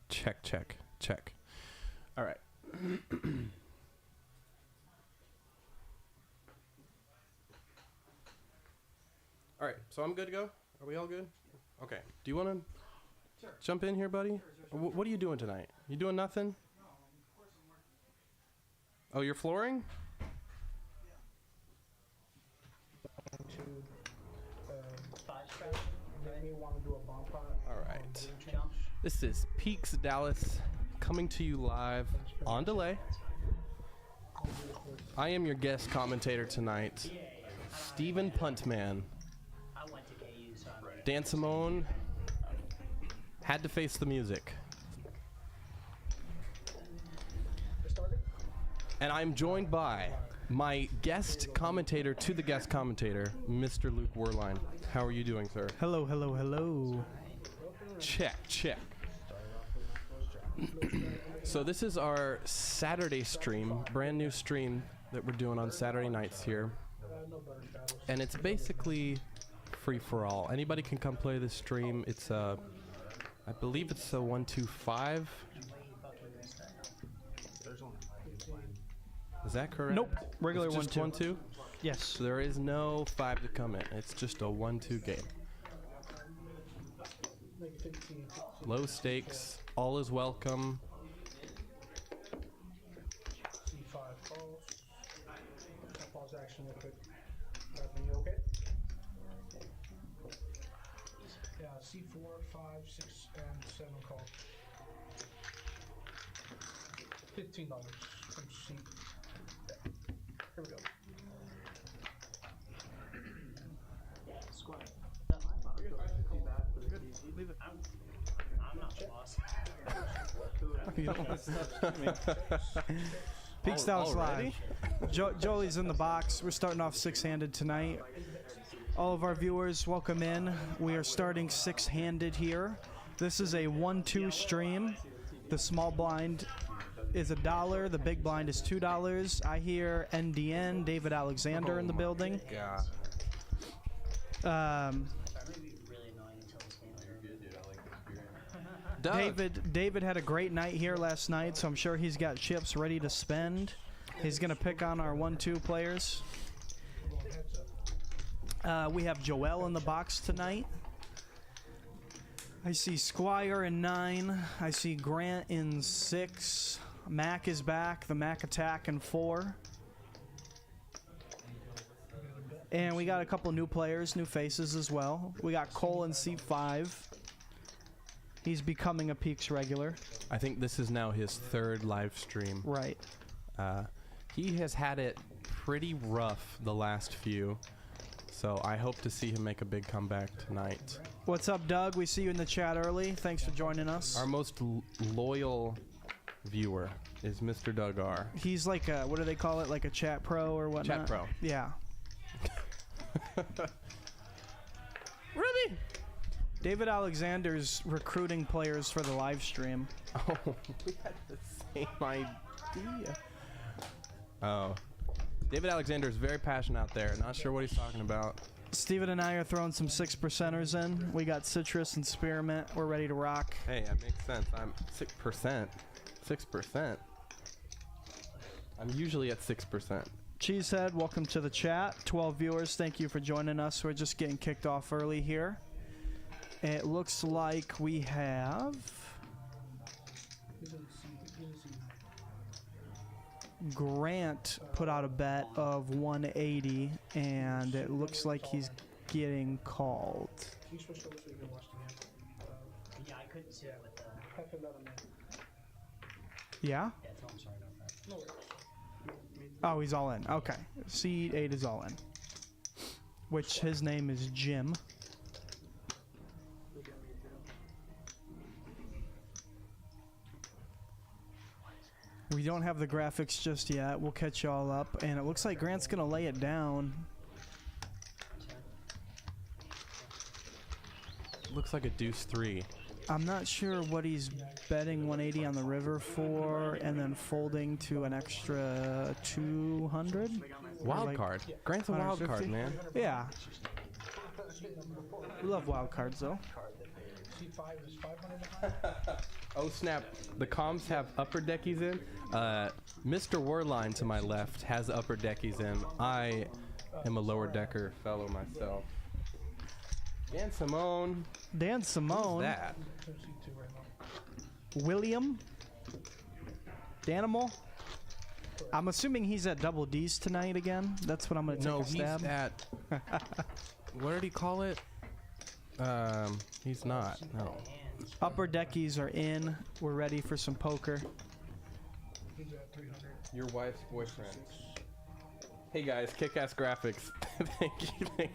Check, check, check. All right. All right, so I'm good to go? Are we all good? Okay. Do you want to jump in here, buddy? What are you doing tonight? You doing nothing? No, of course I'm working. Oh, you're flooring? All right. This is Peaks Dallas coming to you live on delay. I am your guest commentator tonight, Stephen Puntman. Dan Simone had to face the music. And I'm joined by my guest commentator to the guest commentator, Mr. Luke Werline. How are you doing, sir? Hello, hello, hello. Check, check. So this is our Saturday stream, brand new stream that we're doing on Saturday nights here. And it's basically free for all. Anybody can come play this stream. It's I believe it's a 1-2-5. Is that correct? Nope. Regular 1-2. 1-2? Yes. So there is no 5 to come in. It's just a 1-2 game. Low stakes. All is welcome. C5 calls. Pause action real quick. You okay? Yeah, C4, 5, 6, and 7 call. $15 from C. Here we go. Square. Leave it. I'm not the boss. Peaks Dallas Live. Jolie's in the box. We're starting off six-handed tonight. All of our viewers, welcome in. We are starting six-handed here. This is a 1-2 stream. The small blind is $1. The big blind is $2. I hear NDN, David Alexander, in the building. David had a great night here last night, so I'm sure he's got chips ready to spend. He's going to pick on our 1-2 players. We have Joel in the box tonight. I see Squire in 9. I see Grant in 6. Mac is back. The Mac attack in 4. And we got a couple new players, new faces as well. We got Cole in seat 5. He's becoming a Peaks regular. I think this is now his 3rd live stream. Right. He has had it pretty rough the last few, so I hope to see him make a big comeback tonight. What's up, Doug? We see you in the chat early. Thanks for joining us. Our most loyal viewer is Mr. Doug R. He's like a, what do they call it, like a chat pro or whatnot? Chat pro. Yeah. Ruby! David Alexander's recruiting players for the live stream. Oh, we had the same idea. Oh. David Alexander is very passionate out there. Not sure what he's talking about. Steven and I are throwing some 6%ers in. We got Citrus and Spearmint. We're ready to rock. Hey, that makes sense. I'm 6%. 6%. I'm usually at 6%. Cheesehead, welcome to the chat. 12 viewers, thank you for joining us. We're just getting kicked off early here. It looks like we have Grant put out a bet of 180, and it looks like he's getting called. Can you switch over so you can watch the game? Yeah, I couldn't see it with the... Have him let him in. Yeah? Yeah, tell him sorry about that. No worries. Oh, he's all in. Okay. Seed 8 is all in. Which his name is Jim. We don't have the graphics just yet. We'll catch y'all up. And it looks like Grant's going to lay it down. Looks like a deuce 3. I'm not sure what he's betting 180 on the river for and then folding to an extra 200. Wild card. Grant's a wild card, man. Yeah. We love wild cards, though. C5 is 500 behind. Oh snap! The comms have upper deckies in. Mr. Warline to my left has upper deckies in. I am a lower decker fellow myself. Dan Simone. Dan Simone. That. So C2 right now. William. Danimal. I'm assuming he's at Double D's tonight again. That's what I'm gonna take No, a he's stab. at. What did he call it? He's not. No. Upper deckies are in. We're ready for some poker. He's at 300. Your wife's boyfriend. Hey guys, kick-ass graphics. Thank you. Dan.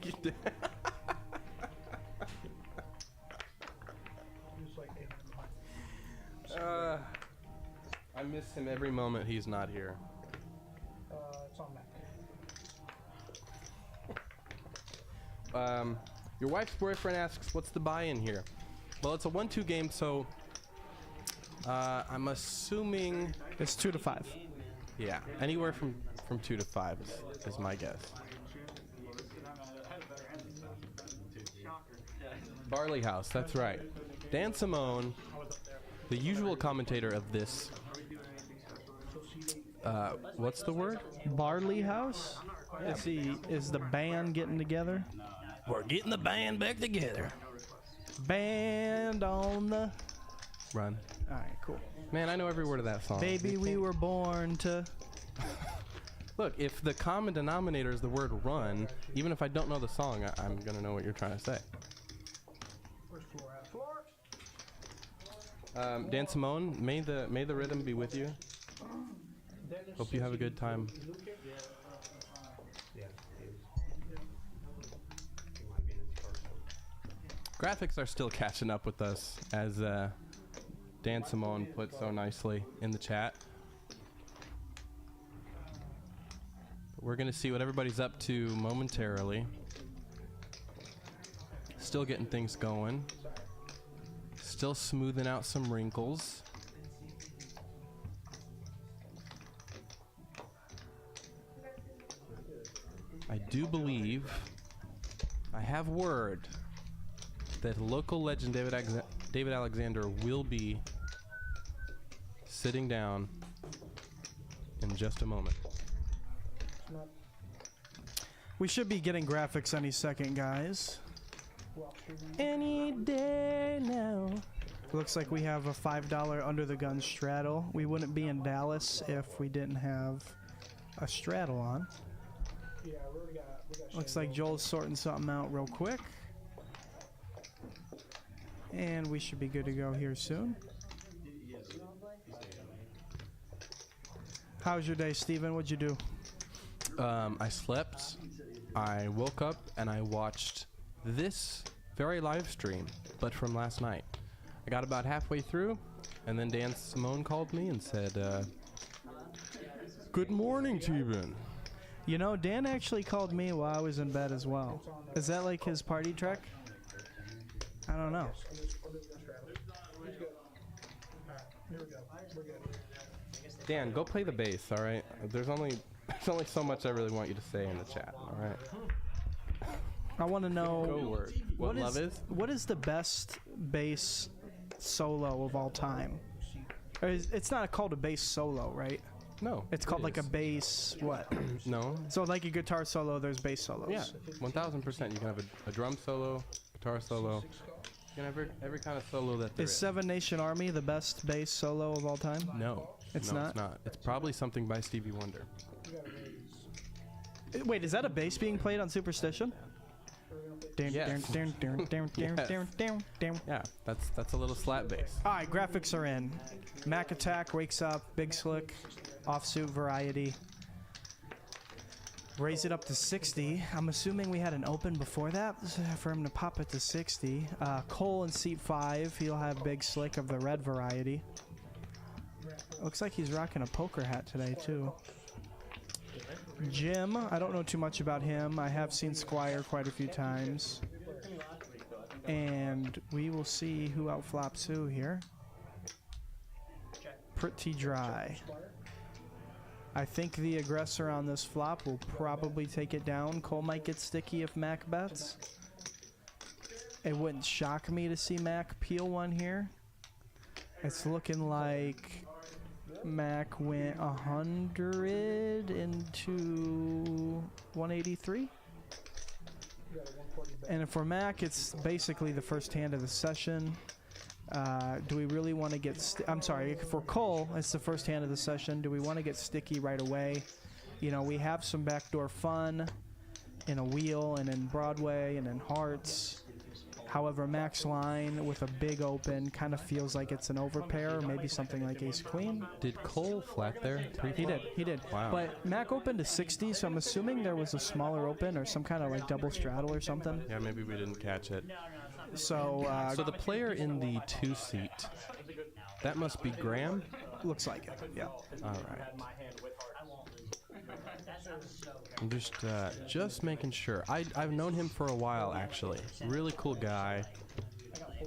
He's like 800 behind. I miss him every moment he's not here. It's on Mac. Your wife's boyfriend asks, what's the buy-in here? Well, it's a 1-2 game, so I'm assuming, It's 2 to 5. yeah, anywhere from 2 to 5 is my guess. Barley House, that's right. Dan Simone, the usual commentator of this. What's the word? Barley House. Is the band getting together? We're getting the band back together. Band on the. Run. All right, cool. Man, I know every word of that song. Baby, we were born to. Look, if the common denominator is the word run, even if I don't know the song, I'm going to know what you're trying to say. Where's Floor at? Floor! Dan Simone, may the rhythm be with you. Dennis Hope you have a good time. Graphics are still catching up with us, as Dan Simone put so nicely in the chat. But we're going to see what everybody's up to momentarily. Still getting things going. Still smoothing out some wrinkles. I do believe I have word that local legend David Alexander will be sitting down in just a moment. We should be getting graphics any second, guys. Any day now. Looks like we have a $5 under the gun straddle. We wouldn't be in Dallas if we didn't have a straddle on. Yeah, we already got Looks like Joel's sorting something out real quick. And we should be good to go here soon. How's your day, Steven? What'd you do? I slept, I woke up, and I watched this very live stream, but from last night. I got about halfway through, and then Dan Simone called me and said, good morning, Steven. You know, Dan actually called me while I was in bed as well. Is that like his party trick? I don't know. Here we go. We're good. Dan, go play the bass, all right? There's only so much I really want you to say in the chat, all right? I want to know Go word. What love is? what is the best bass solo of all time? Or it's not called a bass solo, right? No. It's called like a is. bass what? No. So like a guitar solo, there's bass solos. Yeah, 1000%. You can have a drum solo, guitar solo. You can have every kind of solo that there Is is. Seven Nation Army the best bass solo of all time? No. It's no, not? It's not. It's probably something by Stevie Wonder. Wait, is that a bass being played on Superstition? Yes. Yeah, that's a little slap bass. All right, graphics are in. Mac Attack wakes up, Big Slick, offsuit variety. Raise it up to 60. I'm assuming we had an open before that for him to pop it to 60. Cole in seat 5. He'll have Big Slick of the red variety. Looks like he's rocking a poker hat today too. Jim, I don't know too much about him. I have seen Squire quite a few times. And we will see who outflops who here. Pretty dry. I think the aggressor on this flop will probably take it down. Cole might get sticky if Mac bets. It wouldn't shock me to see Mac peel one here. It's looking like Mac went 100 into 183. And for Mac, it's basically the first hand of the session. Do we really want to get... I'm sorry, for Cole, it's the first hand of the session. Do we want to get sticky right away? You know, we have some backdoor fun in a wheel and in Broadway and in hearts. However, Mac's line with a big open kind of feels like it's an overpair, or maybe something like ace-queen. Did Cole flat there? He did. Wow. But Mac opened to 60, so I'm assuming there was a smaller open or some kind of like double straddle or something. Yeah, maybe we didn't catch it. So, So the player in the 2-seat, that must be Graham? looks like it, yeah. All right. I'm just making sure. I've known him for a while, actually. Really cool guy.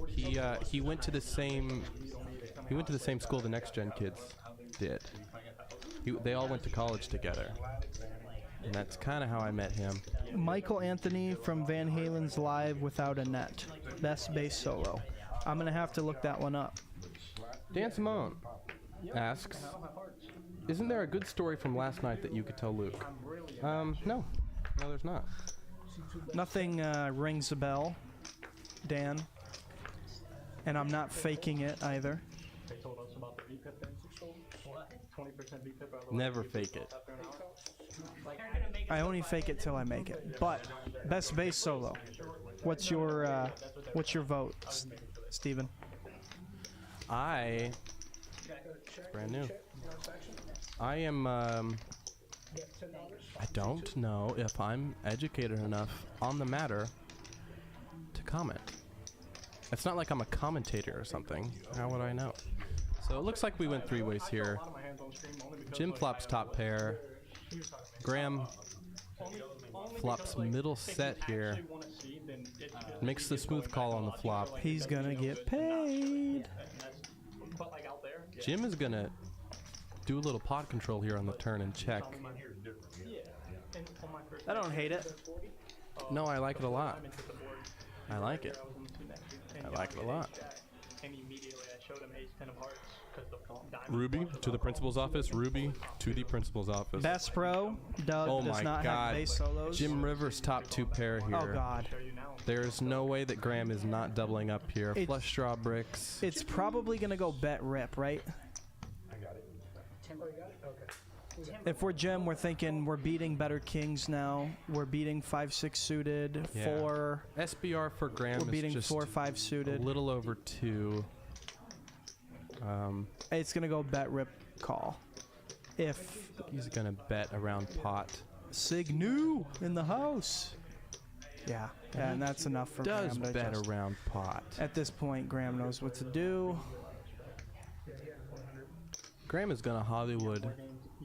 He went to the same school the next gen kids did. They all went to college together, and that's kind of how I met him. Michael Anthony from Van Halen's Live Without a Net. Best bass solo. I'm gonna have to look that one up. Dan Simone asks, isn't there a good story from last night that you could tell Luke? No, there's not. Nothing rings a bell, Dan. And I'm not faking it either. They told us about the VPIP thing. 20% VPIP. Never fake it. I only fake it till I make it. But best bass solo. What's your vote, Steven? It's brand new. I am, I don't know if I'm educated enough on the matter to comment. It's not like I'm a commentator or something. How would I know? So it looks like we went three ways here. Jim flops top pair. Graham flops middle set here. Makes the smooth call on the flop. He's gonna get paid. Jim is gonna do a little pot control here on the turn and check. I don't hate it. No, I like it a lot. I like it. I like it a lot. Ruby to the principal's office. Ruby to the principal's office. Bass Pro, Doug Oh does my not God. have bass solos. Jim Rivers top two pair here. Oh God. There's no way that Graham is not doubling up here. Flush draw bricks. It's probably gonna go bet rip, right? If we're Jim, we're thinking we're beating better kings now. We're beating 5-6 suited, Yeah. 4. SBR for Graham We're beating is just 4-5 a suited. little over 2. It's gonna go bet rip call. If He's gonna bet around pot. Signu in the house. Yeah, and that's enough for Does Graham to bet just- around pot. At this point, Graham knows what to do. Graham is gonna Hollywood.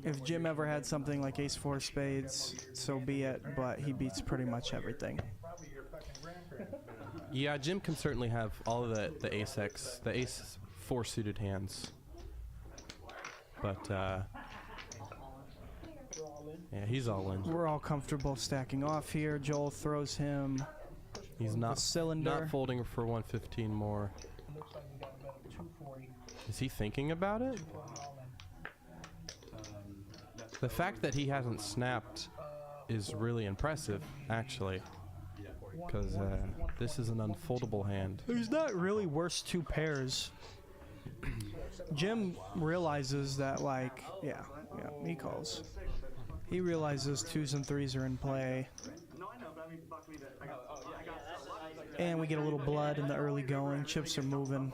If Jim ever had something like ace-4 spades, so be it, but he beats pretty much everything. Yeah, Jim can certainly have all of the ace-x, the ace-4 suited hands. But, yeah, he's all in. We're all comfortable stacking off here. Joel throws him He's the not cylinder. not folding for 115 more. Is he thinking about it? The fact that he hasn't snapped is really impressive, actually. Because this is an unfoldable hand. He's not really worse two pairs. Jim realizes that, like, yeah, he calls. He realizes 2s and 3s are in play. And we get a little blood in the early going. Chips are moving.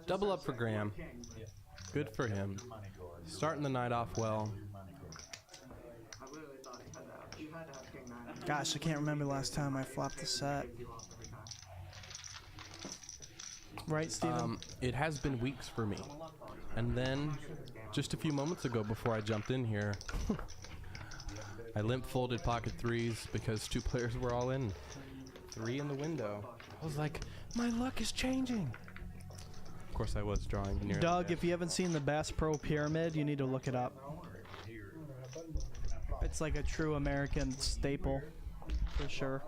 Double up for Graham. Good for him. Starting the night off well. Gosh, I can't remember the last time I flopped the set. Right, Steven? It has been weeks for me. And then, just a few moments ago before I jumped in here, I limp folded pocket 3s because 2 players were all in. 3 in the window. I was like, my luck is changing. Of course I was drawing near Doug, if you haven't seen the Bass Pro Pyramid, you need to look it up. It's like a true American staple, for sure.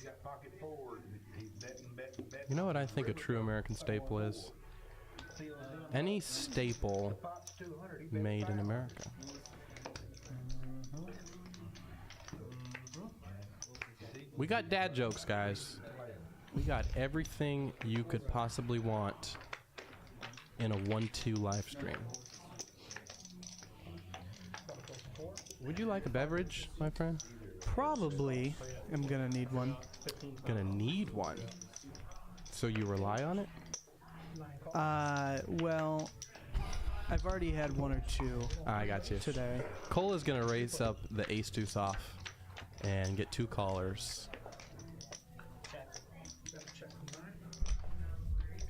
got pocket forward. He's betting. You know what I think a true American staple is? Any staple Pop's 200. He bet made in 5. America. We got dad jokes, guys. We got everything you could possibly want in a 1-2 live stream. Would you like a beverage, my friend? Probably am gonna need one. Gonna need one. So you rely on it? Well, I've already had one or two I got you. today. Cole is gonna raise up the ace deuce off and get 2 callers. Check. Check from 9.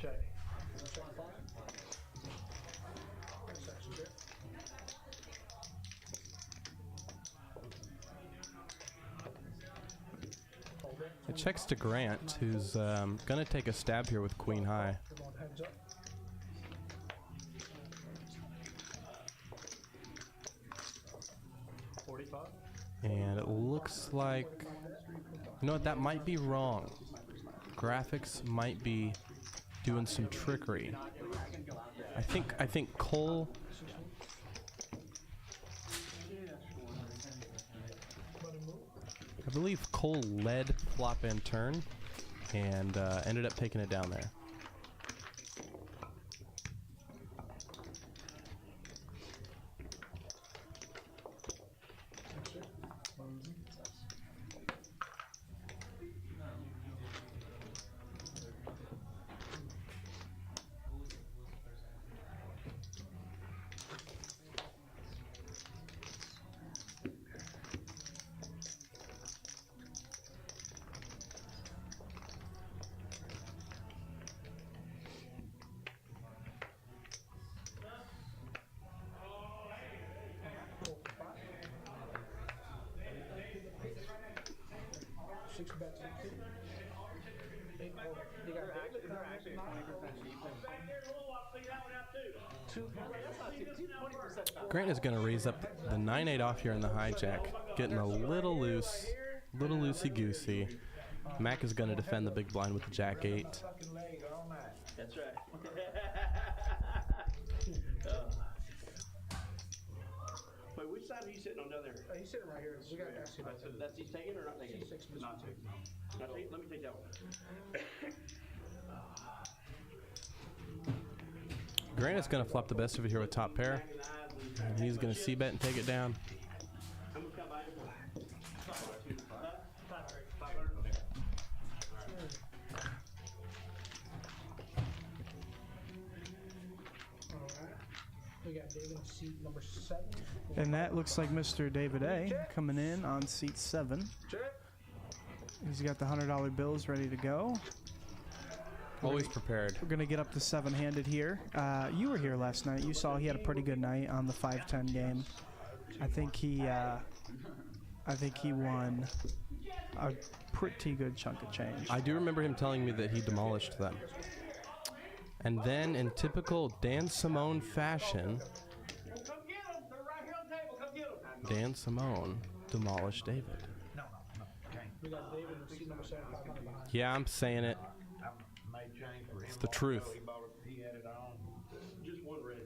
Check. Check 5. That's actually it. Hold it. It checks to Grant, who's gonna take a stab here with queen high. We're going heads up. And it looks like, you know what, that might be wrong. Graphics might be doing some trickery. I think Cole, I believe Cole led flop and turn and ended up taking it down there. Six bets. 8. Oh, you got David. Is that actually 9? Grant is going to raise up the 9-8 off here in the hijack, getting a little loose, little loosey-goosey. Mac is going to defend the big blind with the jack 8. Fucking leg all night. That's right. Wait, which side are you sitting on down there? He's sitting right here. We got to ask him. That's he's taking or not taking? C6 Not taking. Not taking. Let me take that one. Grant is going to flop the best of it here with top pair. And he's going to c-bet and take it down. I'm gonna come by. All right. We got David in seat number 7. And that looks like Mr. David A. coming in on seat 7. Check. He's got the $100 bills ready to go. Always prepared. We're gonna get up to 7-handed here. You were here last night. You saw he had a pretty good night on the 5-10 game. I think he won a pretty good chunk of change. I do remember him telling me that he demolished them. And then, in typical Dan Simone fashion, Dan Simone demolished David. We got David in seat number 7, 500 behind. Yeah, I'm saying it. I made change for him. It's the truth. He bought it. He had it on. Just one red.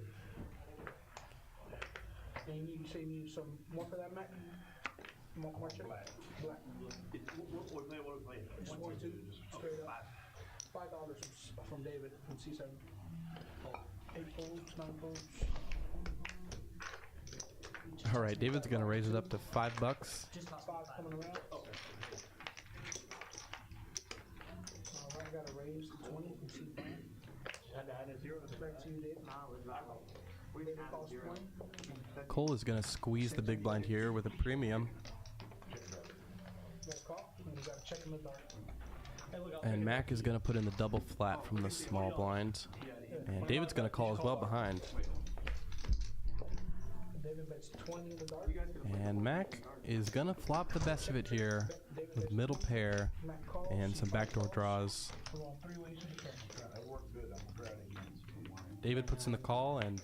And you say you need some more for that, Mac? More check? Black. What we playing? What we playing? Just 1, 2, straight up. $5 from David from C7. 8 folds, 9 folds. All right, David's going to raise it up to $5. Just 5 coming around. All right, I got to raise to 20 from C5. Had to add a zero. Back to you, David. David costs 20. Cole is going to squeeze the big blind here with a premium. Let's call. And we got to check in the dark. And Mac is going to put in the double flat from the small blind. And David's going to call as well behind. David bets 20 in the dark. And Mac is going to flop the best of it here with middle pair Mac calls. and some backdoor draws. We're going 3 ways to the turn. That worked good. I'm gonna try it again. David puts in the call, and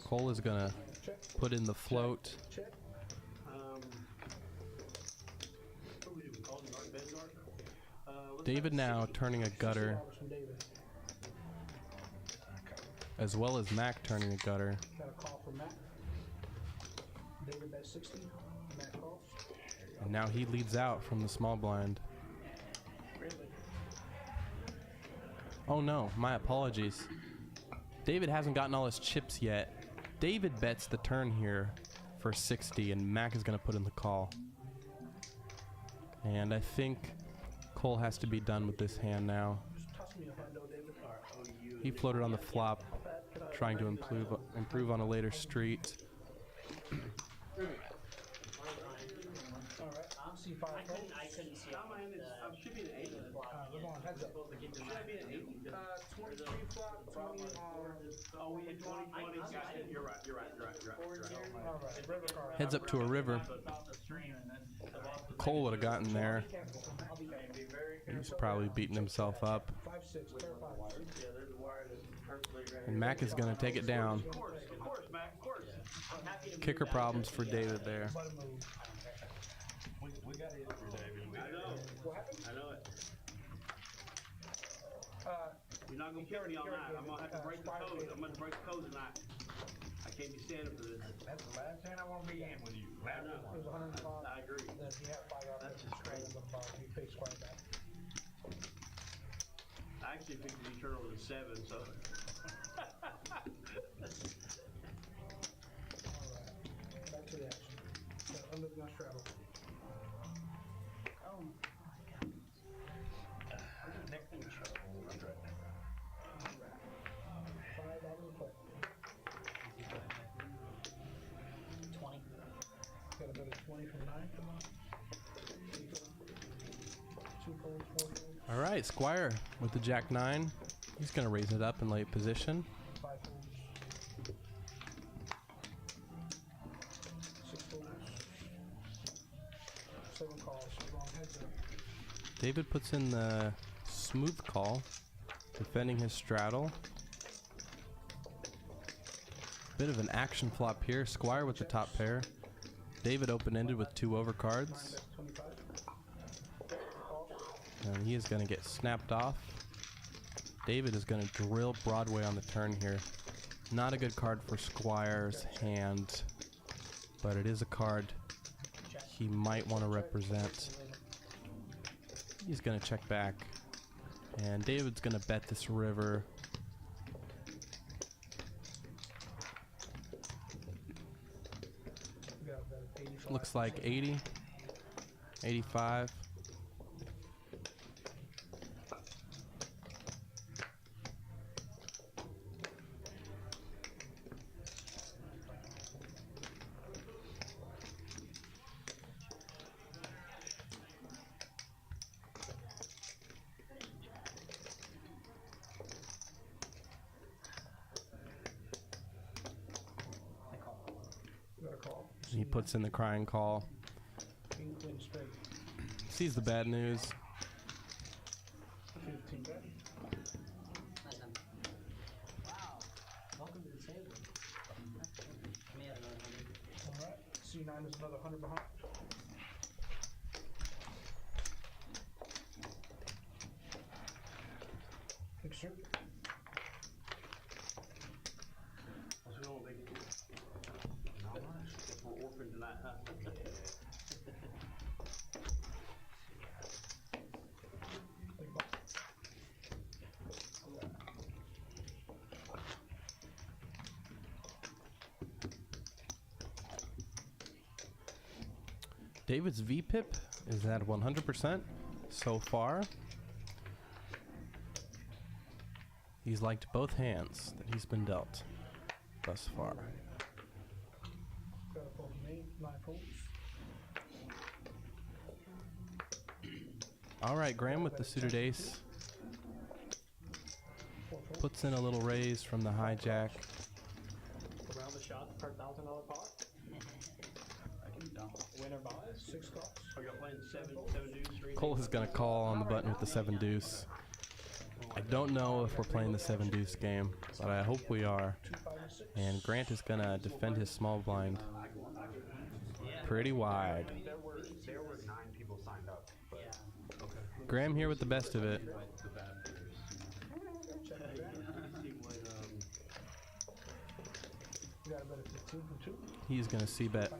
Cole is going to Check. put in the float. Check. What do we do? Call the dark, bed dark? David now turning a gutter, $60 from David. as well as Mac turning a gutter. Got a call from Mac. David bet 60. Mac calls. And now he leads out from the small blind. Oh no, my apologies. David hasn't gotten all his chips yet. David bets the turn here for 60, and Mac is going to put in the call. And I think Cole has to be done with this hand now. Toss me a hundo, David. He floated on the flop, trying to improve on a later street. Alright, C5 I couldn't see it. I'm shipping an 8. we're going heads up. 23 flop, 20 Oh, we hit 20. Gotcha. You're right. Alright, river card. Heads up to a river. Cole would have gotten there. He's probably beating himself up. 5-6, pair 5. And Mac is going to take it down. Of course, Mac. Of course. I'm happy to Kicker problems for David there. Button move. We got it for David. What happened? I know it. Uh, You're not gonna kill me on that. I'm gonna have to break the code. I'm gonna break the code tonight. I can't be standing for this. That's the last hand I want to be in with you. I know. it was 105. I agree. Then he had 5 out. That's just crazy. He faced quite back. I actually picked the turn over to 7, so. Alright, back to the action. Under the gun straddle. $5 play. 20. Got a bet of 20 from 9. Come on. 2 folds, 4 folds, All right, Squire with the Jack 9. He's going to raise it up in late position. 5 folds. 6 folds. 7 calls. Wrong heads up. David puts in the smooth call, defending his straddle. Bit of an action flop here. Squire with the top pair. David open-ended with 2 overcards. 25. And he is going to get snapped off. David is going to drill Broadway on the turn here. Not a good card for Squire's hand, but it is a card he might want to represent. He's going to check back. And David's going to bet this river. Got a bet of 85. Looks like 80, 85. Got a call. He puts in the crying call. King, queen, straight. Sees the bad news. 15 bet. Nice one. Wow. Welcome to the table. Give me another 100. Alright. C9 is another 100 behind. Mixer. What's going on, baby? Not much. We're orphan tonight, huh? Big ball. David's VPIP is at 100% so far. He's liked both hands that he's been dealt thus far. Got a fold from 8, 9 folds. All right, Graham with the suited ace 4 folds. puts in a little raise from the hijack. Around the shot per $1,000 pot. I can be done. Winner buys. 6 calls. Are you playing 7 deuce, 3? Cole is going to call on the button with the 7 deuce. I don't know if we're playing the 7 deuce game, but I hope we are. 2, 5, and 6. And Grant is going to defend his small blind pretty wide. There were 9 people signed up. But Graham here with the best of it. You got a better 15 from 2. He's gonna see bet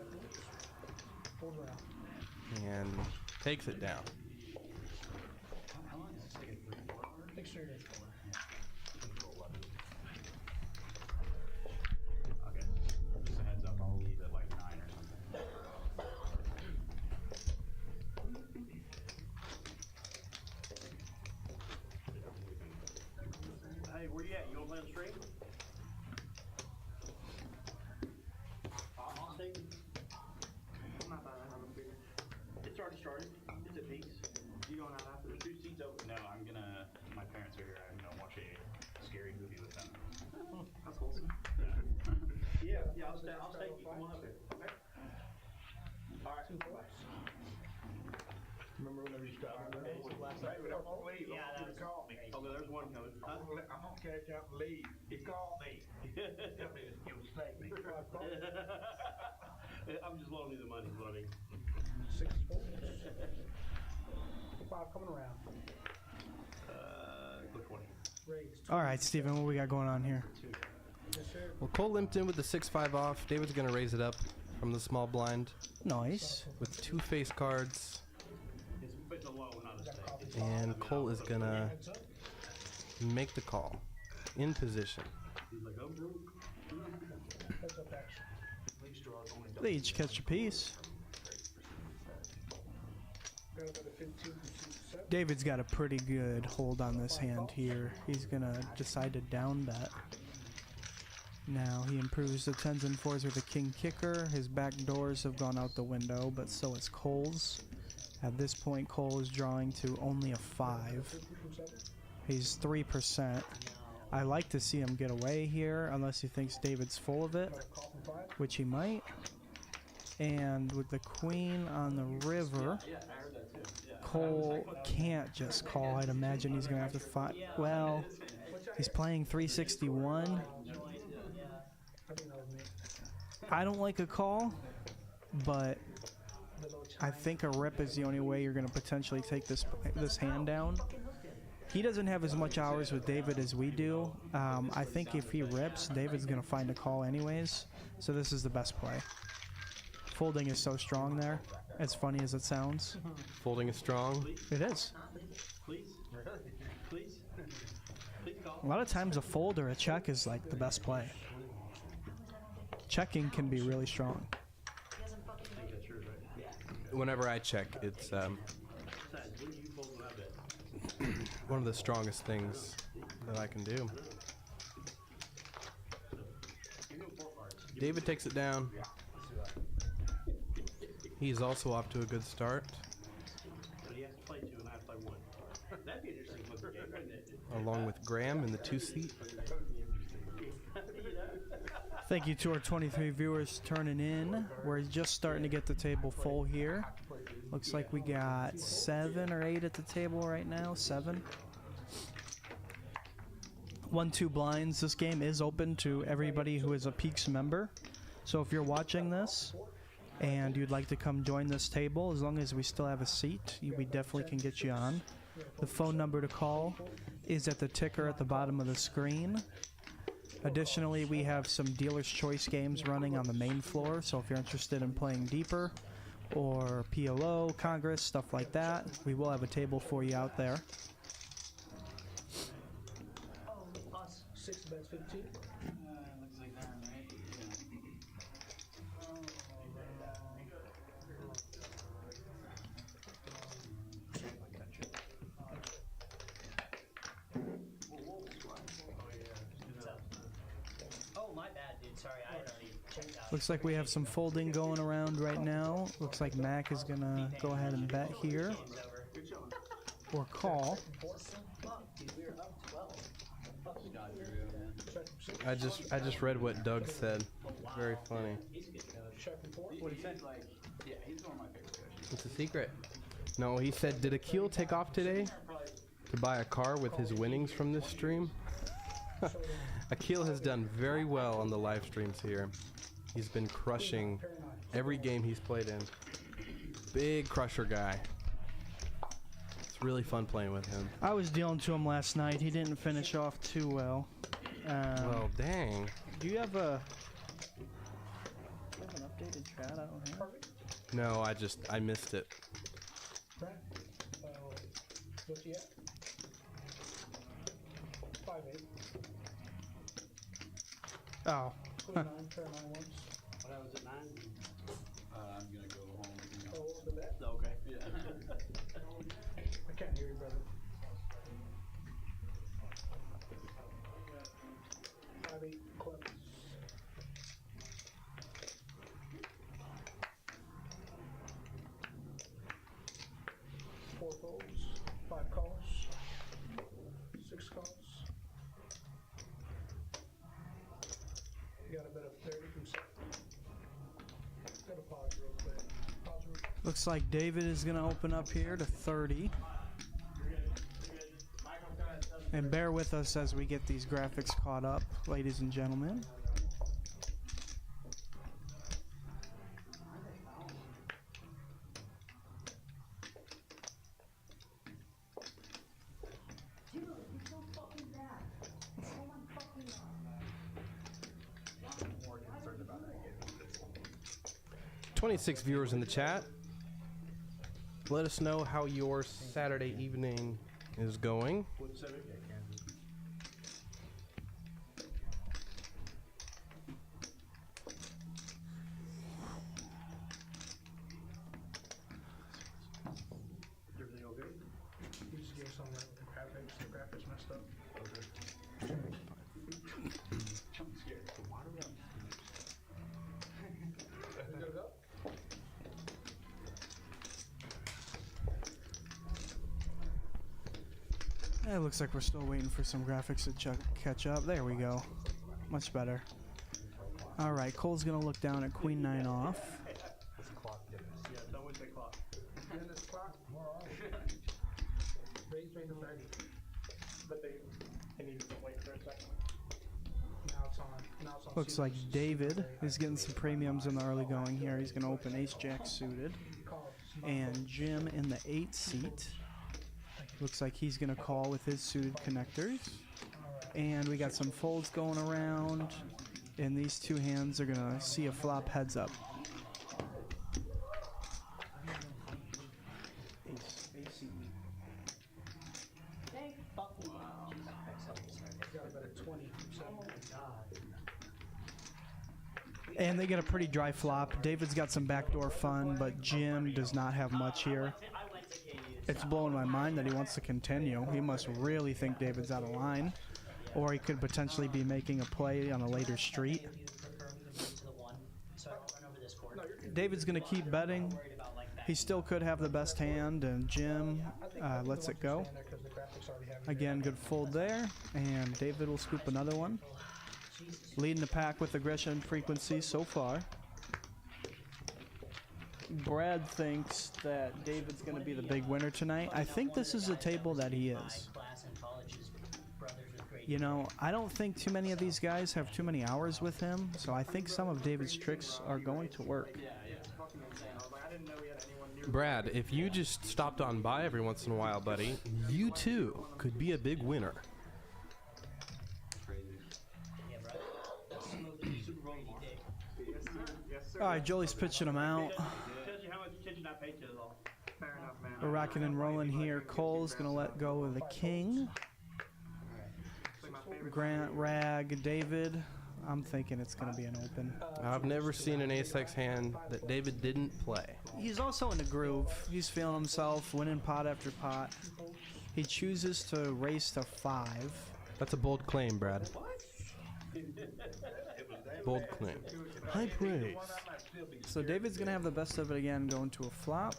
Fold around. and takes it down. Take straight in. Okay. Just a heads up, I'll leave at like 9 or something. Hey, where you at? You gonna play on the stream? I'll take it. I'm not buying another beer. It's already started. It's at peace. You going out after? There's 2 seats open. No, I'm gonna. My parents are here. I'm gonna watch a scary movie with them. That's wholesome. Yeah, I'll stay. Come on up here. Okay. All right. 2 4s. Remember whenever you stopped last night? I'm gonna leave. Yeah, I'm that gonna call me. Okay, there's one coming. I'm gonna catch up and leave. He called me. Tell me that you was snake me. I'm just loaning you the money, buddy. 6 4s. 5 coming around. Click 20. Raised. All right, Steven, what we got going on here? Yes, sir. Well, Cole limped in with the 6-5 off. David's gonna raise it up from the small blind Nice. with 2 face cards. It's a low, not a stake. And Cole is gonna Heads up. make the call. In position. He's like, I'm broke. Heads up action. They each catch a piece. Got a better 15 from 7. David's got a pretty good hold on this hand here. He's gonna decide to down bet. Now he improves the 10s and 4s with a king kicker. His back doors have gone out the window, but so is Cole's. At this point, Cole is drawing to only a 5. 50 from 7. He's 3%. I like to see him get away here, unless he thinks David's full of it, Got a call from 5. which he might. And with the queen on the river, Cole can't just call. I'd imagine he's gonna have to fight. Well, he's playing 361. I think that was me. I don't like a call, but I think a rip is the only way you're gonna potentially take this hand down. He doesn't have as much hours with David as we do. I think if he rips, David's gonna find a call anyways. So this is the best play. Folding is so strong there, as funny as it sounds. Folding is strong. It is. Please? Please? Please call. A lot of times a fold or a check is like the best play. Checking can be really strong. I think that's yours, right? Whenever I check, it's Besides, when do you fold when I bet? one of the strongest things that I can do. David takes it down. He's also off to a good start, But he has to play 2 and I have to play 1. That'd be an interesting looking game, wouldn't it? along with Graham in the 2 seat. Thank you to our 23 viewers turning in. We're just starting to get the table full here. Looks like we got 7 or 8 at the table right now. 7. 1-2 blinds. This game is open to everybody who is a Peaks member. So if you're watching this and you'd like to come join this table, as long as we still have a seat, we definitely can get you on. The phone number to call is at the ticker at the bottom of the screen. Additionally, we have some dealer's choice games running on the main floor, so if you're interested in playing deeper or PLO, Congress, stuff like that, we will have a table for you out there. 6 bets 15. Looks like that, right? Oh, my bad, dude. Sorry, I had already checked out. Looks like we have some folding going around right now. Looks like Mac is gonna go ahead and bet here Game's over. or call. Fuck, dude, we were up 12. I just read what Doug said. Very funny. Check and 4. What he said, like, yeah, he's one of my favorite coaches. It's a secret. No, he said, did Akil take off today to buy a car with his winnings from this stream? Akil has done very well on the live streams here. He's been crushing every game he's played in. Big crusher guy. It's really fun playing with him. I was dealing to him last night. He didn't finish off too well. Well, dang. Do you have an updated chat? I don't have. No, I missed it. Brent, what's he at? 5'8". Oh. 29, Carolina ones. What I was at 9? I'm gonna go home. Oh, what was the bet? Okay. Yeah. I can't hear you, brother. 5'8", clubs. Four folds, 5 calls, 6 calls. You got a bet of 30 from 7. Gotta pause real quick. Pause real quick. Looks like David is going to open up here to 30. And bear with us as we get these graphics caught up, ladies and gentlemen. More concerned about that game. 26 viewers in the chat. Let us know how your Saturday evening is going. What's that? Yeah, Kansas. Everything okay? You just gave some of the graphics. The graphics messed up. Okay. I'm scared. Why do we have We gotta go? It looks like we're still waiting for some graphics to catch up. There we go. Much better. All right, Cole's going to look down at Queen 9 off. What's the clock give us? Yeah, tell me what the clock. In this clock? Where are we? Raise me to 30. But they need to wait for a second. Now it's on. Now it's on. Looks like David is getting some premiums in the early going here. He's going to open Ace-Jack suited. And Jim in the 8 seat. Looks like he's going to call with his suited connectors. And we got some folds going around. And these two hands are going to see a flop heads up. And they get a pretty dry flop. David's got some backdoor fun, but Jim does not have much here. It's blowing my mind that he wants to continue. He must really think David's out of line. Or he could potentially be making a play on a later street. David's going to keep betting. He still could have the best hand, and Jim lets it go. Again, good fold there, and David will scoop another one. Leading the pack with aggression frequency so far. Brad thinks that David's going to be the big winner tonight. I think this is a table that he is. You know, I don't think too many of these guys have too many hours with him, so I think some of David's tricks are going to work. Brad, if you just stopped on by every once in a while, buddy, you too could be a big winner. All right, Jolie's pitching him out. We're rocking and rolling here. Cole's going to let go of the king. Grant, Rag, David. I'm thinking it's going to be an open. I've never seen an ace-x hand that David didn't play. He's also in the groove. He's feeling himself, winning pot after pot. He chooses to race to 5. That's a bold claim, Brad. Bold claim. High praise. So David's going to have the best of it again, going to a flop.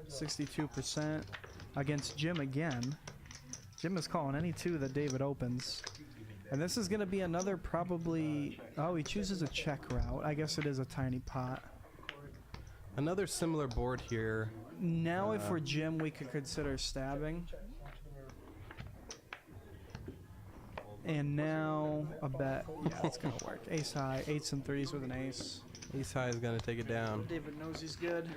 62% against Jim again. Jim is calling any 2 that David opens. And this is going to be another probably... Oh, he chooses a check route. I guess it is a tiny pot. Another similar board here. Now if we're Jim, we could consider stabbing. And now a bet. Yeah, it's going to work. Ace high, 8s and 3s with an ace. Ace high is going to take it down. David knows he's good.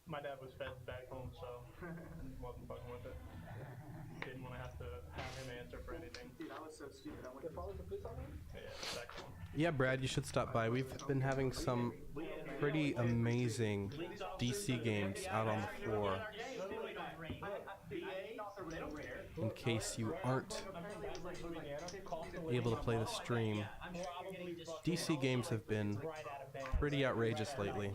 my dad was fed back home, so wasn't fucking with it. Didn't want to have him answer for anything. Dude, I was so stupid. I went to back home. Yeah, Brad, you should stop by. We've been having some pretty amazing DC games out on the floor. In case you aren't able to play the stream, DC games have been pretty outrageous lately.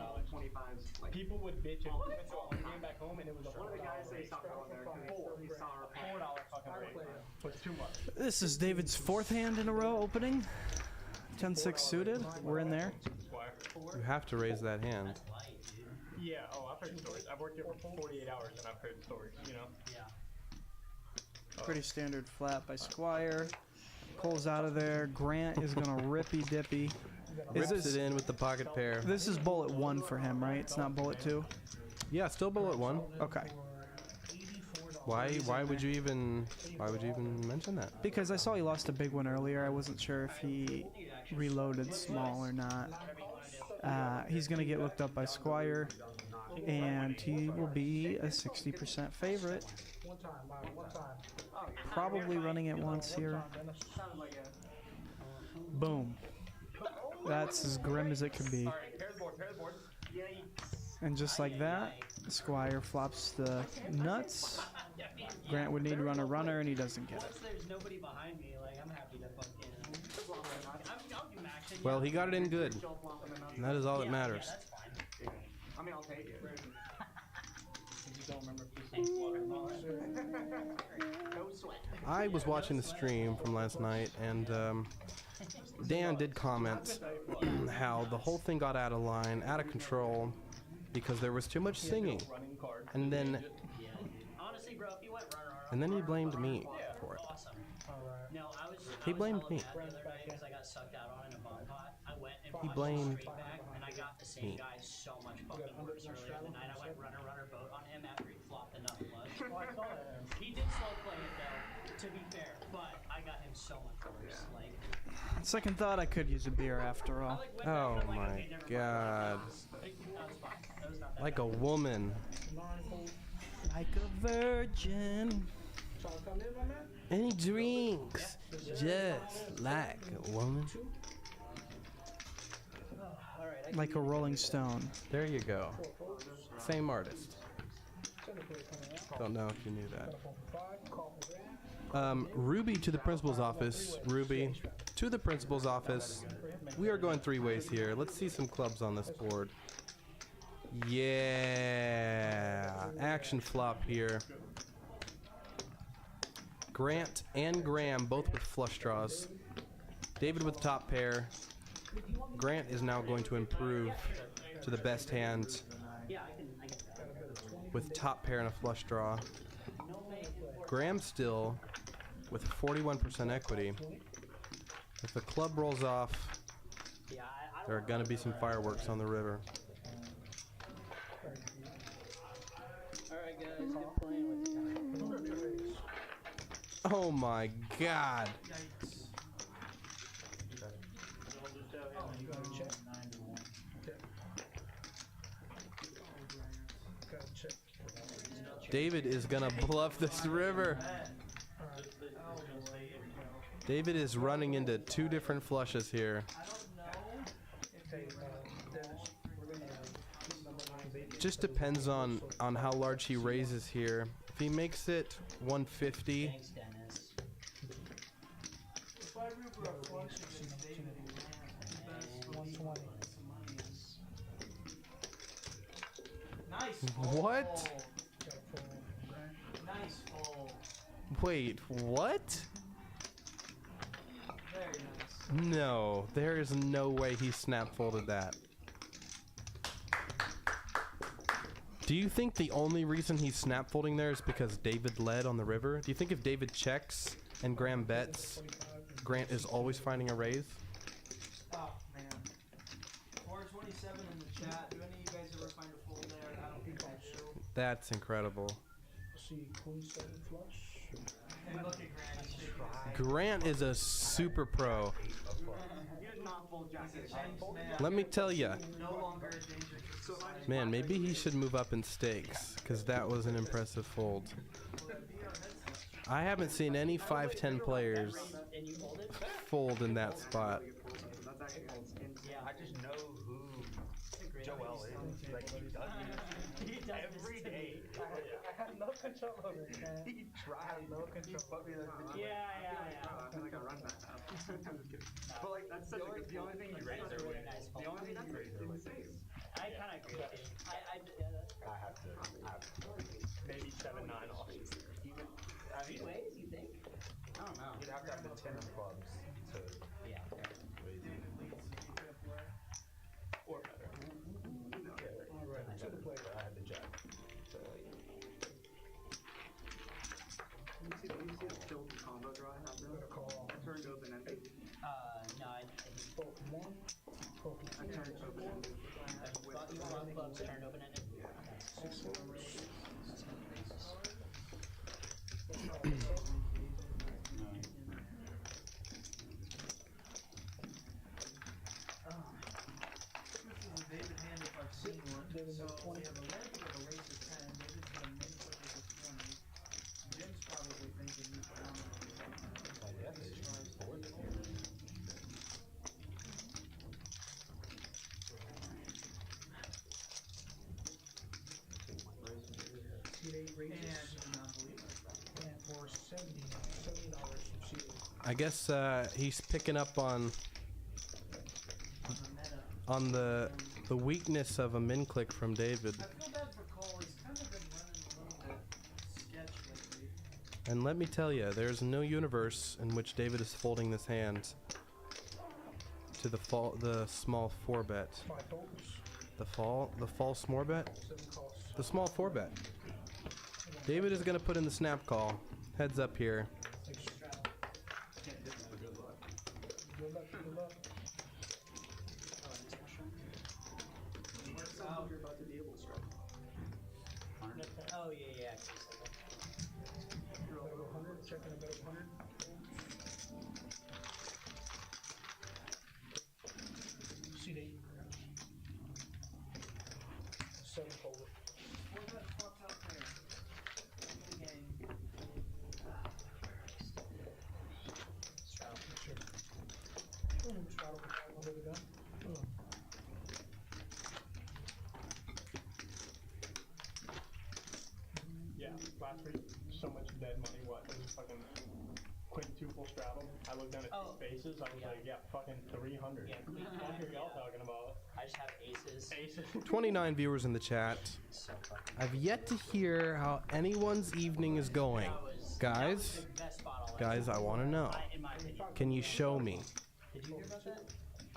People would bitch if we came back home and it was one of the guys they stopped going there because he saw our $4 fucking rate. Was too much. This is David's 4th hand in a row opening. 10-6 suited. We're in there. You have to raise that hand. Yeah, I've heard stories. I've worked here for 48 hours and I've heard stories, you know? Yeah. Pretty standard flat by Squire. Pulls out of there. Grant is going to rippy dippy. Rips it in with the pocket pair. This is bullet 1 for him, right? It's not bullet 2? Yeah, still bullet 1. Okay. Why would you even mention that? Because I saw he lost a big one earlier. I wasn't sure if he reloaded small or not. He's going to get looked up by Squire, and he will be a 60% favorite. Probably running it once here. Boom. That's as grim as it could be. And just like that, Squire flops the nuts. Grant would need to run a runner, and he doesn't get it. There's nobody behind me. Like, I'm happy to fucking. I'll do action. Well, he got it in good, and that is all that matters. Yeah, that's fine. I mean, I'll take it. No sweat. I was watching the stream from last night, and Dan did comment how the whole thing got out of line, out of control, because there was too much singing, and then Honestly, bro, if you went runner, and then he blamed me for it. awesome. No, I was. He blamed me. The other day because I got sucked out on in a bomb pot. I went and He watched blamed the stream back, and I got the same me. guy so much fucking worse earlier in the night. I went runner boat on him after he flopped enough flush. He did slow play it though, to be fair, but I got him so much worse. Like, Second thought, I could use a beer after all. went back and Oh I'm like, my okay, never mind. God. That was fine. That was not that Like bad. a woman. Like a virgin. Any drinks, just like a woman. Like a Rolling Stone. There you go. Same artist. Don't know if you knew that. Ruby to the principal's office. Ruby to the principal's office. We are going 3 ways here. Let's see some clubs on this board. Yeah. Action flop here. Grant and Graham both with flush draws. David with top pair. Grant is now going to improve to the best hand with top pair and a flush draw. Graham still with 41% equity. If the club rolls off, there are going to be some fireworks on the river. Alright, guys, good playing with you. Oh my God. David is gonna bluff this river. David is running into 2 different flushes here. Just depends on how large he raises here. If he makes it 150, Thanks, Dennis. what? Nice fold. Wait, what? Very nice. No, there is no way he snap folded that. Do you think the only reason he's snap folding there is because David led on the river? Do you think if David checks and Graham bets, Grant is always finding a raise? Oh, man. 427 in the chat. Do any of you guys ever find a fold there? I don't think I do. That's incredible. See, queen 7 flush. And look at Grant. He's shaking his head. Grant is a super pro. You did not fold jack. Let me tell you, No longer a dangerous Man, maybe he should move up in stakes, because that was an impressive fold. I haven't seen any 5-10 players And you hold it? fold in that spot. Yeah. I just know who Joel is. Like, he does He it does every this to day. I have no control over it, man. He tries. No control. Yeah. I feel like I run that now. I'm just kidding. But like that's such a good. The only thing you raise That's a are really nice the only thing you raise are like I kind of agree with you. I have to maybe 7-9 off. even. I mean, Ways, you think? I don't know. You'd have to have the 10 of clubs to Yeah. raise it. Or better. All right, to the plate. I had the jack. So, you see the filthy combo draw I have though? Call. I turned open ended. No, I Fold from one. Fold from I turned open ended. thought you were clubs turned open ended. David So has 20. we have a red, we have a race of 10. David's gonna make what is a 20. Jim's probably thinking he's down. yeah, they just forward it. C8 raises. And non-believer. And for $70 from C8. I guess he's picking up on On the meta. on the weakness of a min click from David. I feel bad for Cole. He's kind of been running a little bit sketch lately. And let me tell you, there's no universe in which David is folding this hand to the small 4-bet. 5 folds. The false more bet? 7 calls. The small 4-bet. David is going to put in the snap call. Heads up here. Good luck. Good luck. You're about to be able to strike. Oh, yeah. Bet over 100. Checking a bet over 100. C8. 7 fold. What the fuck's up there? The game. Straddle. Sure. Straddle. Under the gun. Yeah, last week, so much dead money. What? It was fucking quintuple straddle. I looked down at Oh. faces. I was Yeah. like, yeah, fucking 300. Yeah. What are y'all talking about? I just have aces. Aces. 29 viewers in the chat. So fucking. I've yet to hear how anyone's evening is going. That was Guys, the best spot I'll ever guys, I want to know. in my opinion. Can you show me? Did you hear about that?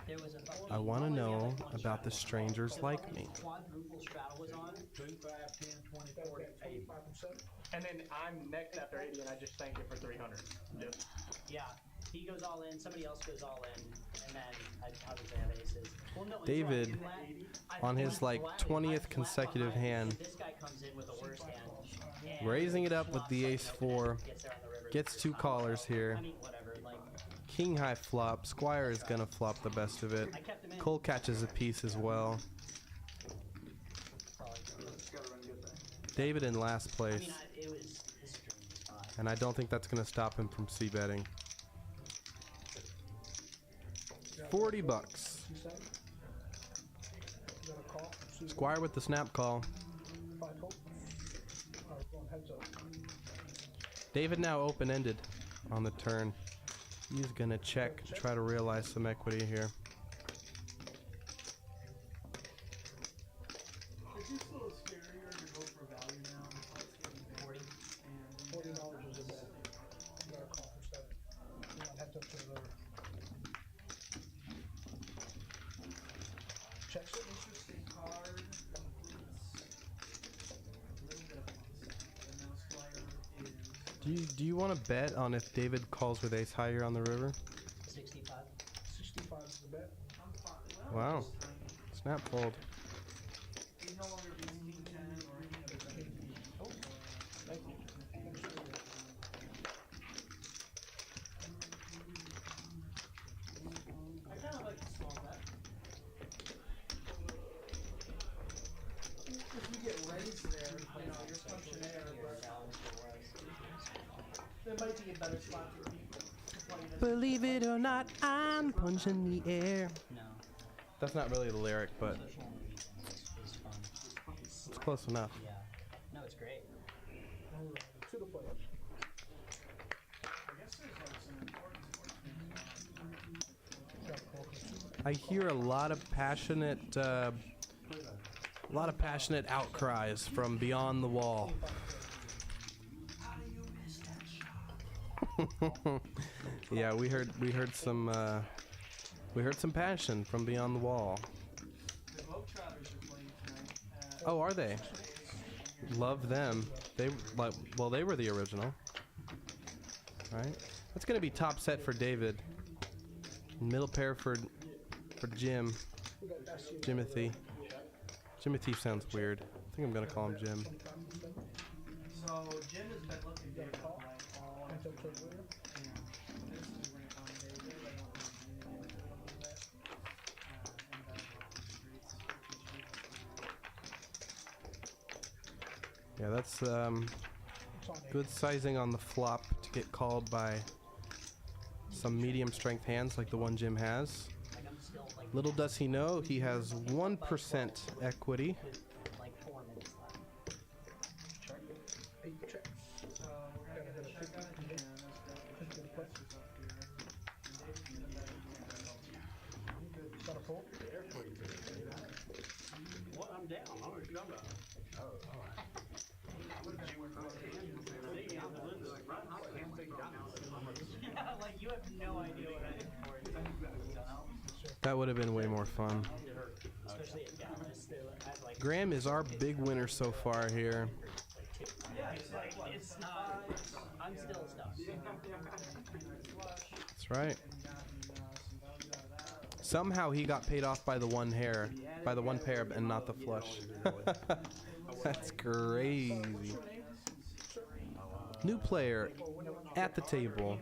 There was a fucking. I want to only know had, like, one about the straddle. strangers The like fucking me. Quadruple straddle was on. 2, 5, 10, 20, Bet 40, 80. 25 from 7. And then I'm next after 80, and I just thank you for 300. Just Yeah. He goes all in, somebody else goes all in, and then I obviously have aces. Well, no, David, it's flat. on his, flat like, behind, 20th flat consecutive behind, hand, and this guy comes in with the worst hand. And raising it up with flops the like ace an 4, open-ended, gets there on the river, gets 2 I don't callers know. here. I mean, whatever, like, King high flop. Squire is gonna flop the best of it. I kept him in. Cole catches a piece as well. Probably. Just gotta run good there. David in last I place. mean, it was his dream spot. And I don't think that's gonna stop him from c-betting. 40 bucks. C7. Got a call. C8. Squire with the snap call. 5 fold. Alright, going heads up. David now open-ended on the turn. He's gonna check, try to realize some equity here. Is it still scarier to go for value now? It's getting 40. and $40 is a bet. Got a call for 7. Heads up to the river. Checks it. interesting card. A little bit of fun stuff. And now Squire is. Do you want to bet on if David calls with ace high here on the river? 65. 65 is the bet. I'm fine. Well, Wow. it's tiny. Snap fold. He's no longer being king 10 or any other bet. Oh, thank you. I kind of like the small bet. might be a better spot for people to play this. Believe it or not, I'm punching the air. No. That's not really the lyric, but Social media is fun. it's close enough. Yeah. No, it's great. Alright, to the players. I hear a lot of passionate outcries from beyond the wall. Yeah, we heard some passion from beyond the wall. The Globetrotters are playing tonight. Oh, are they? Love them. They were the original, right? That's gonna be top set for David. Middle pair for Jim. Jimothy. Jimothy sounds weird. I think I'm gonna call him Jim. So Jim has been looking David like all this is right on David. Yeah, that's good sizing on the flop to get called by some medium strength hands like the one Jim has. Like I'm still like Little does he know, he has 1% equity. with like 4 minutes left. 8 checks. So we're gonna get a check out and Got a fold? What? I'm down. I don't know what you're talking about. Yeah, like you have no idea what I did for it. That would have been way more fun. Especially at Dallas. Like, Graham is our big winner so far here. it's not. I'm still stuck. That's right. Somehow he got paid off by the one pair, and not the flush. That's crazy. New player at the table,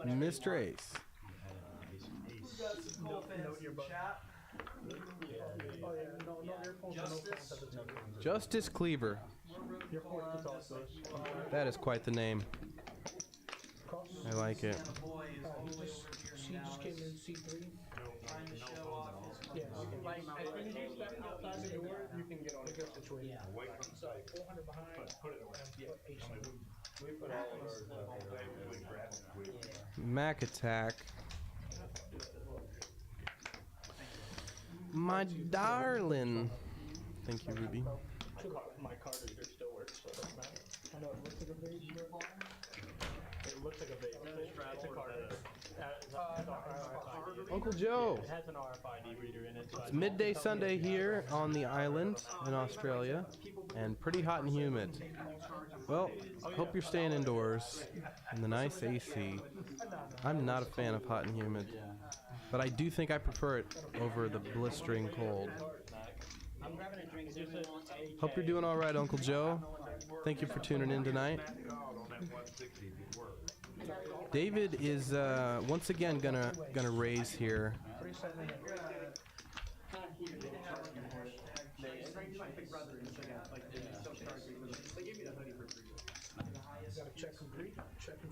Mr. Ace. cool fans in chat. Oh yeah, no earphones, no phones at the table. Justice Cleaver. You're forced to talk to us. That is quite the name. I like it. The boy is all the way over here She now. just came in C3. Trying to show off his Yeah, you can like, as soon as you step outside the door, you can get on the good situation. Yeah. So 400 behind. Put it away. Yeah, ace. We put all of ours up on the table, we grab them, we Mac attack. My darling. Thank you, Ruby. My card reader still works, so it doesn't matter. I know it looks like a vase, but It looks like a vape. It's a card reader. Uncle Joe. It has an RFID reader in it. So It's midday Sunday here on the island in Australia, and pretty hot and humid. Well, hope you're staying indoors in the nice AC. I'm not a fan of hot and humid, but I do think I prefer it over the blistering cold. I'm grabbing a drink. There's a Hope you're doing all right, Uncle Joe. Thank you for tuning in tonight. on that 160 if it works. David is once again gonna raise here. 37 Gotta check him 3, check him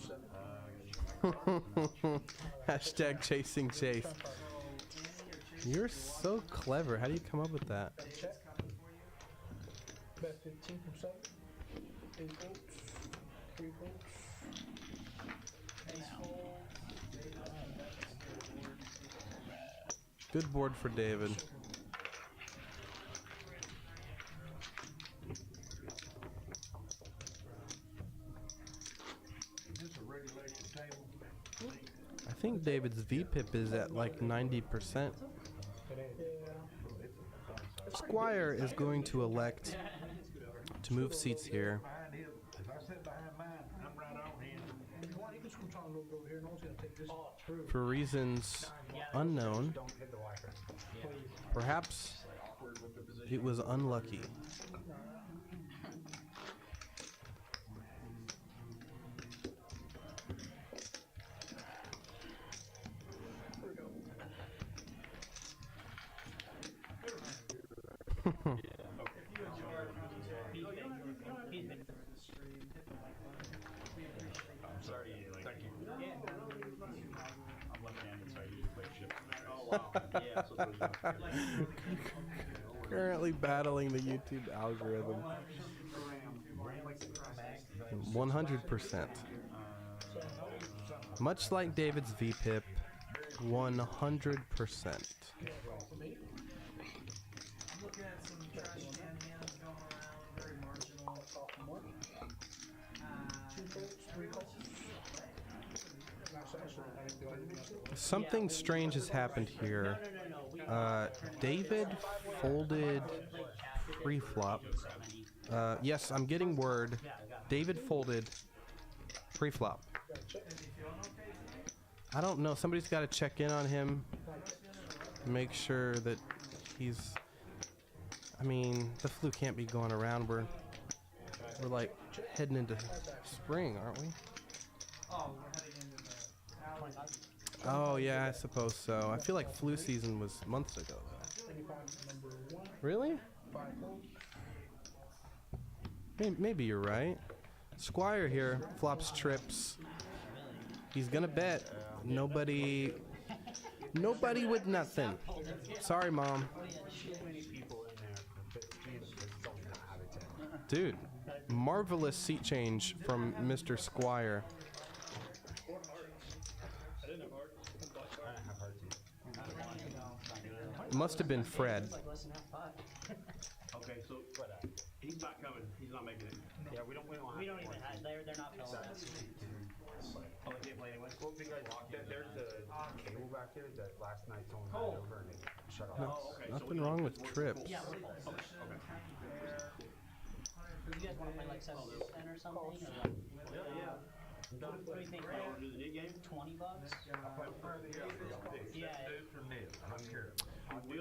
7. Hashtag chasing Chase. You're so clever. How do you come up with that? Check. Bet 15 from 7. 8 folds. 3 folds. Good board for David. Just a regulation table. I think David's VPIP is at like 90%. Squire is going to elect to move seats here. Mine is, if I sit behind mine, I'm right on him. If you want, you can scoot on a little bit over here. No one's gonna take this through. For reasons unknown, Don't hit the wiper. perhaps it was unlucky. Yeah, so it's really Currently battling the YouTube algorithm. 100%. Much like David's VPIP, 100%. Looking at some trash shenanigans going around, very marginal. Something strange has happened here. David folded pre-flop. Yes, I'm getting word. David folded pre-flop. I don't know. Somebody's got to check in on him. Make sure that he's... I mean, the flu can't be going around. We're like heading into spring, aren't we? Oh, we're heading into the Oh yeah, I suppose so. I feel like flu season was months ago. Really? Maybe you're right. Squire here flops trips. He's gonna bet. Nobody with nothing. Sorry, Mom. Dude, marvelous seat change from Mr. Squire. Must have been Fred. Okay, so he's not coming. He's not making it. Yeah, we don't even have. They're not filling us. Oh, they can't play anyway. Well, because there's a cable back here that last night someone ran over and it shut off. Oh, okay. Nothing wrong with trips. Yeah, we're full. You guys want to play like 7 10 or something? Or like, Yeah. what do you think? Want to do the new game? $20? Yeah.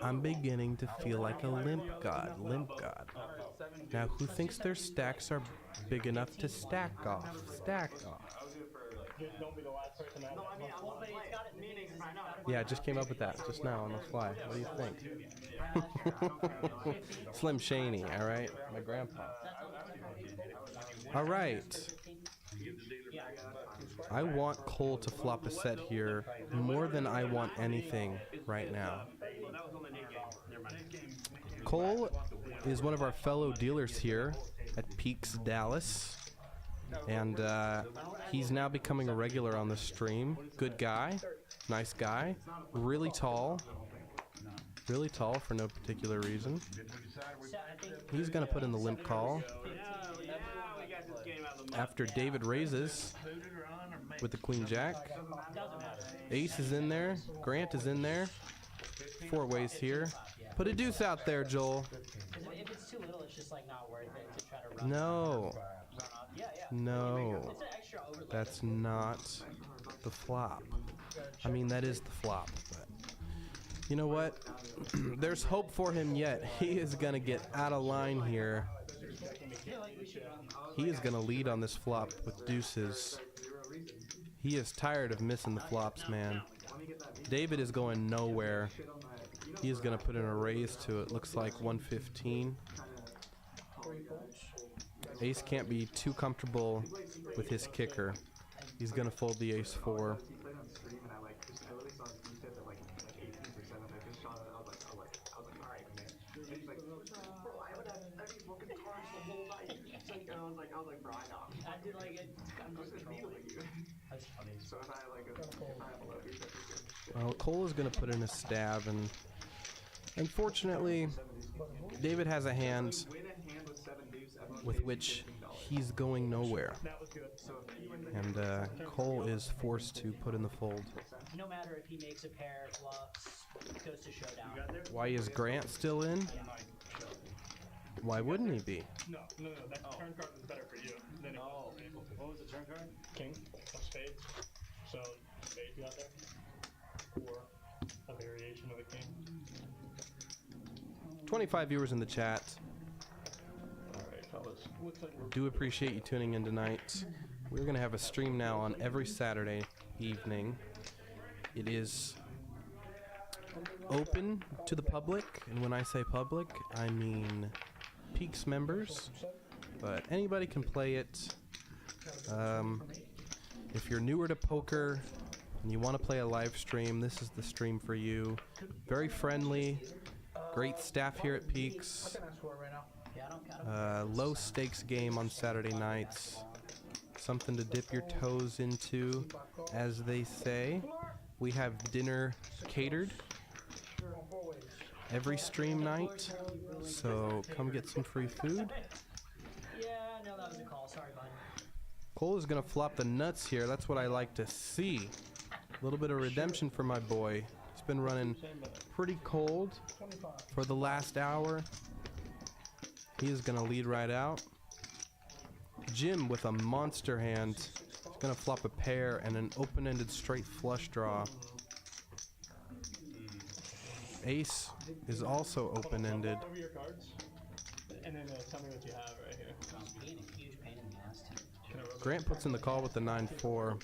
I'm beginning to feel like a limp god. Now, who thinks their stacks are big enough to stack off? Don't be the last person out. Yeah, I just came up with that just now on the fly. What do you think? Slim Shady, all right? My grandpa. All right. I want Cole to flop a set here more than I want anything right now. Cole is one of our fellow dealers here at Peaks Dallas, and he's now becoming a regular on the stream. Good guy, nice guy, really tall for no particular reason. He's gonna put in the limp call after David raises with the Queen Jack. Ace is in there, Grant is in there, 4 ways here. Put a deuce out there, Joel. If it's too little, it's just like not worth it to try to run. No. Yeah. No. It's an extra overlay. That's not the flop. I mean, that is the flop, but you know what? There's hope for him yet. He is gonna get out of line here. He is gonna lead on this flop with deuces. He is tired of missing the flops, man. David is going nowhere. He is gonna put in a raise to it. Looks like 115. Ace can't be too comfortable with his kicker. He's gonna fold the ace 4. Well, Cole is going to put in a stab, and unfortunately, David has a hand with which he's going nowhere. And Cole is forced to put in the fold. No matter if he makes a pair, bluffs, goes to showdown. Why is Grant still in? Why wouldn't he be? No. That turn card was better for you than it was for me. What was the turn card? King of spades. So, spades got there. Or a variation of a king. 25 viewers in the chat. Alright, fellas. Looks like we're Do appreciate you tuning in tonight. We're going to have a stream now on every Saturday evening. It is open to the public, and when I say public, I mean Peaks members, but anybody can play it. If you're newer to poker, and you want to play a live stream, this is the stream for you. Very friendly, great staff here at Peaks. I can ask for it right now. Low stakes game on Saturday nights. Something to dip your toes into, as they say. We have dinner catered every stream night, so come get some free food. Yeah, no, that was a call. Sorry, bud. Cole is gonna flop the nuts here. That's what I like to see. A little bit of redemption for my boy. He's been running pretty cold for the last hour. He is gonna lead right out. Jim with a monster hand. He's gonna flop a pair and an open-ended straight flush draw. Ace is also open-ended. Over your cards, and then tell me what you have right here. Being a huge pain in the ass. Grant puts in the call with the 9-4.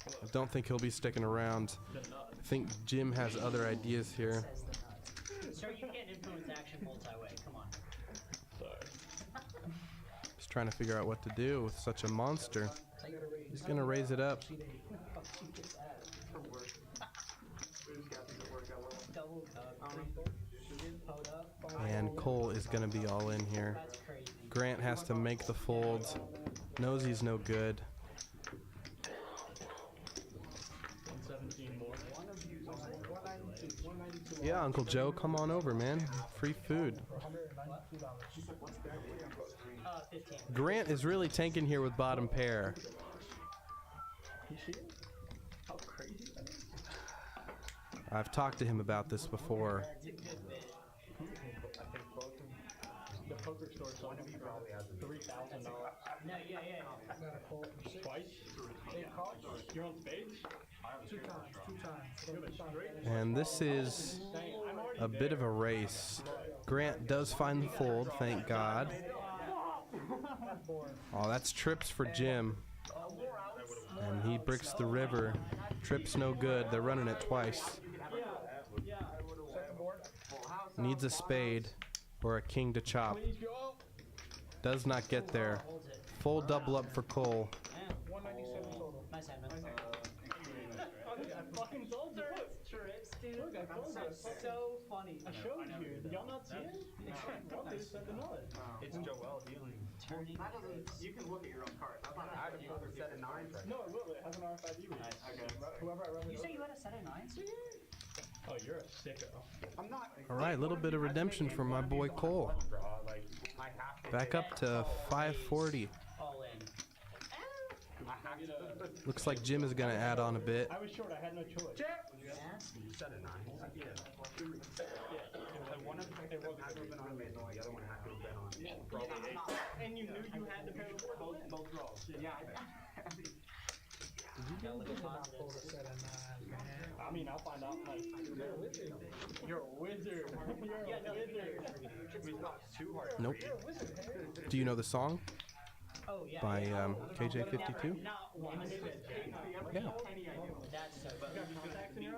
I don't think he'll be sticking around. I think Jim has other ideas here. Sir, you can't influence action multi-way. Come on. Sorry. He's trying to figure out what to do with such a monster. He's gonna raise it up. And Cole is gonna be all in here. Grant has to make the fold. Knows he's no good. 117 more. Yeah, Uncle Joe, come on over, man. Free food. 15. Grant is really tanking here with bottom pair. You see it? How crazy that is? I've talked to him about this before. I think both of them. The poker store sold them for $3,000. No, yeah. Twice? You're on spades? Two times. And this is a bit of a race. Grant does find the fold, thank God. Oh, that's trips for Jim. And he bricks the river. Trips no good. They're running it twice. Needs a spade or a king to chop. Does not get there. Full double up for Cole. Nice hand, man. I fucking told you. Trips, dude. Look, I told you. That's so funny. I showed you. Y'all not see it? It's Joel dealing. Turning. You can look at your own card. I had a set of 9s right No, it will. It has an RFID reader. Whoever I run You say you had a set of 9s? Oh, you're a sicko. I'm not. All right, a little bit of redemption from my boy Cole. Like, I have to. Back up to 540. All in. Looks like Jim is gonna add on a bit. I was short. I had no choice. Set of 9s. Yeah. One of them had to have been on mid, the other one had to have been on. And you knew you had to pay both draws. Yeah. I mean, I'll find out. Like, you're a wizard. You're a wizard. It's not too hard. Nope. Do you know the song Oh, yeah. by KJ52? Not one. Yeah. That's so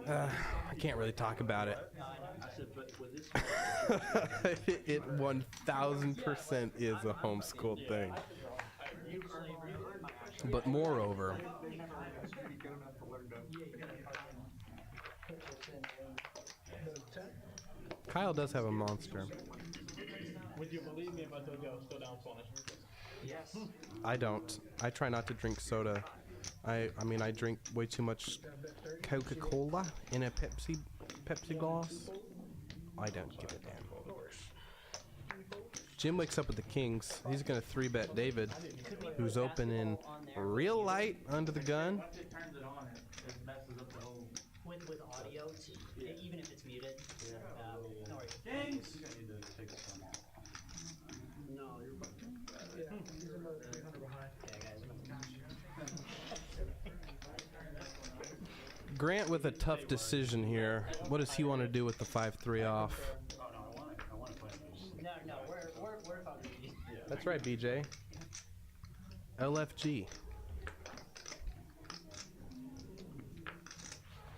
good. I can't really talk about it. It 1000% is a homeschooled thing. But moreover, Kyle does have a monster. Would you believe me if I told you I was still down 20? Yes. I don't. I try not to drink soda. I mean, I drink way too much Coca-Cola in a Pepsi glass. I don't give a damn. Jim wakes up with the kings. He's gonna 3-bet David, who's opening real light under the gun. With audio, even if it's muted. No worries. Kings! You're gonna need to take some off. No, you're fine. Yeah, he's another 300 behind. Yeah, guys. Grant with a tough decision here. What does he want to do with the 5-3 off? Oh, no, I want to play this. No, we're fucking easy. That's right, BJ. LFG.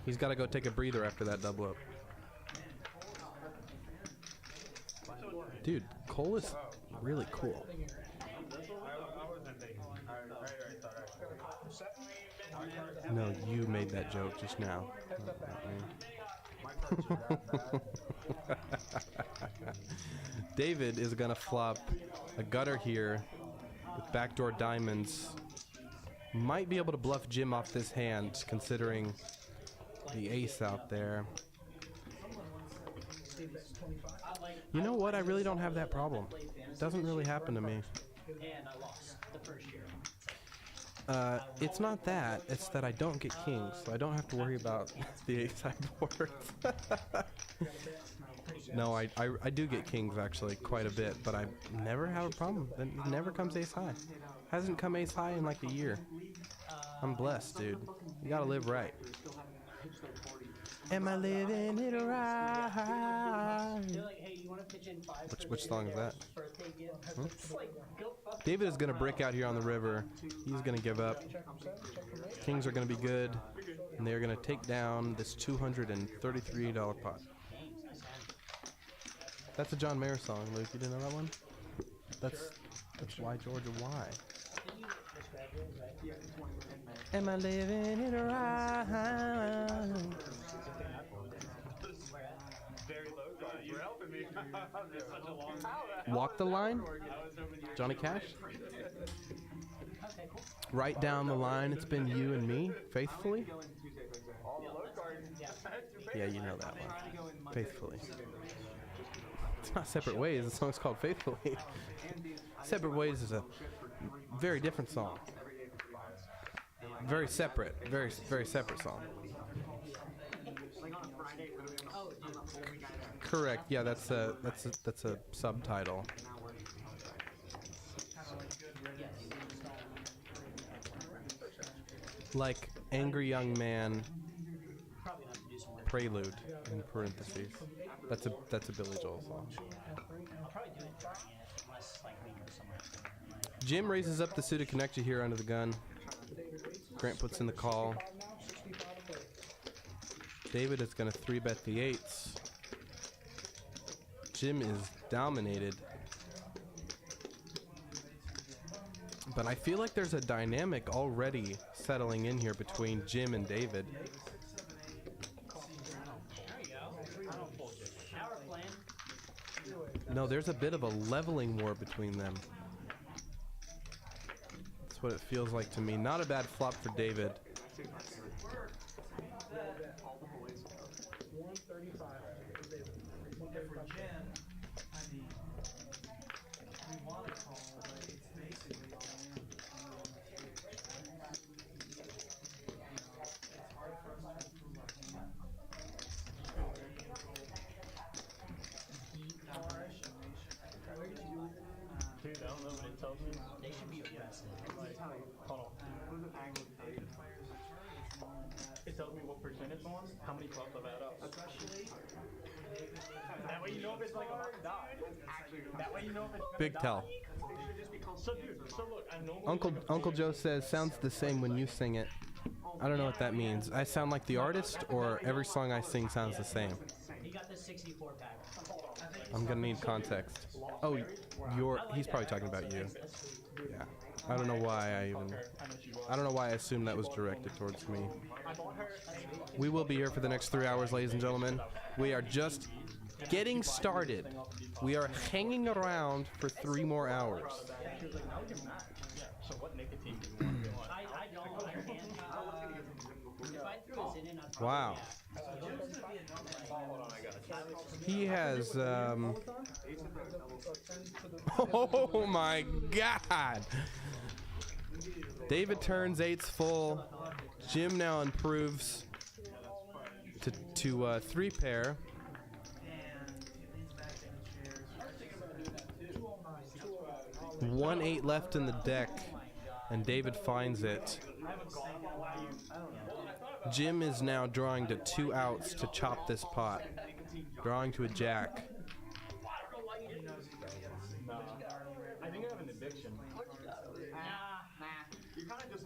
He's got to go take a breather after that double up. Dude, Cole is really cool. I wasn't thinking. I thought I No, you made that joke just now. Not me. My cards are that bad. David is gonna flop a gutter here with backdoor diamonds. Might be able to bluff Jim off this hand, considering the ace out there. You know what? I really don't have that problem. It doesn't really happen to me. And I lost the first year. It's not that. It's that I don't get kings, so I don't have to worry about the ace high board. No, I do get kings actually quite a bit, but I never have a problem. It never comes ace high. Hasn't come ace high in like a year. I'm blessed, dude. You gotta live right. Am I living it right? They're like, hey, you want to pitch in 5 Which song is that? birthday gift? It's like, go fuck David is gonna break out here on the river. He's gonna give up. Kings are gonna be good, and they're gonna take down this $233 pot. That's a John Mayer song, Luke. You didn't know that one? That's Why Georgia Why. Am I living it right? Very low card. You're helping me. There's such a long Walk the line? Johnny Cash? Right down the line, it's been you and me, faithfully? all the low cards. Yeah, you know that one. Faithfully. It's not Separate Ways, the song's called Faithfully. Separate Ways is a very different song. Very separate, very separate song. Correct. Yeah, that's a subtitle. Like Angry Young Man Prelude in parentheses. That's a Billy Joel song. Jim raises up the suited connector here under the gun. Grant puts in the call. David is going to 3-bet the eights. Jim is dominated. But I feel like there's a dynamic already settling in here between Jim and David. No, there's a bit of a leveling war between them. That's what it feels like to me. Not a bad flop for David. For Jen, I mean, we want to call, but it's basically all in. It's hard for us to improve our hand. Dude, I don't know what it tells me. They should be aggressive. Hold on. It tells me what percent it's on, how many clubs I've had up. That way you know if it's like about to die. That way you know if it's gonna Big die. tell. So dude, so look, I normally Uncle Joe says, sounds the same when you sing it. I don't know what that means. I sound like the artist, or every song I sing sounds the same? He got the 64 pack. I'm gonna need context. Oh, he's probably talking about you. Yeah. I don't know why I don't know why I assumed that was directed towards me. We will be here for the next 3 hours, ladies and gentlemen. We are just getting started. We are hanging around for 3 more hours. So what nicotine do you want to go on? I don't understand. If I threw his in, I'd probably Wow. He has, oh my God! David turns 8s full. Jim now improves to 3-pair. 1-8 left in the deck, and David finds it. Jim is now drawing to 2 outs to chop this pot. Drawing to a jack. I think I have an addiction. You kind of just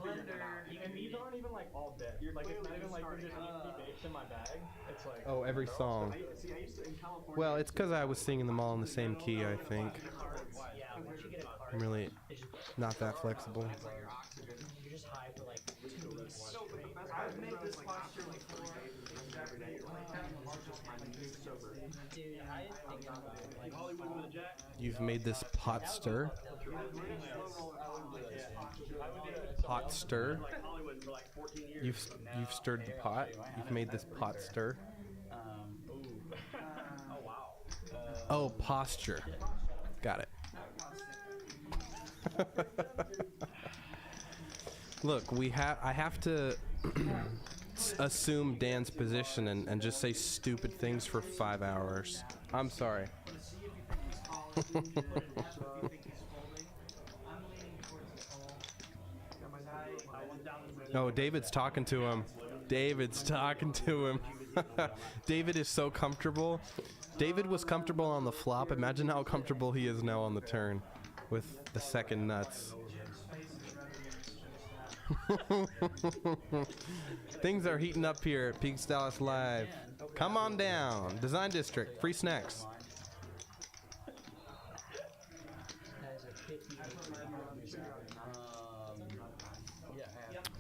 and these aren't even like all dead. Like it's not even like they're just baked in my bag. It's like Oh, every song. Well, it's because I was singing them all in the same key, I think. I'm really not that flexible. you're just high for like 2 weeks straight. I've made this posture before. Exactly. Dude, I think about like Hollywood with a jack. You've made this pot stir. Pot stir. Like Hollywood for like 14 years. You've stirred the pot. You've made this pot stir. Oh wow. Oh, posture. Got it. Look, I have to assume Dan's position and just say stupid things for 5 hours. I'm sorry. No, David's talking to him. David's talking to him. David is so comfortable. David was comfortable on the flop. Imagine how comfortable he is now on the turn with the second nuts. Things are heating up here at Peaks Dallas Live. Come on down. Design District. Free snacks.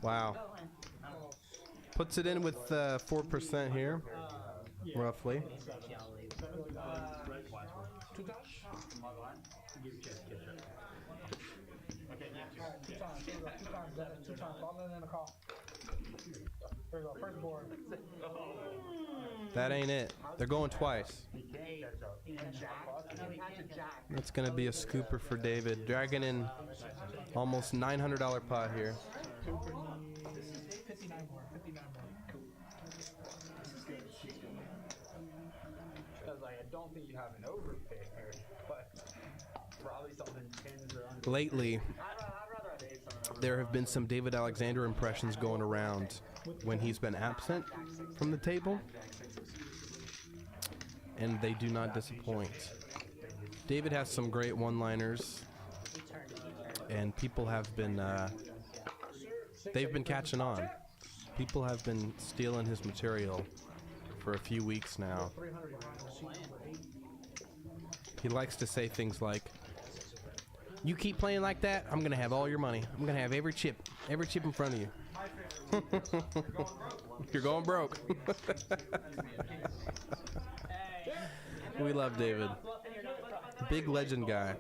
Wow. Puts it in with 4% here, roughly. Two times. All in and a call. There we go. First board. That ain't it. They're going twice. That's going to be a scooper for David. Dragging in almost $900 pot here. 59 more. 59 more. Because I don't think you have an overpay here, but probably something 10s or under. Lately, there have been some David Alexander impressions going around when he's been absent from the table, and they do not disappoint. David has some great one-liners, and people have been, they've been catching on. People have been stealing his material for a few weeks now. He likes to say things like, "You keep playing like that, I'm gonna have all your money. I'm gonna have every chip in front of you." You're going broke. We love David. Big legend guy.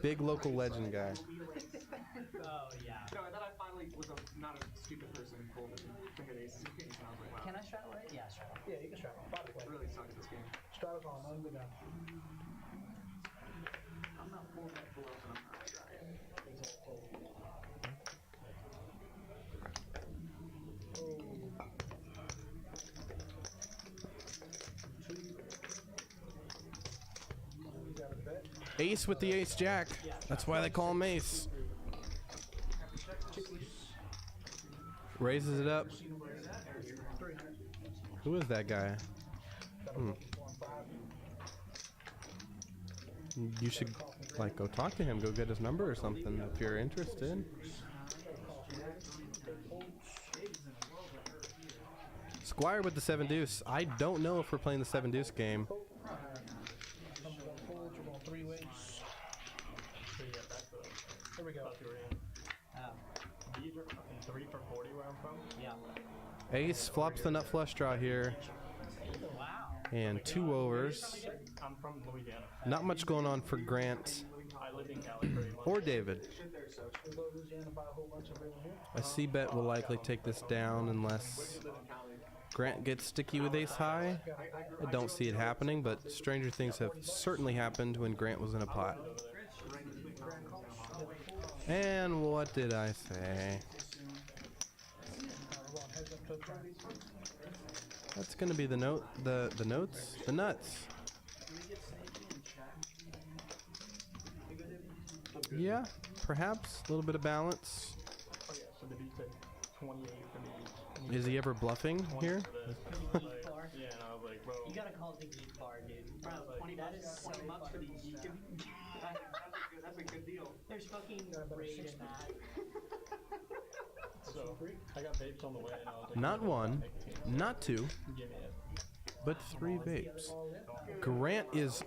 Big local legend guy. Oh yeah. No, and then I finally was not a stupid person and pulled it and took an ace. And I was like, wow. Can I straddle it? Yeah, straddle. Yeah, you can straddle. Probably It really sucks this game. straddle's on. Let him go down. I'm not pulling that full up and I'm not dry. Ace with the ace jack. That's why they call him ace. Raises it up. Who is that guy? You should like go talk to him, go get his number or something if you're interested. Squire with the 7 deuce. I don't know if we're playing the 7 deuce game. Three ways. Here we go. These are fucking 3 for 40 where I'm from. Yeah. Ace flops the nut flush draw here. Wow. And 2 overs. I'm from Louisiana. Not much going on for Grant I lived in Cali pretty much. or David. We go to Louisiana, buy a whole bunch of real here. A C-bet will likely take this down unless Grant gets sticky with ace high. I don't see it happening, but stranger things have certainly happened when Grant was in a pot. And what did I say? That's gonna be the note, the notes, the nuts. Yeah, perhaps a little bit of balance. Oh yeah, so the dude said 28 for the Is he ever bluffing here? Yeah, and I was like, bro. You gotta call it the geek bar, dude. Bro, Like, 20 that bucks, is so 20 bucks for the fucking geek. That's a good deal. There's fucking raid in that. So I got vapes on the way and I was like, Not 1, not 2, give me it. but 3 vapes. Grant is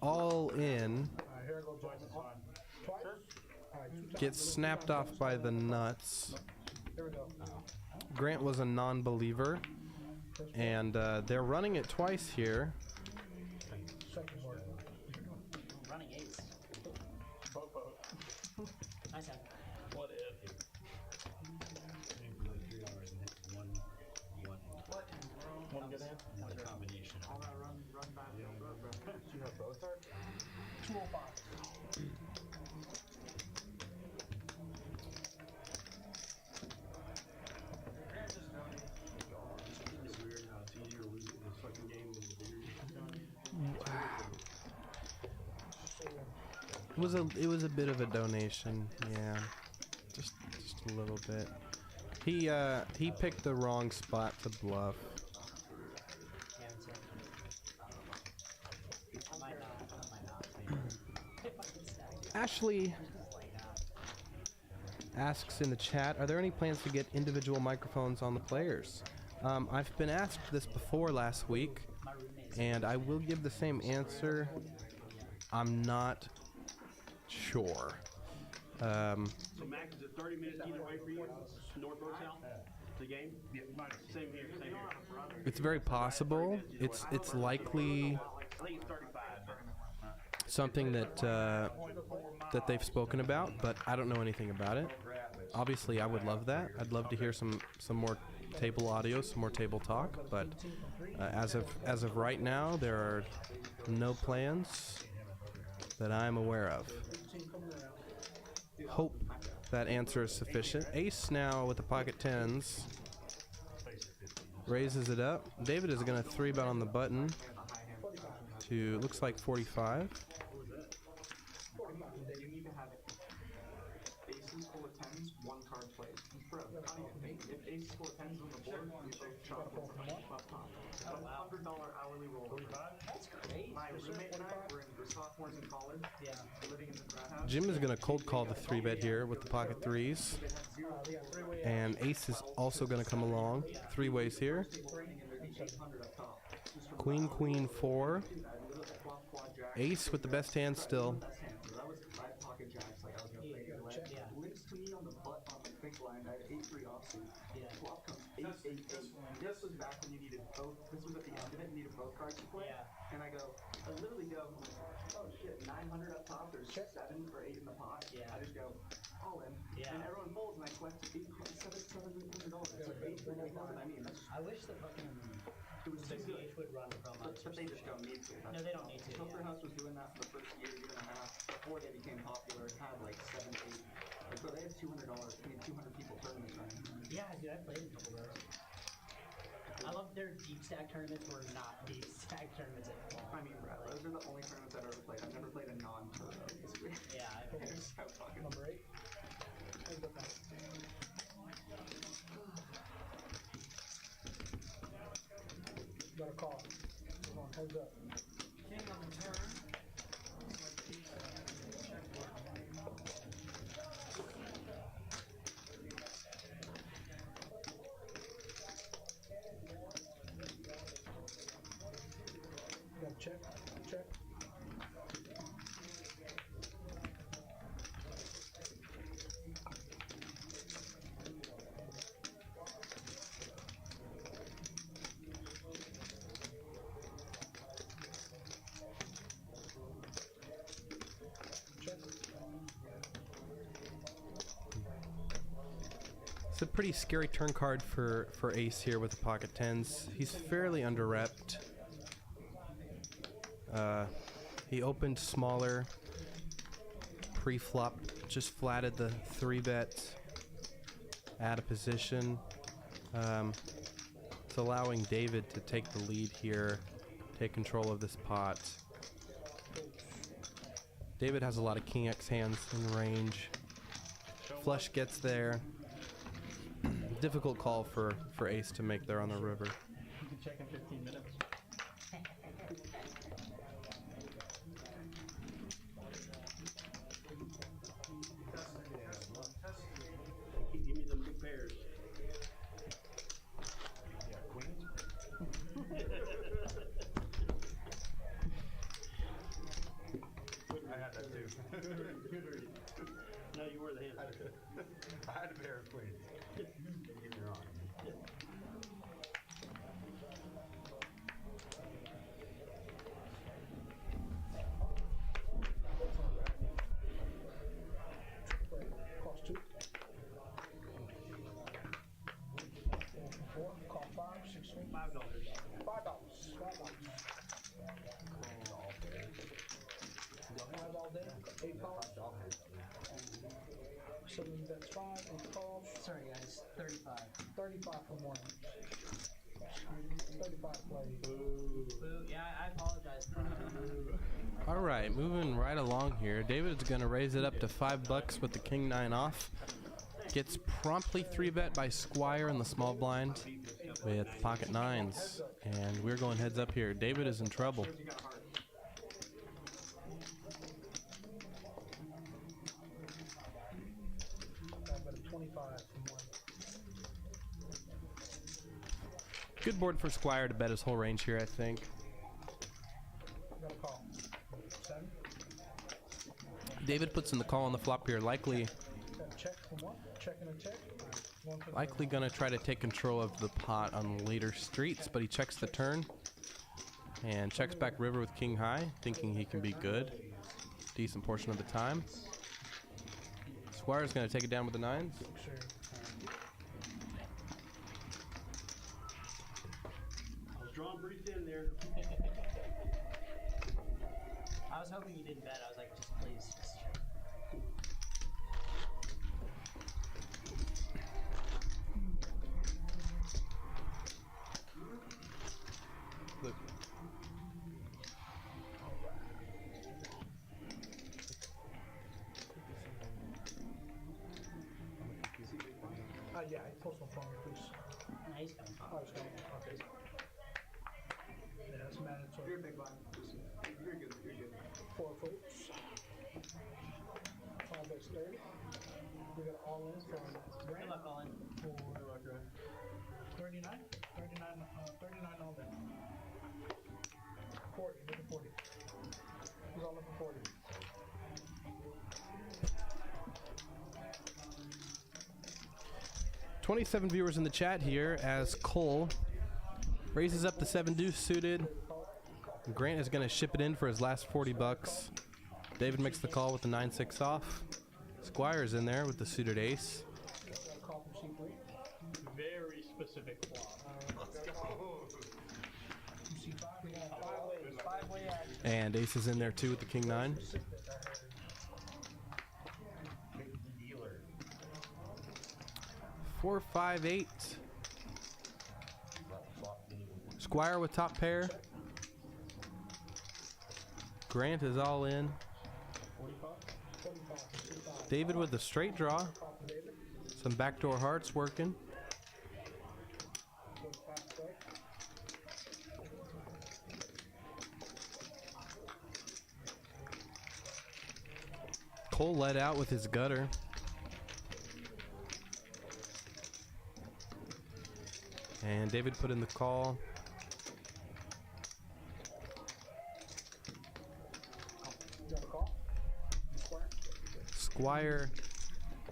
all in. Here I go, Jordan. Twice. gets snapped off by the nuts. There we go. Grant was a non-believer, and they're running it twice here. Second board. Running ace. Boat. Nice hand. What if? One good hand? One combination. All that run back. You have both are? 205. It's weird how it's easier to lose this fucking game than the bigger. It was a bit of a donation, yeah, just a little bit. He picked the wrong spot to bluff. Yeah, it's I might not. If I can stack it. Ashley asks in the chat, are there any plans to get individual microphones on the players? I've been asked this before last week, My roommate's and I will give the same answer. I'm not sure. So Max, is it 30 minutes either way for you? North or south? The game? Yeah, same here, same here. It's very possible. It's likely I think it's 35, but something that that they've spoken about, but I don't know anything about it. Obviously, I would love that. I'd love to hear some more table audio, some more table talk. But as of right now, there are no plans that I'm aware of. Hope that answer is sufficient. Ace now with the pocket tens raises it up. David is going to 3-bet on the button to looks like 45. You need to have aces full of tens, one card played. Bro, if aces full of tens on the board, you both chop up top. $100 hourly roll. That's great. My roommate and I were sophomores in college. Yeah. Living in the frat house. Jim is going to cold call the 3-bet here with the pocket threes. And ace is also going to come along. 3 ways here. Queen, queen, 4. Ace with the best hand still. That was 5 pocket jacks, like I was gonna play either way. Links to me on the butt on the big blind. I had 8-3 offsuit. Flop comes 8-8-8. This was back when you needed both. This was at the end of it. You needed both cards to play. And I literally go, oh shit, 900 up top. There's 7 or 8 in the pot. I just go all in. And everyone folds, and I collect $700. It's like $8,000. I mean, that's I wish the fucking it was too good. would run from us. But they just don't need to. No, they don't need to. Poker House was doing that for the first year and a half before they became popular. It had like 7, 8. Like, bro, they had $200. I mean, 200 people tournaments running. Yeah, dude, I played a couple of those. I love their deep stack tournaments were not deep stack tournaments at all. I mean, bro, those are the only tournaments I've ever played. I've never played a non-turbo. Yeah, I It's so fucking. Number 8. Got a call. Come on, heads up. King on the turn. Looks like he's checkboard. Got check. Check. It's a pretty scary turn card for ace here with the pocket tens. He's fairly under-repped. He opened smaller pre-flop, just flatted the 3-bet out of position. It's allowing David to take the lead here, take control of this pot. David has a lot of king X hands in range. Flush gets there. Difficult call for ace to make there on the river. You can check in 15 minutes. give me them big pairs. Yeah, queens. I had that too. No, you were I had a pair of queens. Don't get me wrong. Cost 2. 4, call 5, 6 swing. $5. $5. $5 all day. 8 calls. So then that's 5, 8 calls. Sorry guys, 35. 35 for morning. 35 play. Boo. Yeah, I apologize. All right, moving right along here. David's going to raise it up to $5 with the king 9 off. Gets promptly 3-bet by Squire in the small blind with pocket 9s. And we're going heads up here. David is in trouble. But 25 for morning. Good board for Squire to bet his whole range here, I think. Got a call. 7. David puts in the call on the flop here, likely Got a check for 1. Check and a check. 1 for the Likely gonna try to take control of the pot on later streets, but he checks the turn and checks back river with king high, thinking he can be good. Decent portion of the time. Squire's gonna take it down with the 9s. Sure. I was drawn pretty thin there. I was hoping you didn't bet. I was like, just please. Just Look. Yeah, post one for me, please. Nice coming. Oh, it's coming. Okay. Yeah, that's mandatory. You're a big blind. You're good. You're good. 4 folks. 5 bets 30. We got all in from Good Grant luck, Colin. for 39. 39 all day. 40. Look at 40. He's all in for 40. $27 viewers in the chat here as Cole raises up the 7 deuce suited. Grant is going to ship it in for his last $40. David makes the call with the 9-6 off. Squire's in there with the suited ace. Got a call from C3. Very specific flop. C5. We got 5 ways. 5-way action. And ace is in there too with the king 9. Dealer. 4, 5, 8. Squire with top pair. Grant is all in. 45. David with the straight draw. Some backdoor hearts working. Cole let out with his gutter. And David put in the call. Squire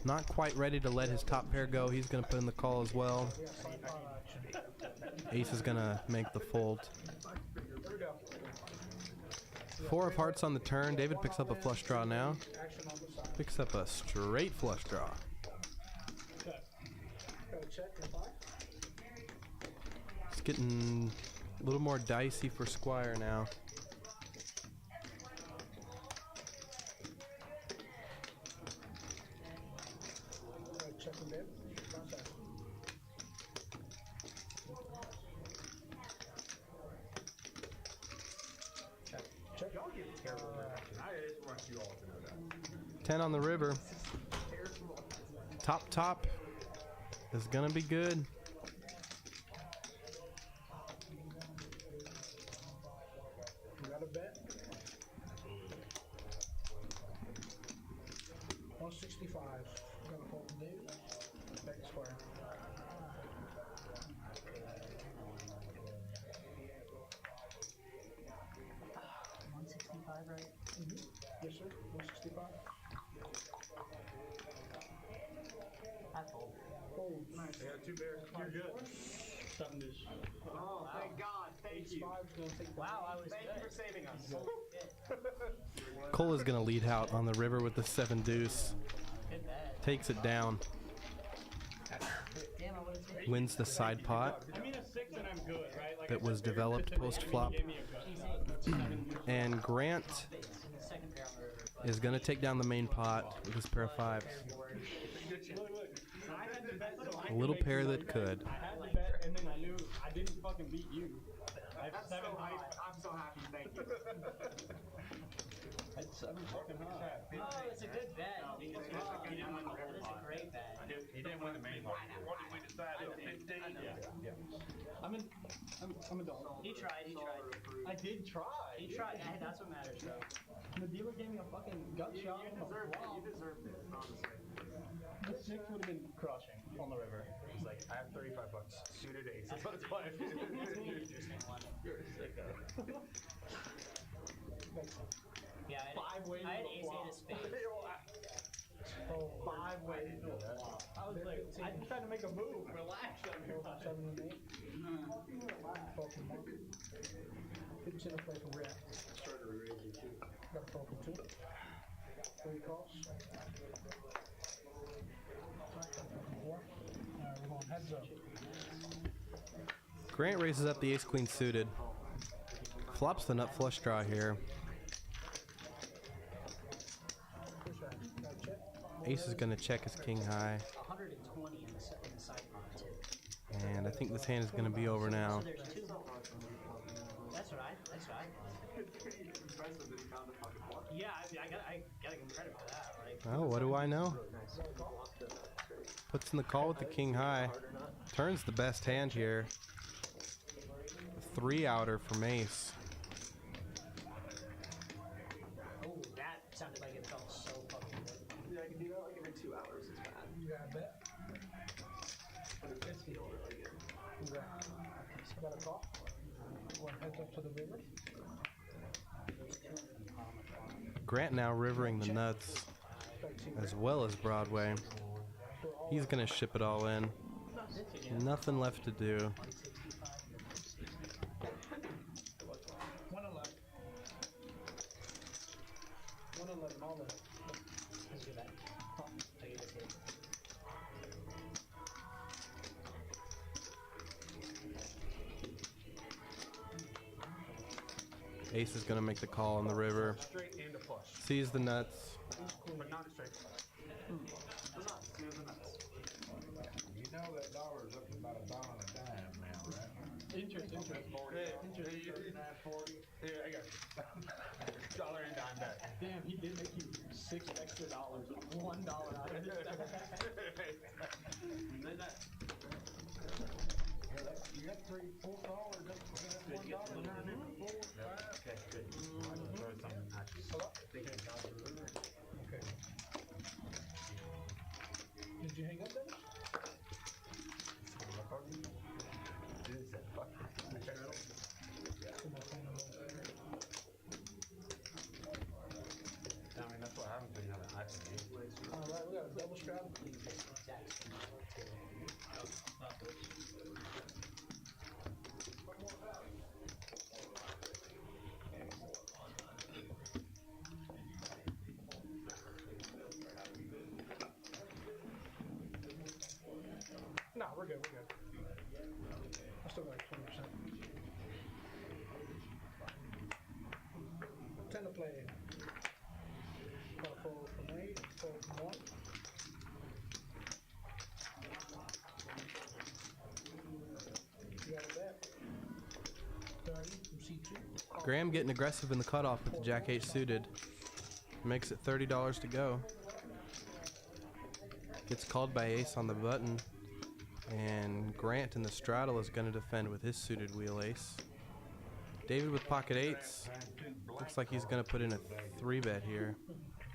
not quite ready to let his top pair go. He's going to put in the call as well. Ace is going to make the fold. 4 of hearts on the turn. David picks up a flush draw now. Picks up a straight flush draw. It's getting a little more dicey for Squire now. Y'all get terrible reaction. I just want you all to know that. 10 on the river. Top is gonna be good. You got a bet? 165. Gonna hold David. Back square. $165, right? Yes, sir. 165. folds. Yeah, 2 bears. You're good. Something to Oh, thank God. Thank you. Five's gonna take the Wow, I was Thank you for saving us. Cole is going to lead out on the river with the 7 deuce. Good bet. Takes it down. Damn, I would have taken Wins the side pot I mean, a 6 and I'm good, right? Like that was developed post-flop. And Grant second pair on the river. But is going to take down the main pot with his pair of 5s. A little pair that could. I had to bet, and then I knew I didn't fucking beat you. I have That's 7 so high. high. I'm so happy. Thank you. I had 7 fucking high. oh, it's a good bet. He didn't win the That river is a pot. great bet. He didn't win the main line. What did we decide? 15? I'm a dog. He tried. I did try. He tried. Hey, that's what matters, bro. The dealer gave me a fucking gut shot. You deserved it. You deserved it, honestly. The 6 would have been crushing on the river. He's like, I have $35. Suited ace. That's what it's like. Interesting one. You're a sicko. Yeah, I had ace 8 of spades. 5 ways to a flop. I was like, I just tried to make a move. Relax. 7 and 8. 12 from 1. 50% play from Grant. Got a 12 from 2. 3 calls. 4. We're going heads up. Grant raises up the ace-queen suited. Flops the nut flush draw here. Ace is going to check his king high. 120 in the side pot, too. And I think this hand is going to be over now. So there's 2. That's what I thought. It's pretty impressive that he found a fucking one. Yeah, I gotta give him credit for that. Like, Oh, what do I know? Puts in the call with the king high. Turns the best hand here. 3 outer from ace. oh, that sounded like it felt so fucking good. Yeah, I can do that like every 2 hours. It's bad. You got a bet. But it does feel really good. Congrats. Got a call. One heads up to the river. Grant now rivering the nuts as well as Broadway. He's going to ship it all in. Nothing left to do. 111. 111, all in. Let's do that. I give it to you. Ace is going to make the call on the river. Straight and a flush. Sees the nuts. But not a straight flush. You know that dollar's up to about $1 a dime now, right? Interest. Here, I got you. Dollar and dime back. Damn, he did make you $6 extra dollars with $1 out of it. You got 3, $4 dollars. That's $1. Okay, good. Throw something at you. Okay. Did you hang up then? I mean, that's what happens when you have an iPhone. Alright, we got a double straddle. No, we're good. I still got like 20%. 10 to play. Got a 4 from 8, 4 from 1. You got a bet. 30 from C2. Graham getting aggressive in the cutoff with the Jack-8 suited. Makes it $30 to go. Gets called by ace on the button. And Grant in the straddle is going to defend with his suited wheel ace. David with pocket 8s. Looks like he's going to put in a 3-bet here.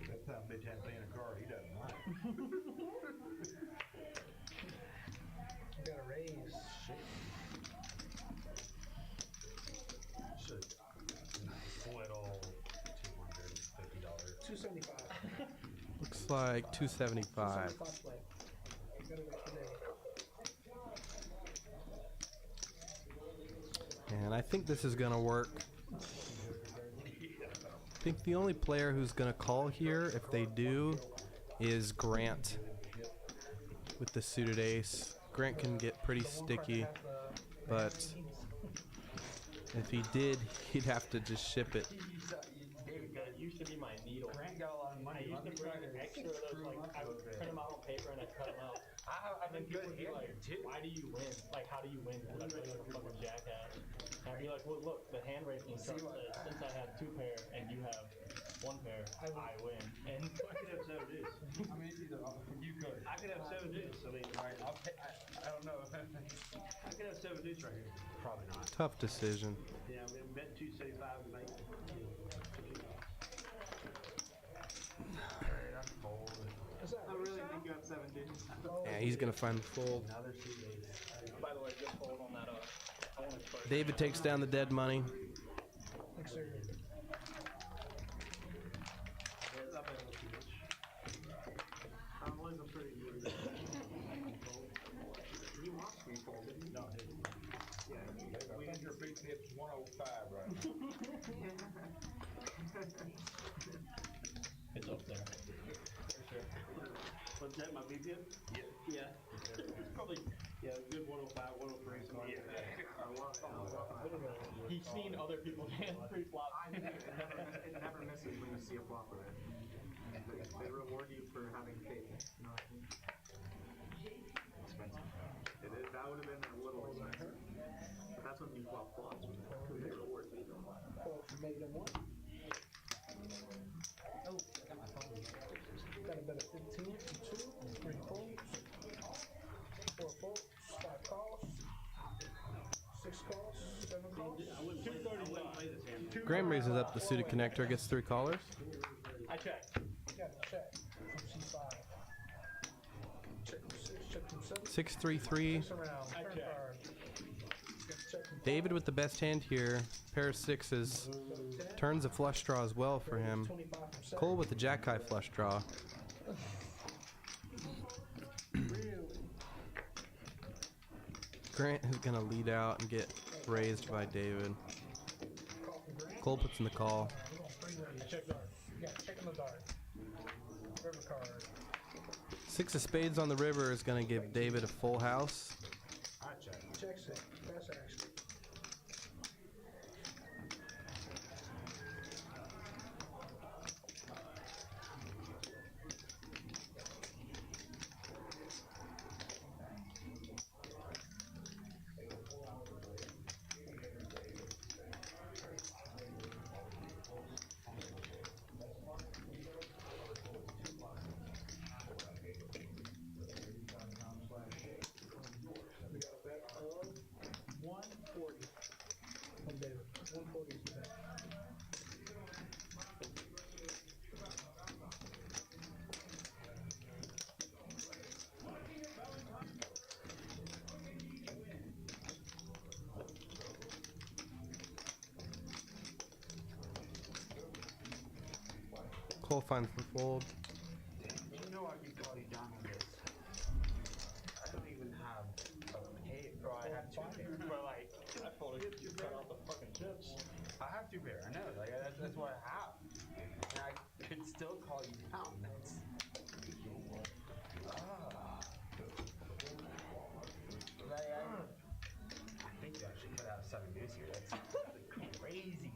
That's how bitch ain't playing a card he doesn't like. You got a raise. Should little $250. 275. Looks like 275. 275 play. You gotta wait for Dave. And I think this is gonna work. I think the only player who's gonna call here, if they do, is Grant with the suited ace. Grant can get pretty sticky, but if he did, he'd have to just ship it. It used to be my needle. Grant got a lot of money. I used to bring extra of those, like, I would print them out on paper and I'd cut them out. And then people would be like, why do you win? Like, how do you win? Because I play like a fucking jackass. And I'd be like, well, look, the hand raising chart says, since I have 2 pair and you have 1 pair, I win. And I could have 7 deuce. I mean, it's either you could. I could have 7 deuce. I mean, All right, I'll pay, I don't know. I could have 7 deuce right here. Probably not. Tough decision. Yeah, we bet 275 and make. Alright, I'm folding. I really think you have 7 deuce. Yeah, he's gonna find the fold. Another suit ace. by the way, just hold on that I want to start. David takes down the dead money. Thanks, sir. I'm always a pretty good. He wants me folded. No, it isn't. Yeah. We think your big hip's 105 right now. It's up there. What's that, my big hip? Yeah. Yeah. It's probably, yeah, a good 105, 103, something like that. He's seen other people hand pre-flop. It never misses when you see a flop of it. They reward you for having faith. You know what I mean? Expensive. That would have been a little expensive. But that's when you flop flops. They reward you. Oh, made them one. Oh, I got my phone. Got a bet of 15, 2, 3 folds, 4 folds, 5 calls, 6 calls, 7 calls. I wouldn't play this hand. Graham raises up the suited connector, gets 3 callers. I check. Got a check from C5. Check from 6, check from 7. 6, 3, 3. Around, I turn check. card. Check from David with the best hand here. Pair of sixes. Turns a flush draw as well for him. 25 from 7. Cole with the jack high flush draw. Really? Grant is gonna lead out and get raised by David. Call from Grant. Cole puts in the call. We're going 3 raise. Check dart. Yeah, check in the dart. River card. 6 of spades on the river is gonna give David a full house. I check. Checks it. That's actually. We got a bet of 140 from David. 140 is the bet. Cole finds the fold. You know I can call you down on this. I don't even have a pay, or I have 2 pair. But like, I folded. You cut out the fucking chips. I have 2 pair. I know. Like that's what I have. And I could still call you down. That's. Like, I think you actually put out a 7 deuce here. That's crazy.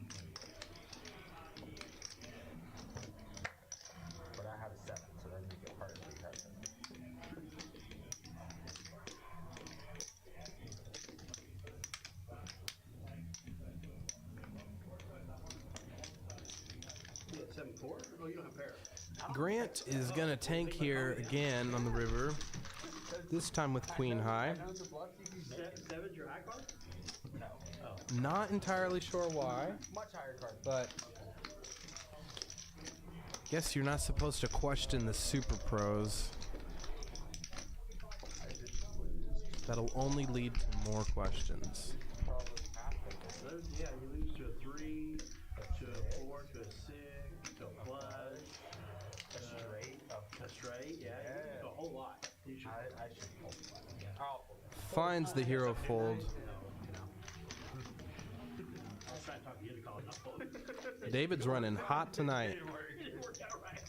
But I have a 7, so that makes it harder to recover. You got 7-4? Oh, you don't have pair. Grant is gonna tank here again on the river. This time with queen high. I know it's a bluff. You can 7's your high card? No. Not entirely sure why, Much higher card. but guess you're not supposed to question the super pros. That'll only lead to more questions. Probably half of it. Yeah, you lose to a 3, to a 4, to a 6, to a plus, A straight. a straight, yeah, you lose to a whole lot. You should. I should fold. I'll fold. Finds the hero fold. You had to call it out. David's running hot tonight. It worked out right.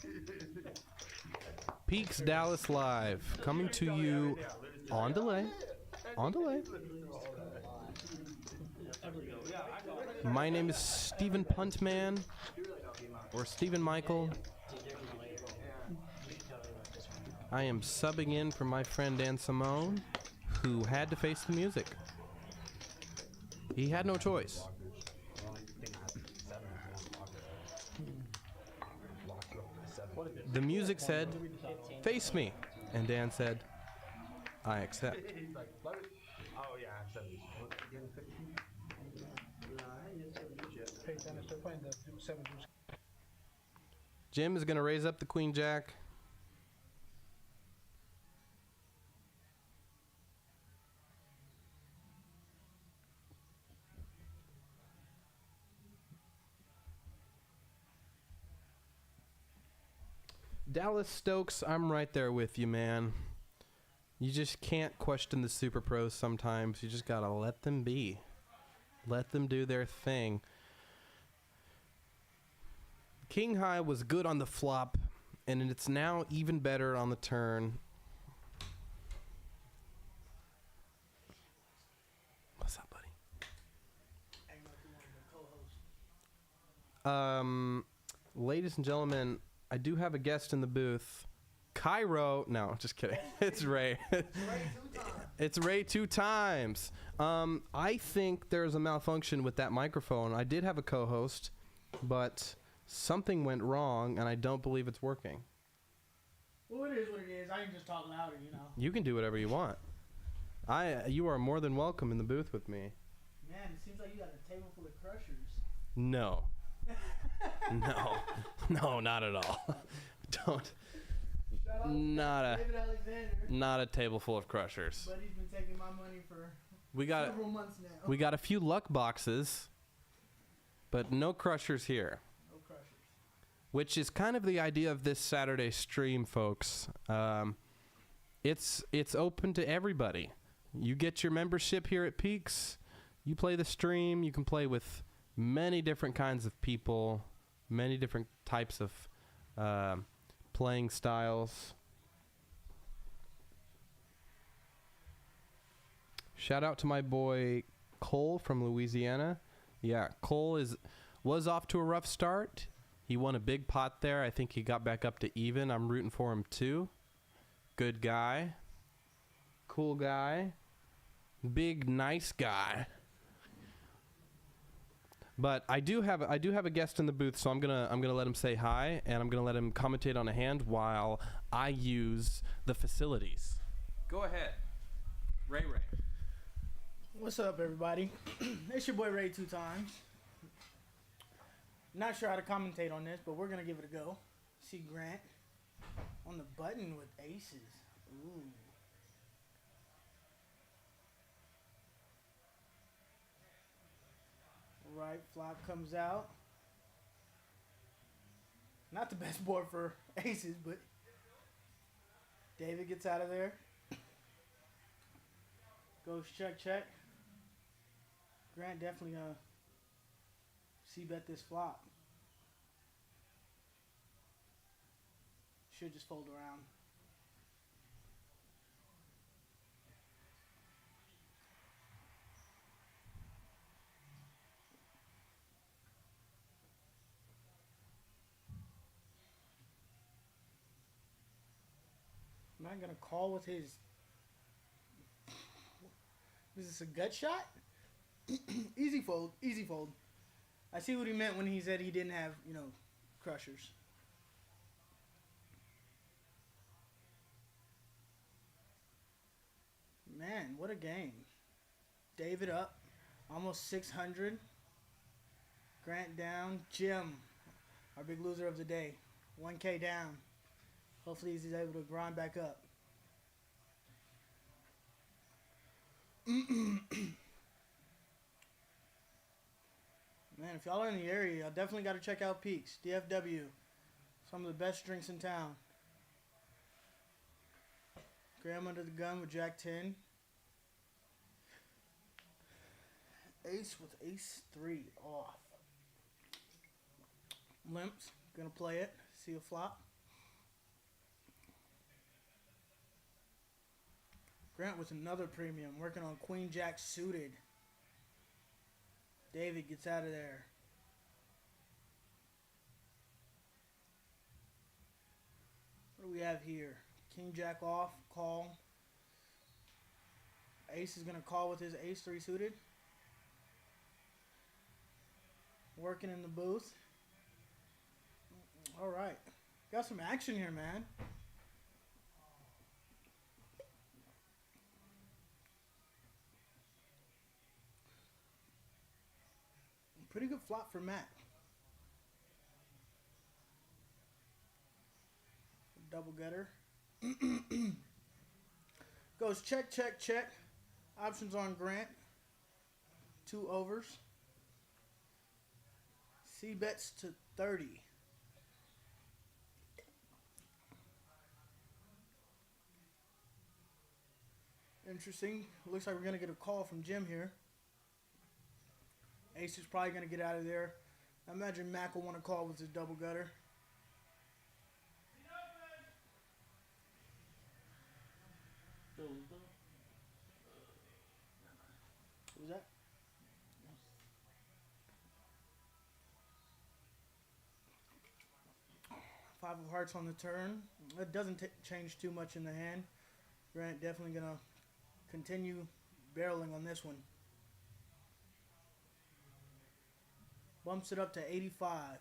Peaks Dallas Live, coming to you on delay. On delay. My name is Stephen Puntman, or Stephen Michael. I am subbing in for my friend Dan Simone, who had to face the music. He had no choice. The music said, "Face me," and Dan said, "I accept." Oh yeah, 70. Hey, Dennis, they're playing the 7 deuce. Jim is going to raise up the Queen Jack. Dallas Stokes, I'm right there with you, man. You just can't question the super pros sometimes. You just got to let them be. Let them do their thing. King High was good on the flop, and it's now even better on the turn. What's up, buddy? Ladies and gentlemen, I do have a guest in the booth. Cairo. No, just kidding. It's Ray. It's Ray 2 times. I think there's a malfunction with that microphone. I did have a co-host, but something went wrong, and I don't believe it's working. Well, it is what it is. I can just talk louder, you know. You can do whatever you want. You are more than welcome in the booth with me. Man, it seems like you got a table full of crushers. No. No, not at all. Don't. Shout out to David Alexander. Not a table full of crushers. But he's been taking my money for several months now. We got a few luck boxes, but no crushers here. No crushers. Which is kind of the idea of this Saturday stream, folks. It's open to everybody. You get your membership here at Peaks. You play the stream. You can play with many different kinds of people, many different types of playing styles. Shout out to my boy Cole from Louisiana. Yeah, Cole was off to a rough start. He won a big pot there. I think he got back up to even. I'm rooting for him too. Good guy. Cool guy. Big nice guy. But I do have a guest in the booth, so I'm gonna let him say hi, and I'm gonna let him commentate on a hand while I use the facilities. Go ahead, Ray. What's up, everybody? It's your boy Ray 2 times. Not sure how to commentate on this, but we're gonna give it a go. See Grant on the button with aces. Ooh. Right, flop comes out. Not the best board for aces, but David gets out of there. Goes check. Grant definitely gonna c-bet this flop. Should just fold around. Am I gonna call with his? Is this a gut shot? Easy fold. I see what he meant when he said he didn't have, crushers. Man, what a game. David up, almost 600. Grant down. Jim, our big loser of the day, 1K down. Hopefully he's able to grind back up. Man, if y'all are in the area, y'all definitely got to check out Peaks, DFW. Some of the best drinks in town. Graham under the gun with Jack 10. Ace with Ace 3 off. Limps, gonna play it. See a flop. Grant with another premium, working on Queen Jack suited. David gets out of there. What do we have here? King Jack off, call. Ace is gonna call with his ace 3 suited. Working in the booth. All right, got some action here, man. Pretty good flop for Matt. Double gutter. Goes check, check, check. Options on Grant. 2 overs. C bets to 30. Interesting. Looks like we're going to get a call from Jim here. Ace is probably going to get out of there. I imagine Mac will want to call with his double gutter. What was that? 5 of hearts on the turn. That doesn't change too much in the hand. Grant definitely going to continue barreling on this one. Bumps it up to 85.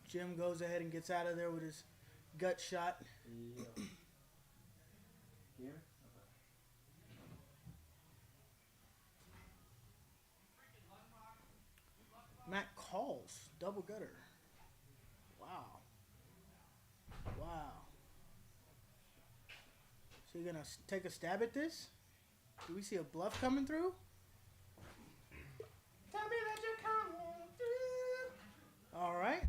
Jim goes ahead and gets out of there with his gut shot. Yeah. Here? Matt calls. Double gutter. Wow. Wow. So you're going to take a stab at this? Do we see a bluff coming through? Tell me that you're coming through. All right.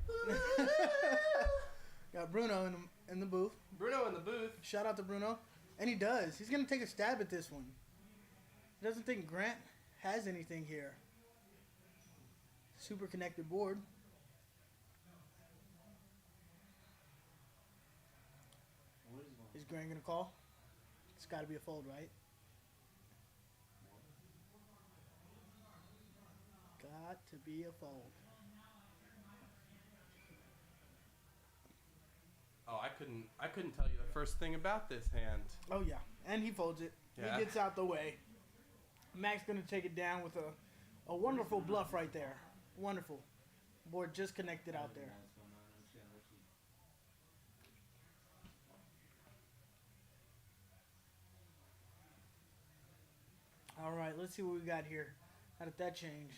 Got Bruno in the booth. Bruno in the booth. Shout out to Bruno. And he does. He's going to take a stab at this one. He doesn't think Grant has anything here. Super connected board. Is Grant going to call? It's got to be a fold, right? Got to be a fold. Oh, I couldn't tell you the first thing about this hand. Oh yeah, and he folds it. Yeah. He gets out the way. Mac's gonna take it down with a wonderful bluff right there. Wonderful. Board just connected out there. All right, let's see what we got here. How did that change?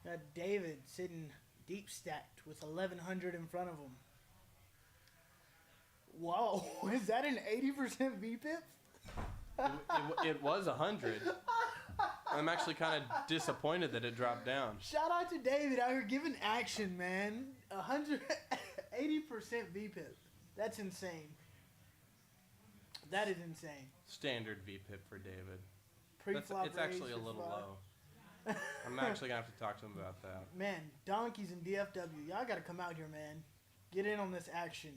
Got David sitting deep stacked with 1,100 in front of him. Whoa, is that an 80% VPIP? It was 100. I'm actually kind of disappointed that it dropped down. Shout out to David out here giving action, man. 80% VPIP. That's insane. That is insane. Standard VPIP for David. Pre-flop It's actually a raise, little flop. low. I'm actually going to have to talk to him about that. Man, donkeys and DFW. Y'all got to come out here, man. Get in on this action.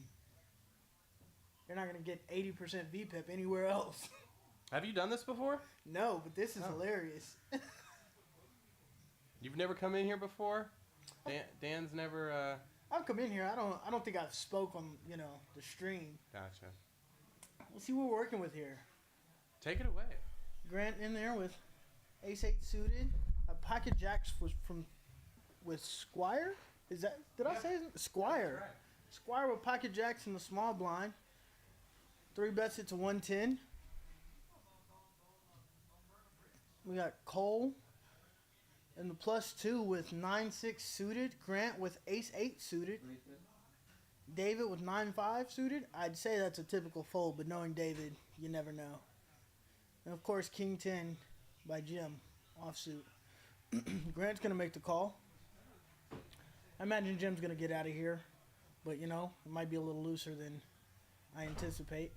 You're not going to get 80% VPIP anywhere else. Have you done this before? No, but this is hilarious. You've never come in here before? Dan's never... I've come in here. I don't think I've spoke on, the stream. Gotcha. Let's see what we're working with here. Take it away. Grant in there with ace-8 suited. A pocket jacks with Squire. Is that? Did I say it? Squire? Right. Squire with pocket jacks in the small blind. 3 bets it to 110. We got Cole in the +2 with 9-6 suited. Grant with ace-8 suited. David with 9-5 suited. I'd say that's a typical fold, but knowing David, you never know. And of course, King 10 by Jim, offsuit. Grant's going to make the call. I imagine Jim's going to get out of here, but it might be a little looser than I anticipate.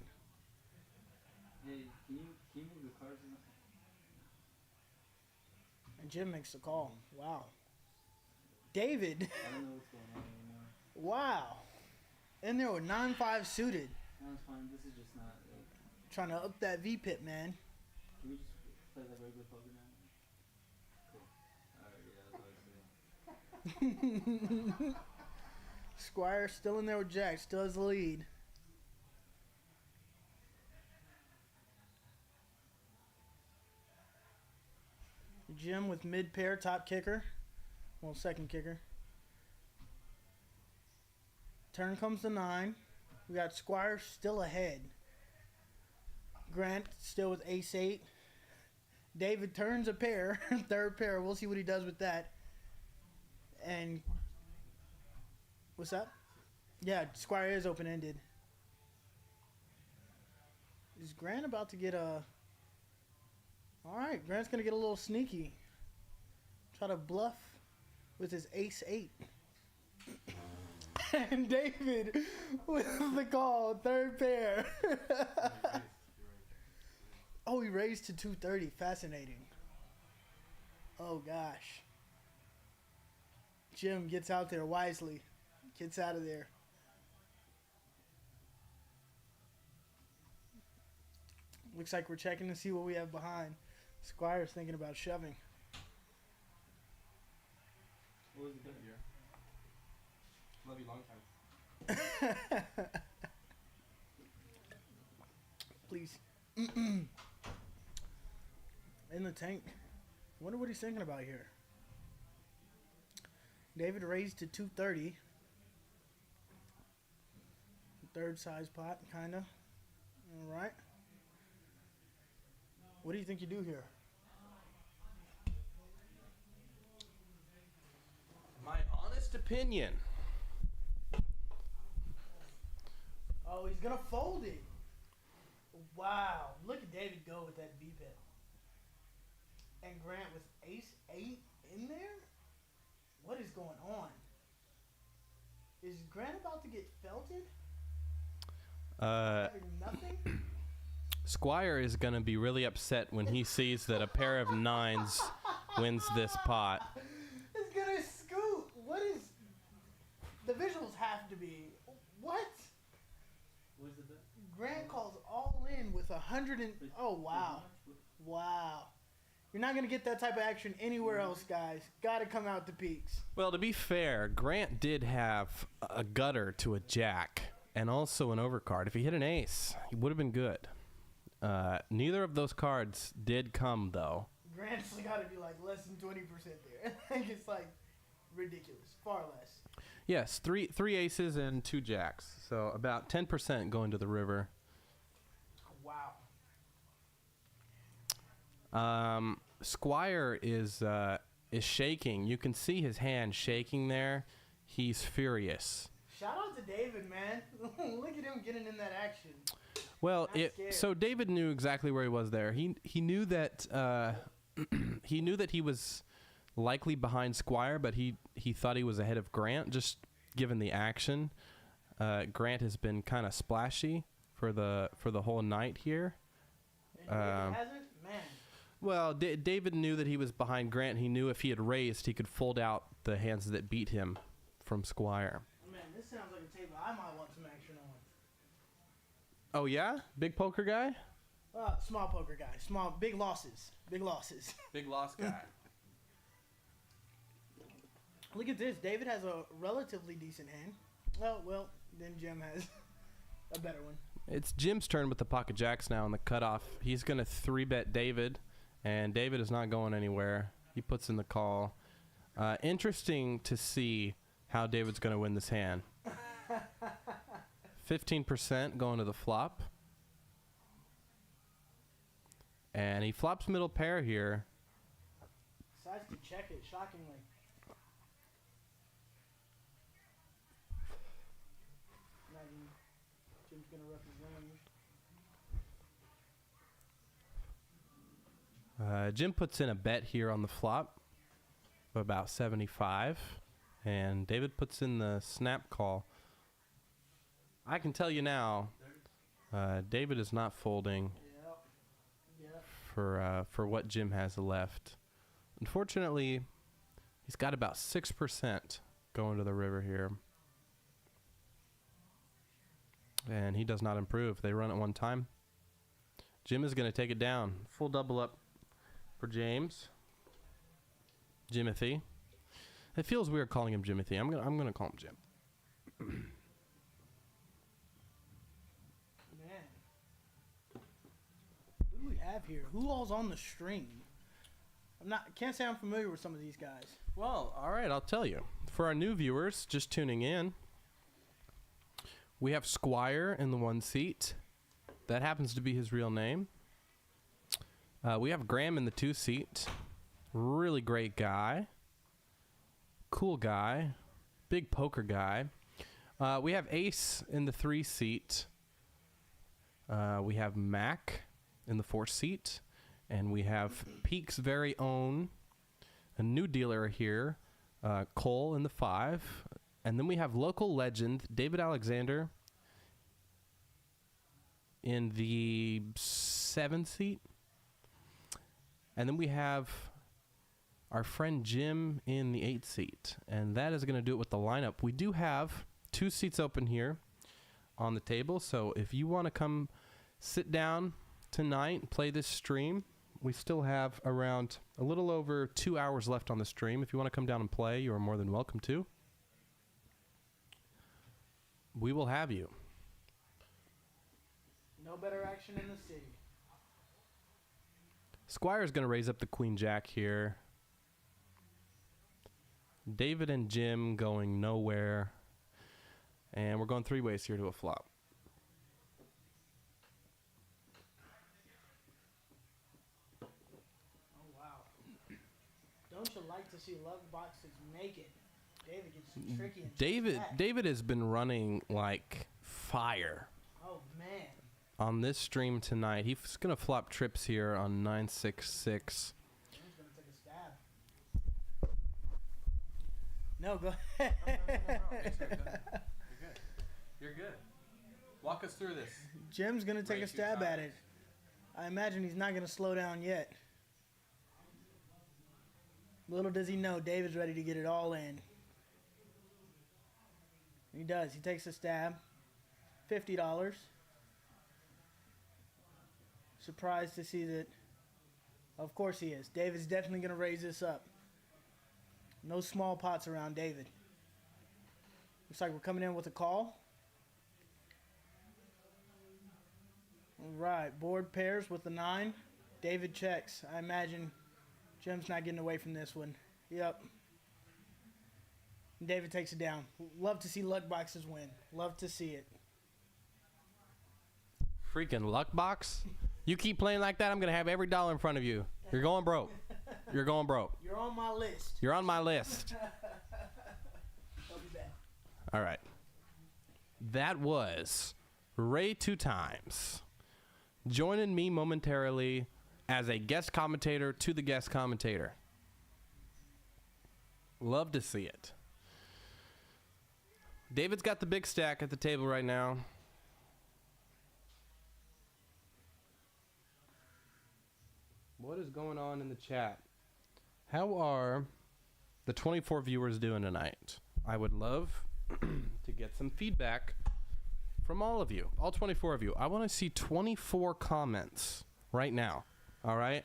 Hey, can you move the cards in? And Jim makes the call. Wow. David. I don't know what's going on right now. Wow. In there with 9-5 suited. That's fine. This is just not. Trying to up that V pip, man. Can we just play like regular poker now? Cool. Alright, yeah, that's what I was saying. Squire still in there with Jack. Still has the lead. Jim with mid pair, top kicker. Well, second kicker. Turn comes to 9. We got Squire still ahead. Grant still with ace 8. David turns a pair, third pair. We'll see what he does with that. And what's that? Yeah, Squire is open-ended. Is Grant about to get a... All right, Grant's going to get a little sneaky. Try to bluff with his ace 8. And David with the call, third pair. Oh, he raised to 230. Fascinating. Oh, gosh. Jim gets out there wisely. Gets out of there. Looks like we're checking to see what we have behind. Squire's thinking about shoving. What was the bet here? Love you long time. Please. In the tank. Wonder what he's thinking about here. David raised to 230. Third size pot, kinda. All right. What do you think you do here? My honest opinion. Oh, he's gonna fold it. Wow. Look at David go with that B-pip. And Grant with ace 8 in there? What is going on? Is Grant about to get felted? Having nothing? Squire is going to be really upset when he sees that a pair of 9s wins this pot. It's gonna scoot. What is... The visuals have to be... What? What is it? Grant calls all in with 100 and... Oh, wow. Wow. You're not going to get that type of action anywhere else, guys. Got to come out to peaks. Well, to be fair, Grant did have a gutter to a jack and also an overcard. If he hit an ace, he would have been good. Neither of those cards did come, though. Grant's got to be like less than 20% there. I think it's like ridiculous. Far less. Yes, three aces and 2 jacks. So about 10% going to the river. Wow. Squire is shaking. You can see his hand shaking there. He's furious. Shout out to David, man. Look at him getting in that action. Well, so David knew exactly where he was there. He knew that he knew that he was likely behind Squire, but he thought he was ahead of Grant, just given the action. Grant has been kind of splashy for the whole night here. And David hasn't? Man. Well, David knew that he was behind Grant. He knew if he had raised, he could fold out the hands that beat him from Squire. Man, this sounds like a table I might want some action on. Oh, yeah? Big poker guy? Small poker guy. Big losses. Big losses. Big loss guy. Look at this. David has a relatively decent hand. Well, then Jim has a better one. It's Jim's turn with the pocket jacks now on the cutoff. He's going to 3-bet David, and David is not going anywhere. He puts in the call. Interesting to see how David's going to win this hand. 15% going to the flop. And he flops middle pair here. Decides to check it, shockingly. Imagine Jim's going to rep his range. Jim puts in a bet here on the flop of about 75. And David puts in the snap call. I can tell you now, David is not folding for what Jim has left. Unfortunately, he's got about 6% going to the river here. and he does not improve. They run it one time. Jim is going to take it down. Full double up for James. Jimothy. It feels weird calling him Jimothy. I'm gonna call him Jim. Man, who do we have here? Who all's on the stream? Can't say I'm familiar with some of these guys. Well, all right, I'll tell you. For our new viewers just tuning in, we have Squire in the 1 seat. That happens to be his real name. We have Graham in the 2 seat. Really great guy. Cool guy. Big poker guy. We have Ace in the 3 seat. We have Mac in the 4 seat. And we have Peak's very own, a new dealer here, Cole in the 5. And then we have local legend David Alexander in the 7 seat. And then we have our friend Jim in the 8 seat. And that is going to do it with the lineup. We do have 2 seats open here on the table. So if you want to come sit down tonight and play this stream, we still have around a little over 2 hours left on the stream. If you want to come down and play, you are more than welcome to. We will have you. No better action in the city. Squire's going to raise up the Queen Jack here. David and Jim going nowhere. And we're going 3 ways here to a flop. Don't you like to see luck boxes make it? David gets tricky and David has been running like fire. Oh man. On this stream tonight. He's going to flop trips here on 966. He's going to take a stab. No, go ahead. You're good. Walk us through this. Jim's going to take a stab at it. I imagine he's not going to slow down yet. Little does he know, David's ready to get it all in. He does. He takes a stab. $50. Surprised to see that. Of course he is. David's definitely going to raise this up. No small pots around David. Looks like we're coming in with a call. All right. Board pairs with the 9. David checks. I imagine Jim's not getting away from this one. Yep. David takes it down. Love to see luck boxes win. Love to see it. Freaking luck box. You keep playing like that, I'm going to have every dollar in front of you. You're going broke. You're going broke. You're on my list. You're on my list. I'll be back. All right. That was Ray 2 times. Joining me momentarily as a guest commentator to the guest commentator. Love to see it. David's got the big stack at the table right now. What is going on in the chat? How are the 24 viewers doing tonight? I would love to get some feedback from all of you, all 24 of you. I want to see 24 comments right now. All right?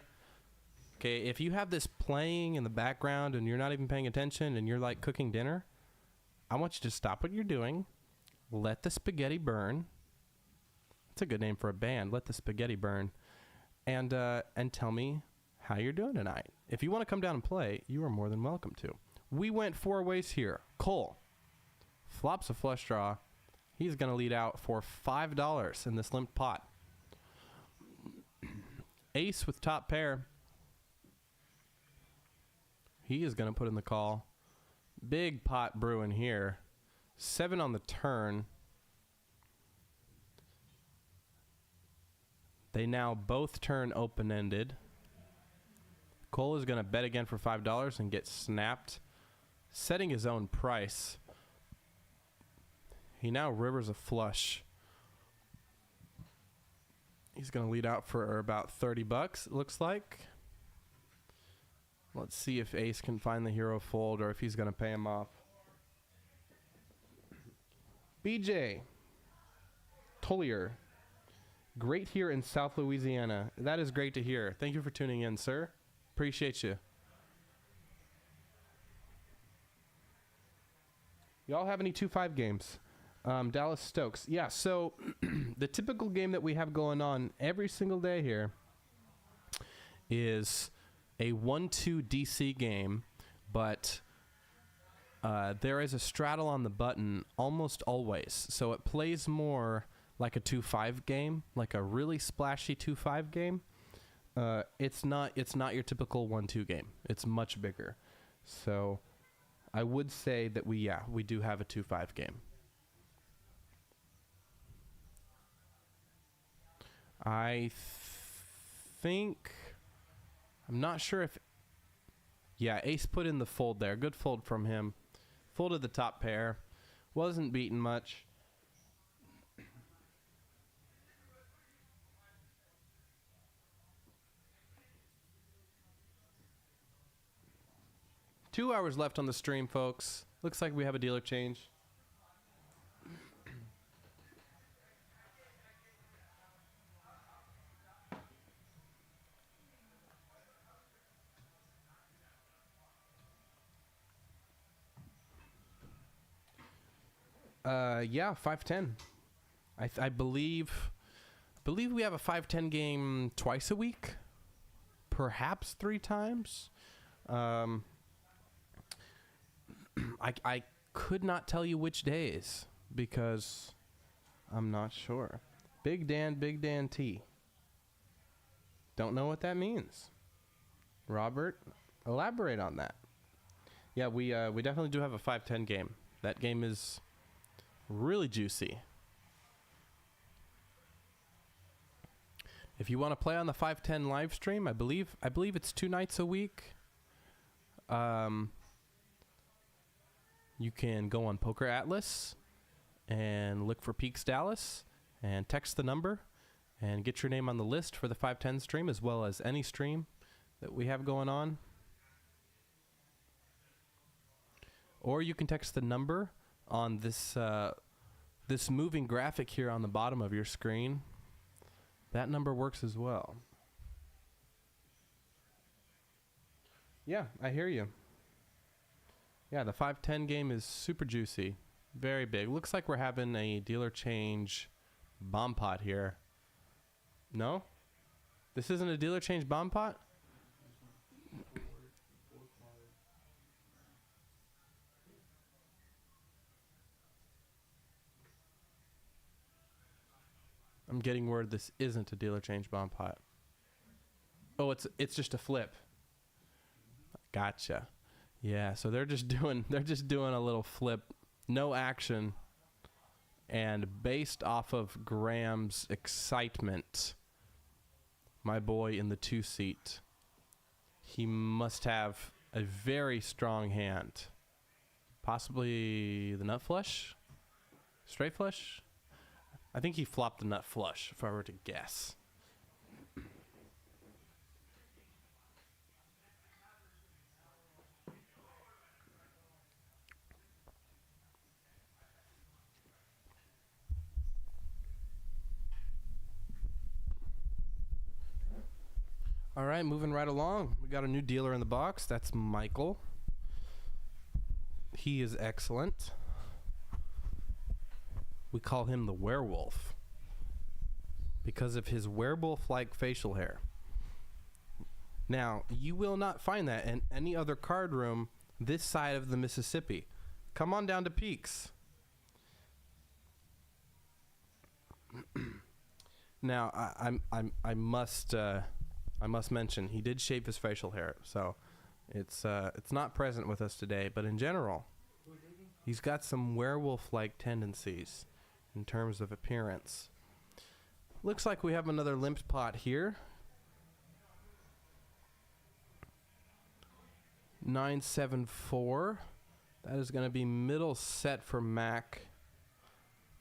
Okay, if you have this playing in the background and you're not even paying attention and you're like cooking dinner, I want you to stop what you're doing. Let the spaghetti burn. That's a good name for a band. Let the spaghetti burn. And tell me how you're doing tonight. If you want to come down and play, you are more than welcome to. We went 4 ways here. Cole flops a flush draw. He's going to lead out for $5 in this limp pot. Ace with top pair. He is going to put in the call. Big pot brewing here. 7 on the turn. They now both turn open-ended. Cole is going to bet again for $5 and get snapped, setting his own price. He now rivers a flush. He's going to lead out for about $30, it looks like. Let's see if Ace can find the hero fold or if he's going to pay him off. BJ, Tollier. Great here in South Louisiana. That is great to hear. Thank you for tuning in, sir. Appreciate you. Y'all have any 2-5 games? Dallas Stokes. Yeah, so the typical game that we have going on every single day here is a 1-2 DC game, but there is a straddle on the button almost always. So it plays more like a 2-5 game, like a really splashy 2-5 game. It's not your typical 1-2 game. It's much bigger. So I would say that we do have a 2-5 game. I think, I'm not sure if, yeah, ace put in the fold there. Good fold from him. Folded the top pair. Wasn't beaten much. 2 hours left on the stream, folks. Looks like we have a dealer change. Yeah, 5-10. I believe we have a 5-10 game twice a week, perhaps 3 times. I could not tell you which days because I'm not sure. Big Dan T. Don't know what that means. Robert, elaborate on that. Yeah, we definitely do have a 5-10 game. That game is really juicy. If you want to play on the 5-10 live stream, I believe it's 2 nights a week. You can go on Poker Atlas and look for Peaks Dallas and text the number and get your name on the list for the 5-10 stream, as well as any stream that we have going on. Or you can text the number on this this moving graphic here on the bottom of your screen. That number works as well. Yeah, I hear you. Yeah, the 5-10 game is super juicy. Very big. Looks like we're having a dealer change bomb pot here. No? This isn't a dealer change bomb pot? I'm getting word this isn't a dealer change bomb pot. Oh, it's just a flip. Gotcha. Yeah, so they're just doing a little flip, no action, and based off of Graham's excitement, my boy in the 2-seat, he must have a very strong hand. Possibly the nut flush? Straight flush? I think he flopped the nut flush, if I were to guess. All right, moving right along. We got a new dealer in the box. That's Michael. He is excellent. We call him the werewolf because of his werewolf-like facial hair. Now, you will not find that in any other card room this side of the Mississippi. Come on down to Peaks. Now, I must mention he did shave his facial hair, so it's not present with us today. But in general, he's got some werewolf-like tendencies in terms of appearance. Looks like we have another limp pot here. 9-7-4. That is going to be middle set for Mac.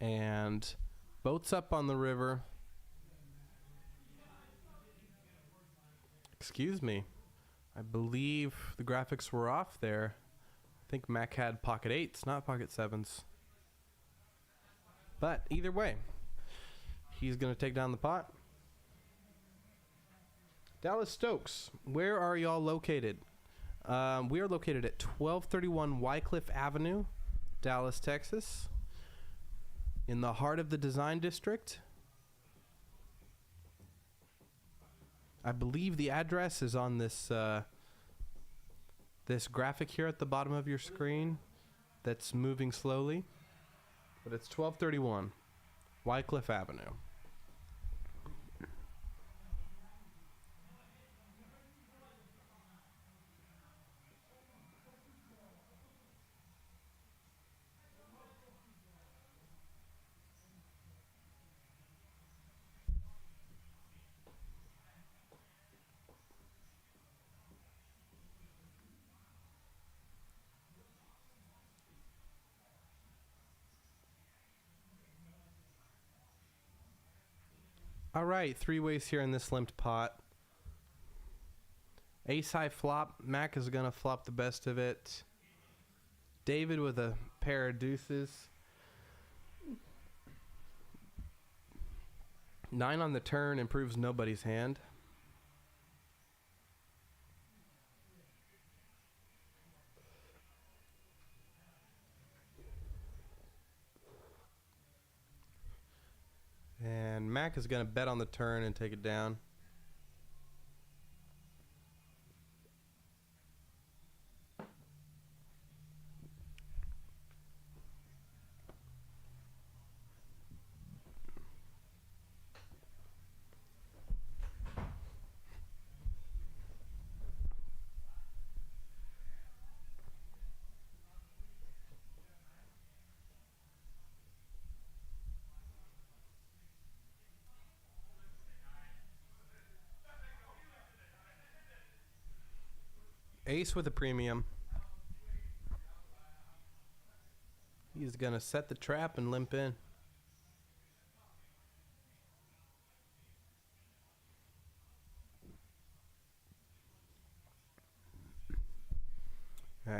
And boats up on the river. Excuse me. I believe the graphics were off there. I think Mac had pocket 8s, not pocket 7s. But either way, he's going to take down the pot. Dallas Stokes, where are y'all located? We are located at 1231 Wycliffe Avenue, Dallas, Texas, in the heart of the Design District. I believe the address is on this this graphic here at the bottom of your screen that's moving slowly, but it's 1231 Wycliffe Avenue. All right, three ways here in this limped pot. Ace high flop. Mac is going to flop the best of it. David with a pair of deuces. 9 on the turn improves nobody's hand. And Mac is going to bet on the turn and take it down. Ace with a premium. He's going to set the trap and limp in.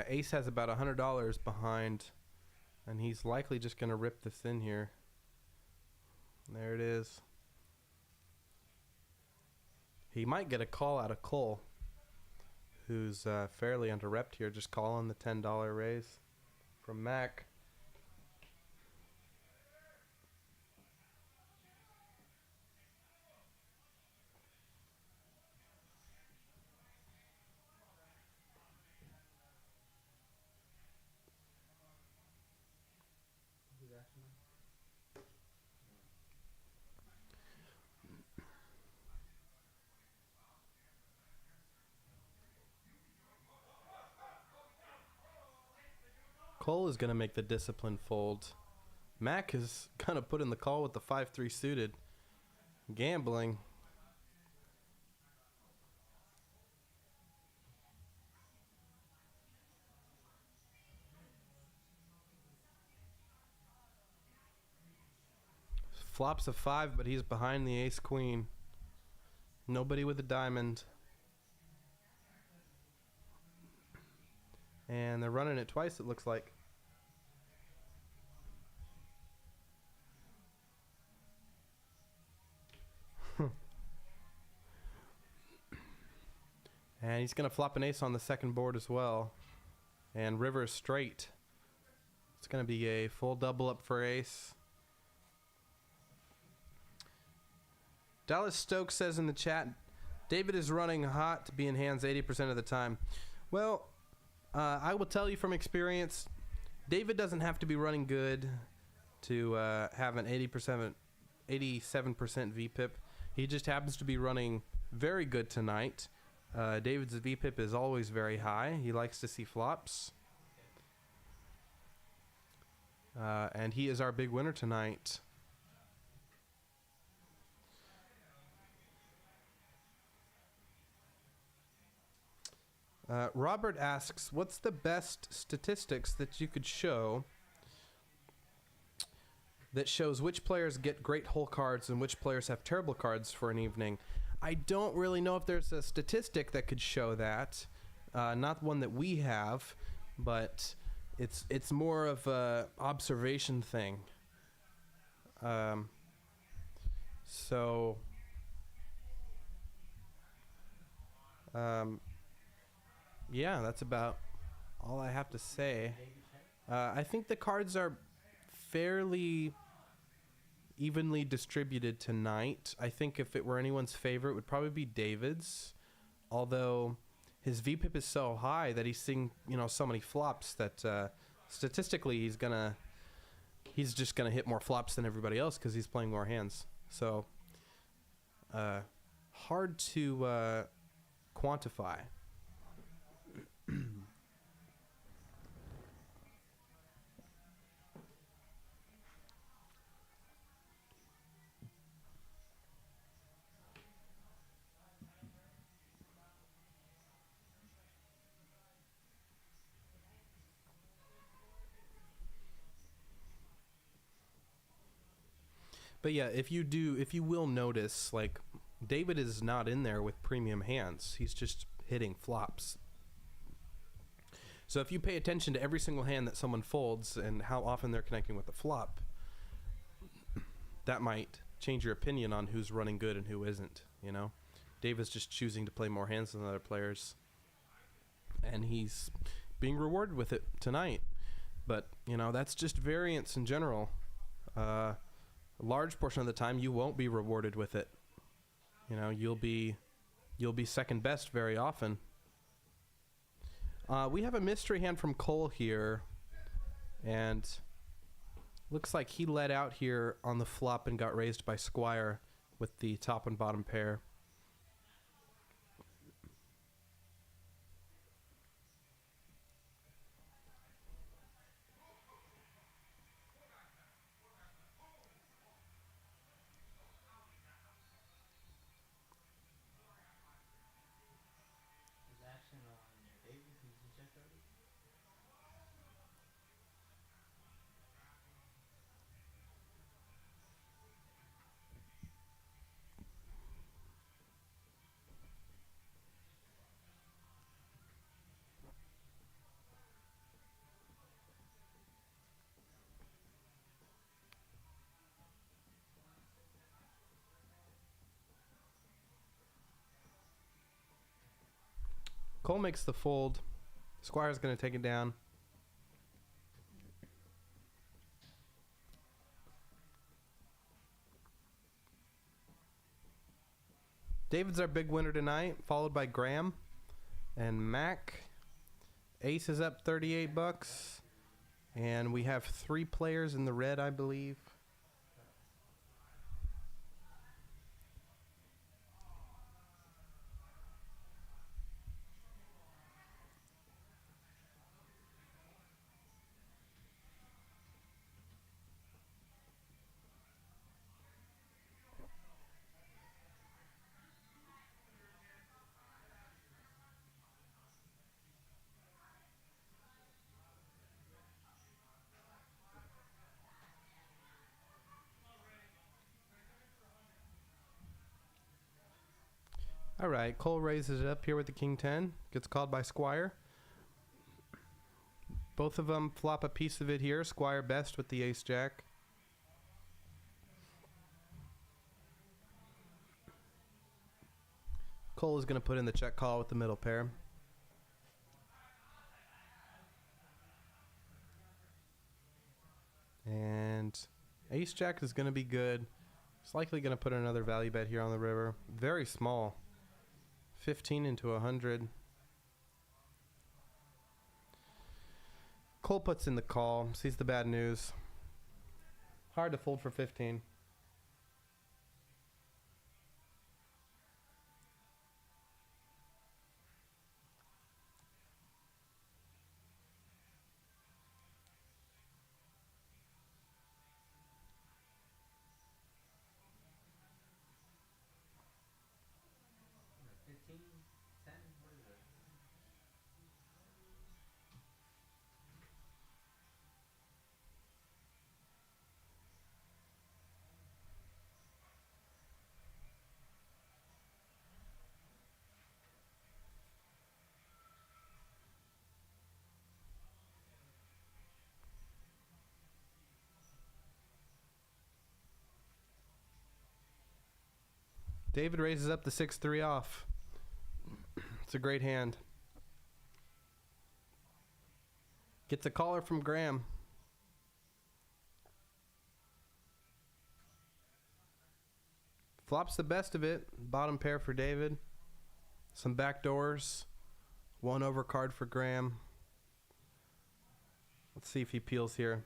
Ace has about $100 behind, and he's likely just going to rip this in here. There it is. He might get a call out of Cole, who's fairly under-repped here, just calling the $10 raise from Mac. Cole is going to make the discipline fold. Mac is going to put in the call with the 5-3 suited. Gambling. Flops a 5, but he's behind the ace queen. Nobody with a diamond. And they're running it twice, it looks like. And he's going to flop an ace on the second board as well. And river straight. It's going to be a full double up for ace. Dallas Stokes says in the chat, David is running hot to be in hands 80% of the time. Well, I will tell you from experience, David doesn't have to be running good to have an 87% VPIP. He just happens to be running very good tonight. David's VPIP is always very high. He likes to see flops. And he is our big winner tonight. Robert asks, what's the best statistics that you could show that shows which players get great hole cards and which players have terrible cards for an evening? I don't really know if there's a statistic that could show that. Not one that we have, but it's more of a observation thing. So, yeah, that's about all I have to say. I think the cards are fairly evenly distributed tonight. I think if it were anyone's favorite, it would probably be David's. Although his VPIP is so high that he's seeing, so many flops that statistically he's just gonna hit more flops than everybody else because he's playing more hands. So hard to quantify. But yeah, if you will notice, like, David is not in there with premium hands. He's just hitting flops. So if you pay attention to every single hand that someone folds and how often they're connecting with the flop, that might change your opinion on who's running good and who isn't, David's just choosing to play more hands than other players. And he's being rewarded with it tonight. But, that's just variance in general. A large portion of the time you won't be rewarded with it. You'll be second best very often. We have a mystery hand from Cole here, and looks like he led out here on the flop and got raised by Squire with the top and bottom pair. Cole makes the fold. Squire's going to take it down. David's our big winner tonight, followed by Graham and Mac. Ace is up $38. And we have 3 players in the red, I believe. All right, Cole raises it up here with the King 10. Gets called by Squire. Both of them flop a piece of it here. Squire best with the Ace Jack. Cole is going to put in the check call with the middle pair. And Ace Jack is going to be good. He's likely going to put another value bet here on the river. Very small. 15 into 100. Cole puts in the call. Sees the bad news. Hard to fold for 15. David raises up the 6-3 off. It's a great hand. Gets a caller from Graham. Flops the best of it. Bottom pair for David. Some backdoors. One overcard for Graham. Let's see if he peels here.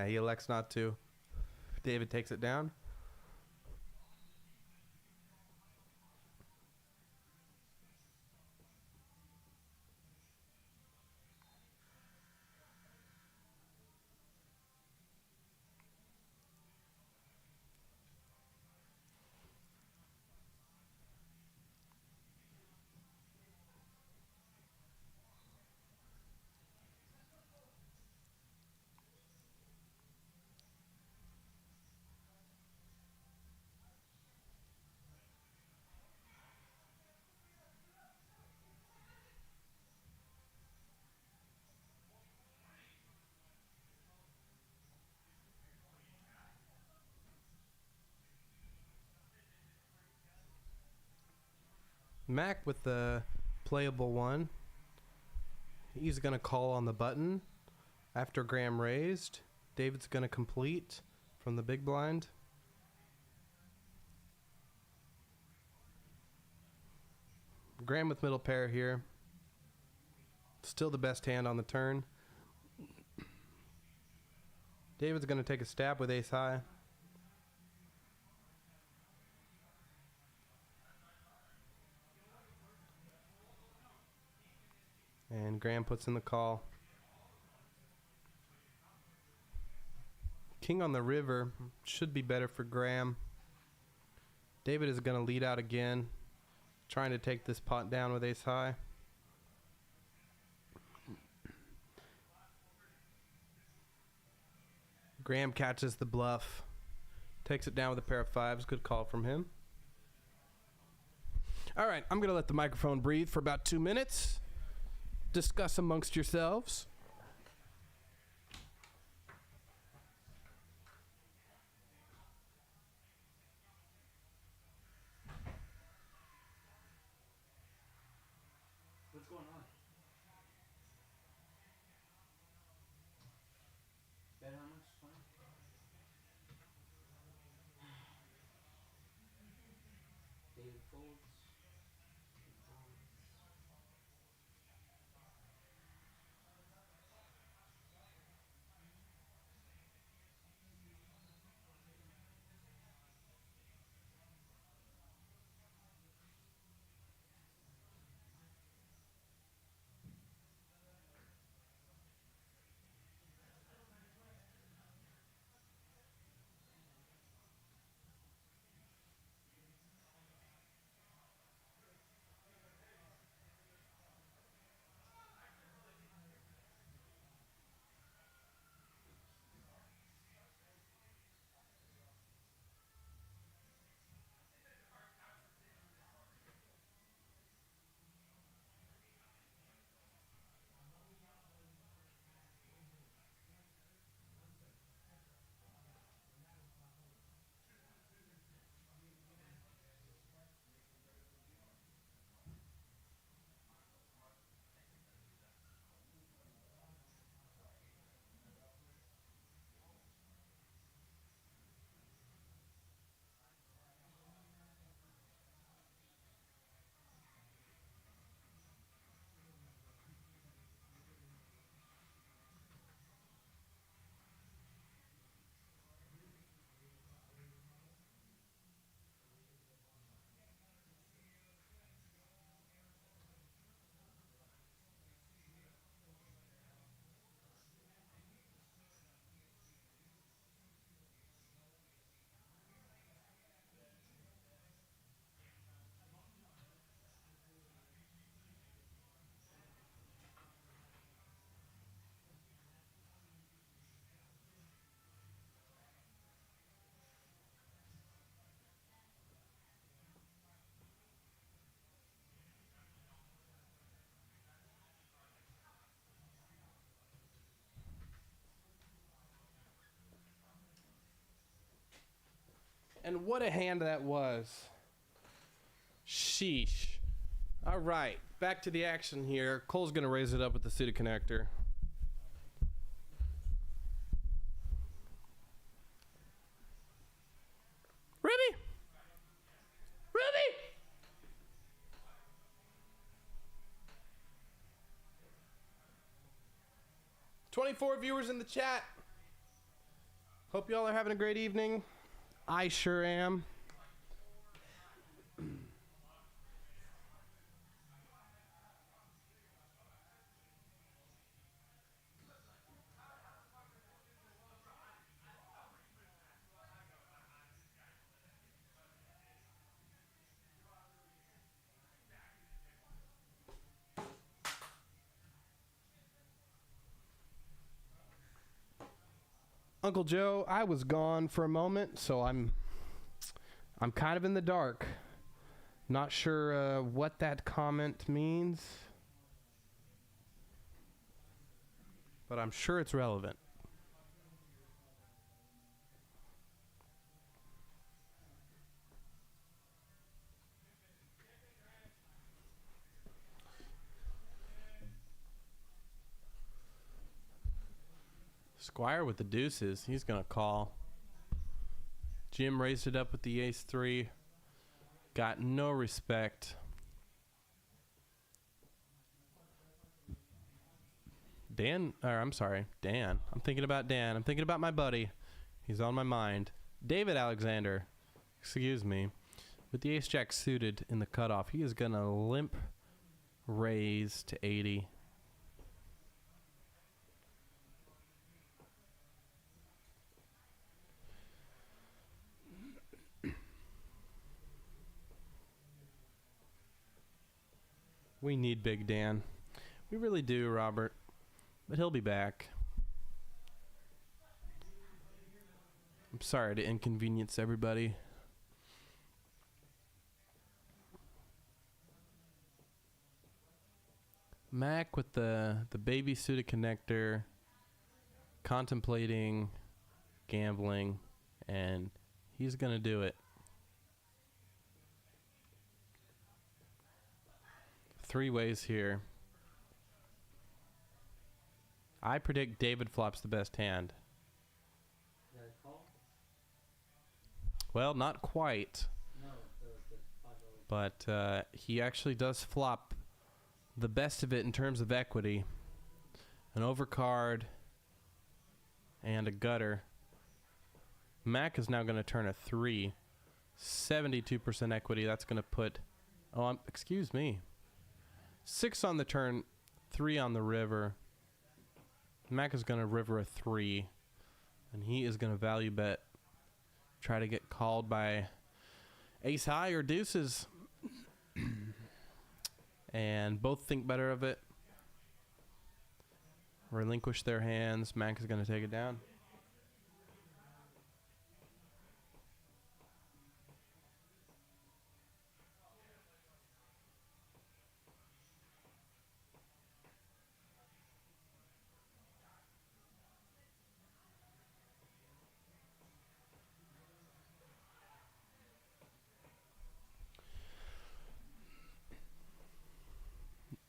He elects not to. David takes it down. Mac with the playable one. He's going to call on the button after Graham raised. David's going to complete from the big blind. Graham with middle pair here. Still the best hand on the turn. David's going to take a stab with ace high. And Graham puts in the call. King on the river should be better for Graham. David is going to lead out again, trying to take this pot down with ace high. Graham catches the bluff, takes it down with a pair of fives. Good call from him. All right, I'm going to let the microphone breathe for about 2 minutes. Discuss amongst yourselves. What's going on? Bet how much? 20? David folds. And what a hand that was. Sheesh. All right, back to the action here. Cole's going to raise it up with the suited connector. Ruby! Ruby! "24 viewers in the chat. Hope y'all are having a great evening. I sure am. Uncle Joe, I was gone for a moment, so I'm kind of in the dark. Not sure what that comment means, but I'm sure it's relevant. Squire with the deuces. He's going to call. Jim raised it up with the ace-3. Got no respect. Dan. I'm thinking about Dan. I'm thinking about my buddy. He's on my mind. David Alexander. Excuse me. With the ace-jack suited in the cutoff, he is going to limp raise to 80. We need Big Dan. We really do, Robert. But he'll be back. I'm sorry to inconvenience everybody. Mac with the baby suited connector, contemplating gambling, and he's going to do it. 3 ways here. I predict David flops the best hand. Well, not quite. But he actually does flop the best of it in terms of equity. An overcard and a gutter. Mac is now going to turn a 3. 72% equity. That's going to put... excuse me. 6 on the turn, 3 on the river. Mac is going to river a 3. And he is going to value bet. Try to get called by ace high or deuces. And both think better of it. Relinquish their hands. Mac is going to take it down.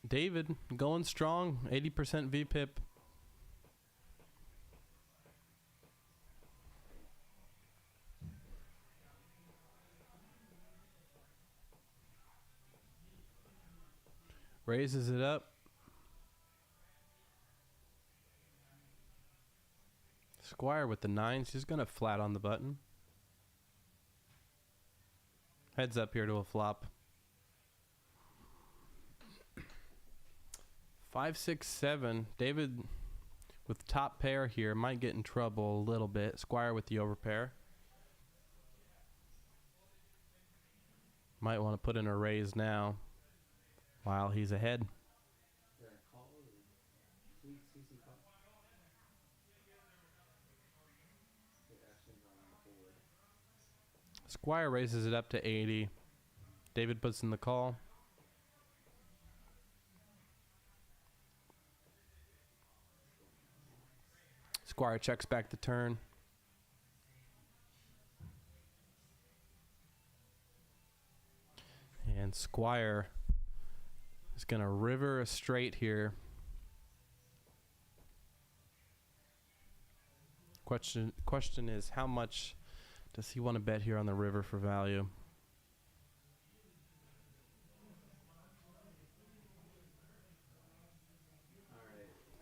David going strong, 80% VPIP. Raises it up. Squire with the 9s. She's going to flat on the button. Heads up here to a flop. 5, 6, 7. David with top pair here might get in trouble a little bit. Squire with the overpair. Might want to put in a raise now while he's ahead. Squire raises it up to 80. David puts in the call. Squire checks back the turn. And Squire is going to river a straight here. Question is, how much does he want to bet here on the river for value?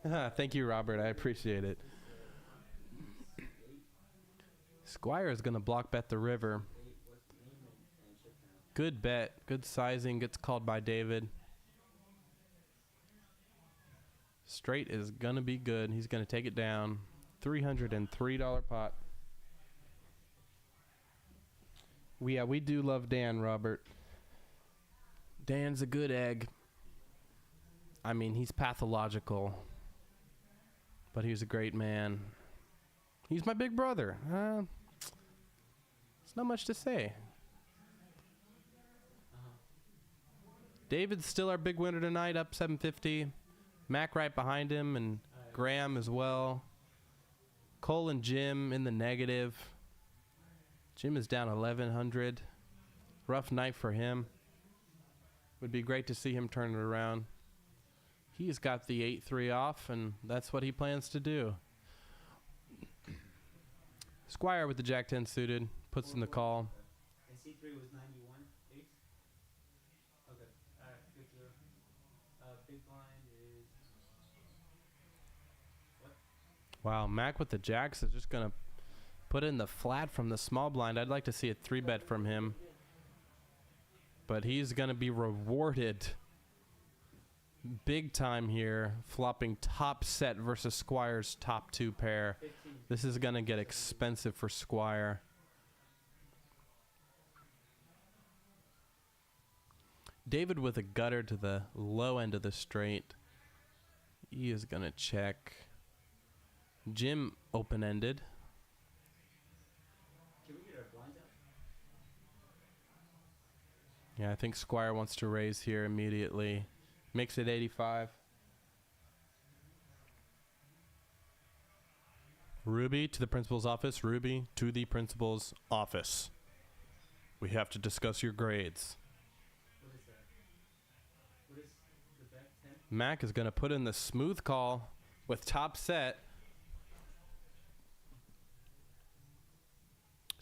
Thank you, Robert. I appreciate it. Squire is going to block bet the river. Good bet. Good sizing. Gets called by David. Straight is going to be good. He's going to take it down. $303 pot. We do love Dan, Robert. Dan's a good egg. I mean, he's pathological. But he's a great man. He's my big brother. There's not much to say. David's still our big winner tonight, up 750. Mac right behind him, and Graham as well. Cole and Jim in the negative. Jim is down 1,100. Rough night for him. Would be great to see him turn it around. He's got the 8-3 off, and that's what he plans to do. Squire with the Jack-10 suited, puts in the call. And C3 was 91. Ace? Okay. Alright, good to go. Big blind is... What? Wow, Mac with the Jacks is just going to put in the flat from the small blind. I'd like to see a 3-bet from him. But he's going to be rewarded big time here, flopping top set versus Squire's top 2 pair. This is going to get expensive for Squire. David with a gutter to the low end of the straight. He is going to check. Jim open-ended. Can we get our blinds out? Yeah, I think Squire wants to raise here immediately. Makes it 85. Ruby to the principal's office. Ruby to the principal's office. We have to discuss your grades. What is that? What is the bet? 10? Mac is going to put in the smooth call with top set.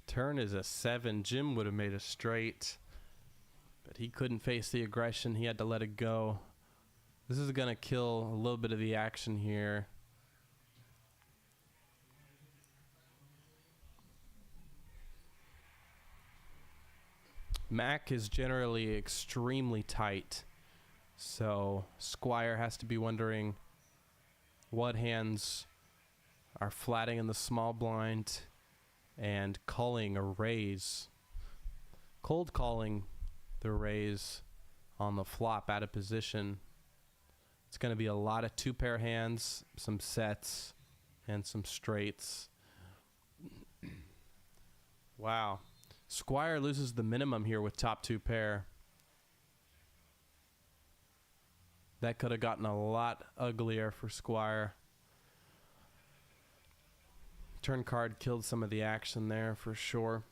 Turn is a 7. Jim would have made a straight, but he couldn't face the aggression. He had to let it go. This is going to kill a little bit of the action here. Mac is generally extremely tight, so Squire has to be wondering what hands are flatting in the small blind and calling a raise. Cold calling the raise on the flop out of position. It's going to be a lot of 2-pair hands, some sets, and some straights. Wow. Squire loses the minimum here with top 2 pair. That could have gotten a lot uglier for Squire. Turn card killed some of the action there for sure.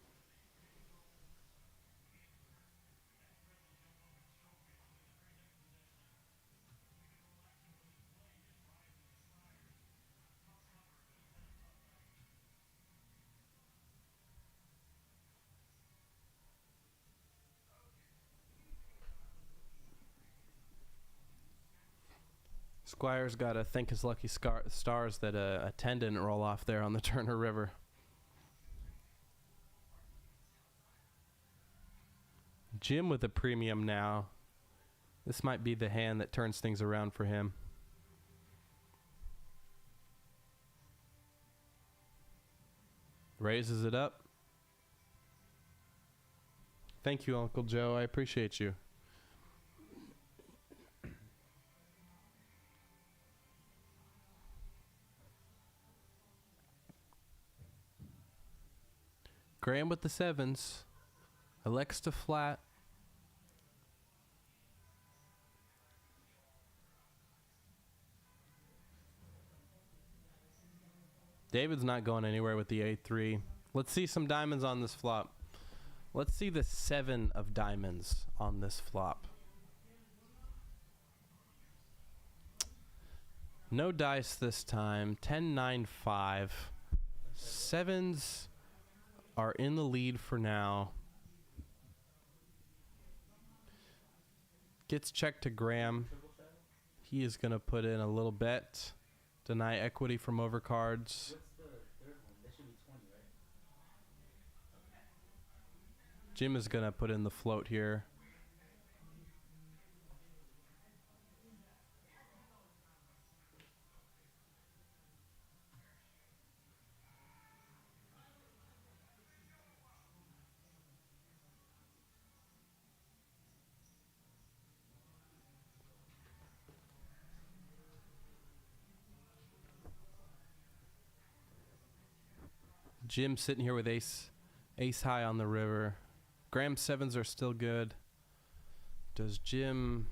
Squire's got to thank his lucky stars that a 10 didn't roll off there on the Turner River. Jim with a premium now. This might be the hand that turns things around for him. Raises it up. Thank you, Uncle Joe. I appreciate you. Graham with the 7s. Elects to flat. David's not going anywhere with the 8-3. Let's see some diamonds on this flop. Let's see the 7 of diamonds on this flop. No dice this time. 10, 9, 5. 7s are in the lead for now. Gets checked to Graham. He is going to put in a little bet. Deny equity from overcards. Jim is going to put in the float here. Jim sitting here with ace high on the river. Graham's 7s are still good. Does Jim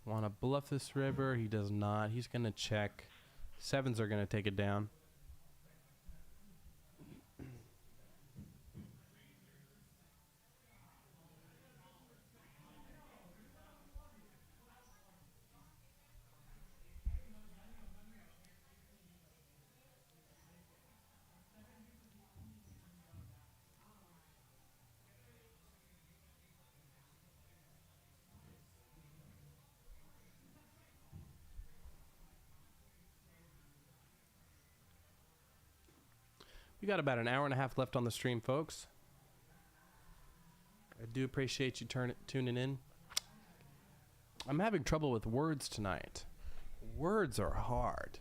want to bluff this river? He does not. He's going to check. 7s are going to take it down. We got about an hour and a half left on the stream, folks. I do appreciate you tuning in. I'm having trouble with words tonight. Words are hard.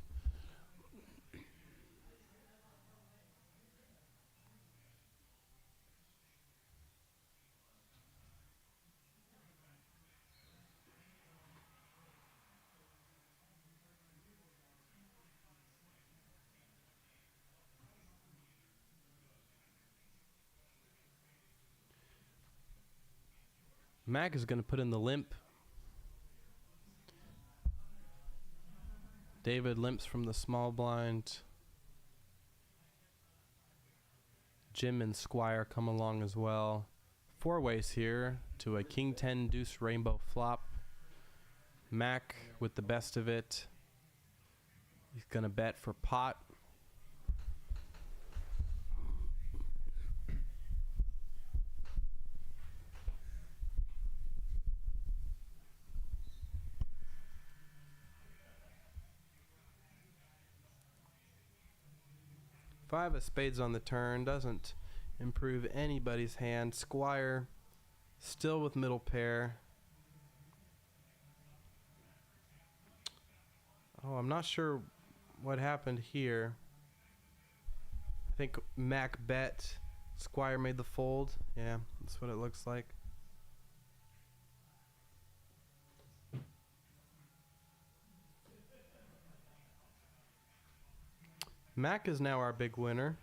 Mac is going to put in the limp. David limps from the small blind. Jim and Squire come along as well. 4 ways here to a King 10 deuce rainbow flop. Mac with the best of it. He's going to bet for pot. Five of spades on the turn doesn't improve anybody's hand. Squire still with middle pair. Oh, I'm not sure what happened here. I think Mac bet. Squire made the fold. Yeah, that's what it looks like. Mac is now our big winner.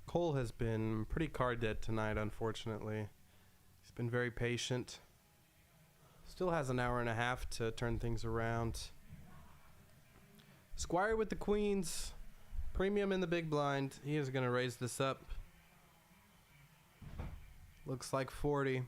Cole has been pretty card dead tonight, unfortunately. He's been very patient. Still has an hour and a half to turn things around. Squire with the queens. Premium in the big blind. He is going to raise this up. Looks like 40.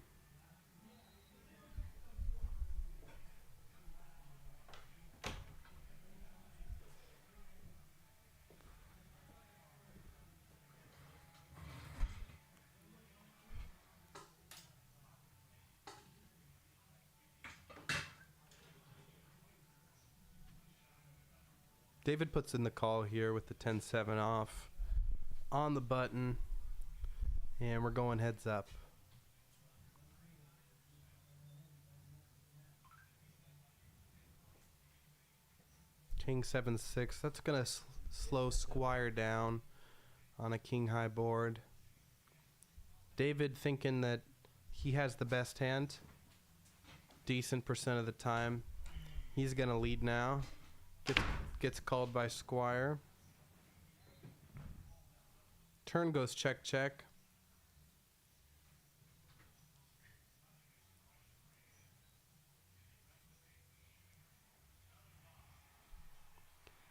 David puts in the call here with the 10-7 off on the button, and we're going heads up. King 7-6. That's going to slow Squire down on a king high board. David thinking that he has the best hand. Decent percent of the time. He's going to lead now. Gets called by Squire. Turn goes check, check.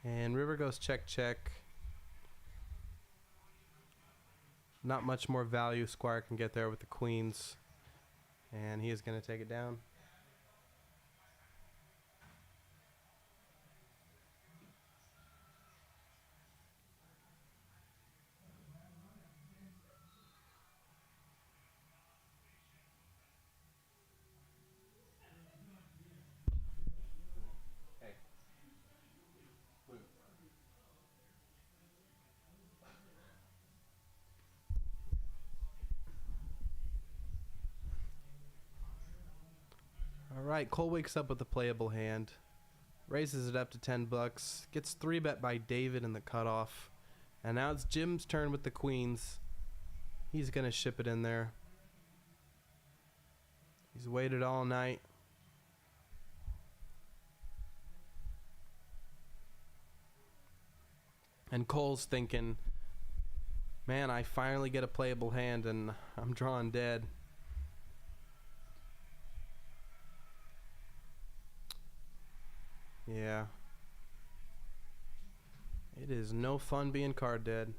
And river goes check, check. Not much more value Squire can get there with the queens. And he is going to take it down. Alright, Cole wakes up with a playable hand. Raises it up to 10 bucks. Gets 3-bet by David in the cutoff. And now it's Jim's turn with the queens. He's going to ship it in there. He's waited all night. And Cole's thinking, man, I finally get a playable hand and I'm drawing dead. Yeah. It is no fun being card dead.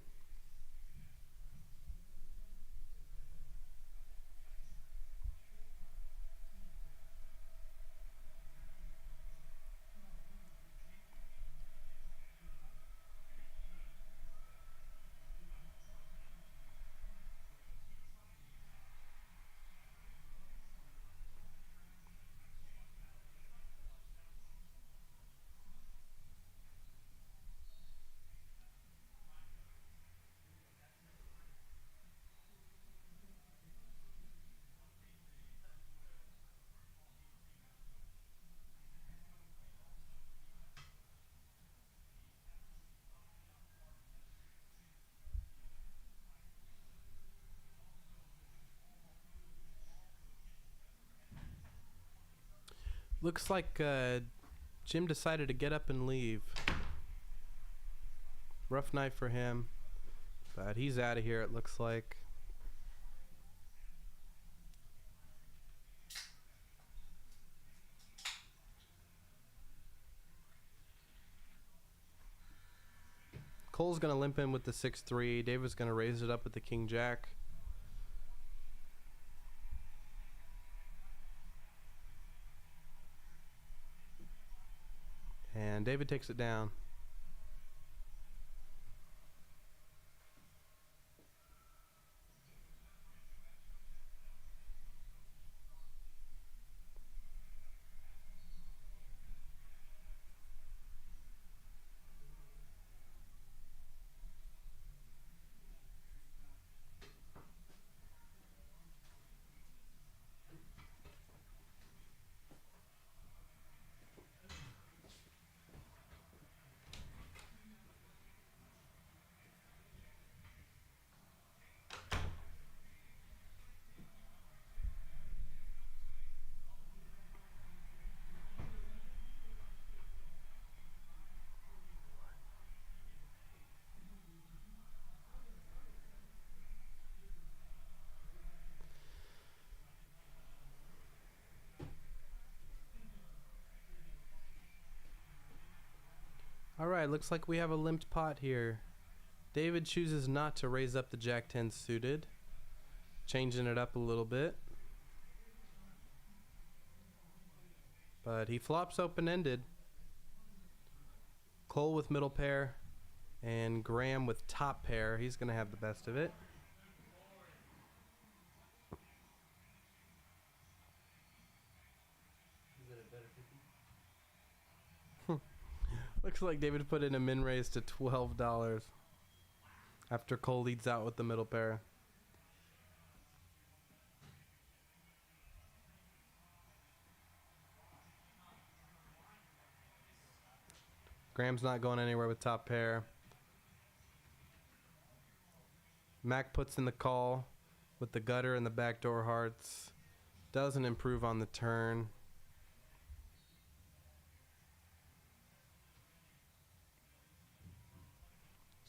Looks like Jim decided to get up and leave. Rough night for him, but he's out of here, it looks like. Cole's going to limp in with the 6-3. David's going to raise it up with the king-jack. And David takes it down. Alright, looks like we have a limped pot here. David chooses not to raise up the Jack-10 suited. Changing it up a little bit. But he flops open-ended. Cole with middle pair. And Graham with top pair. He's going to have the best of it. Is it a better 50? Looks like David put in a min raise to $12 after Cole leads out with the middle pair. Graham's not going anywhere with top pair. Mac puts in the call with the gutter and the backdoor hearts. Doesn't improve on the turn.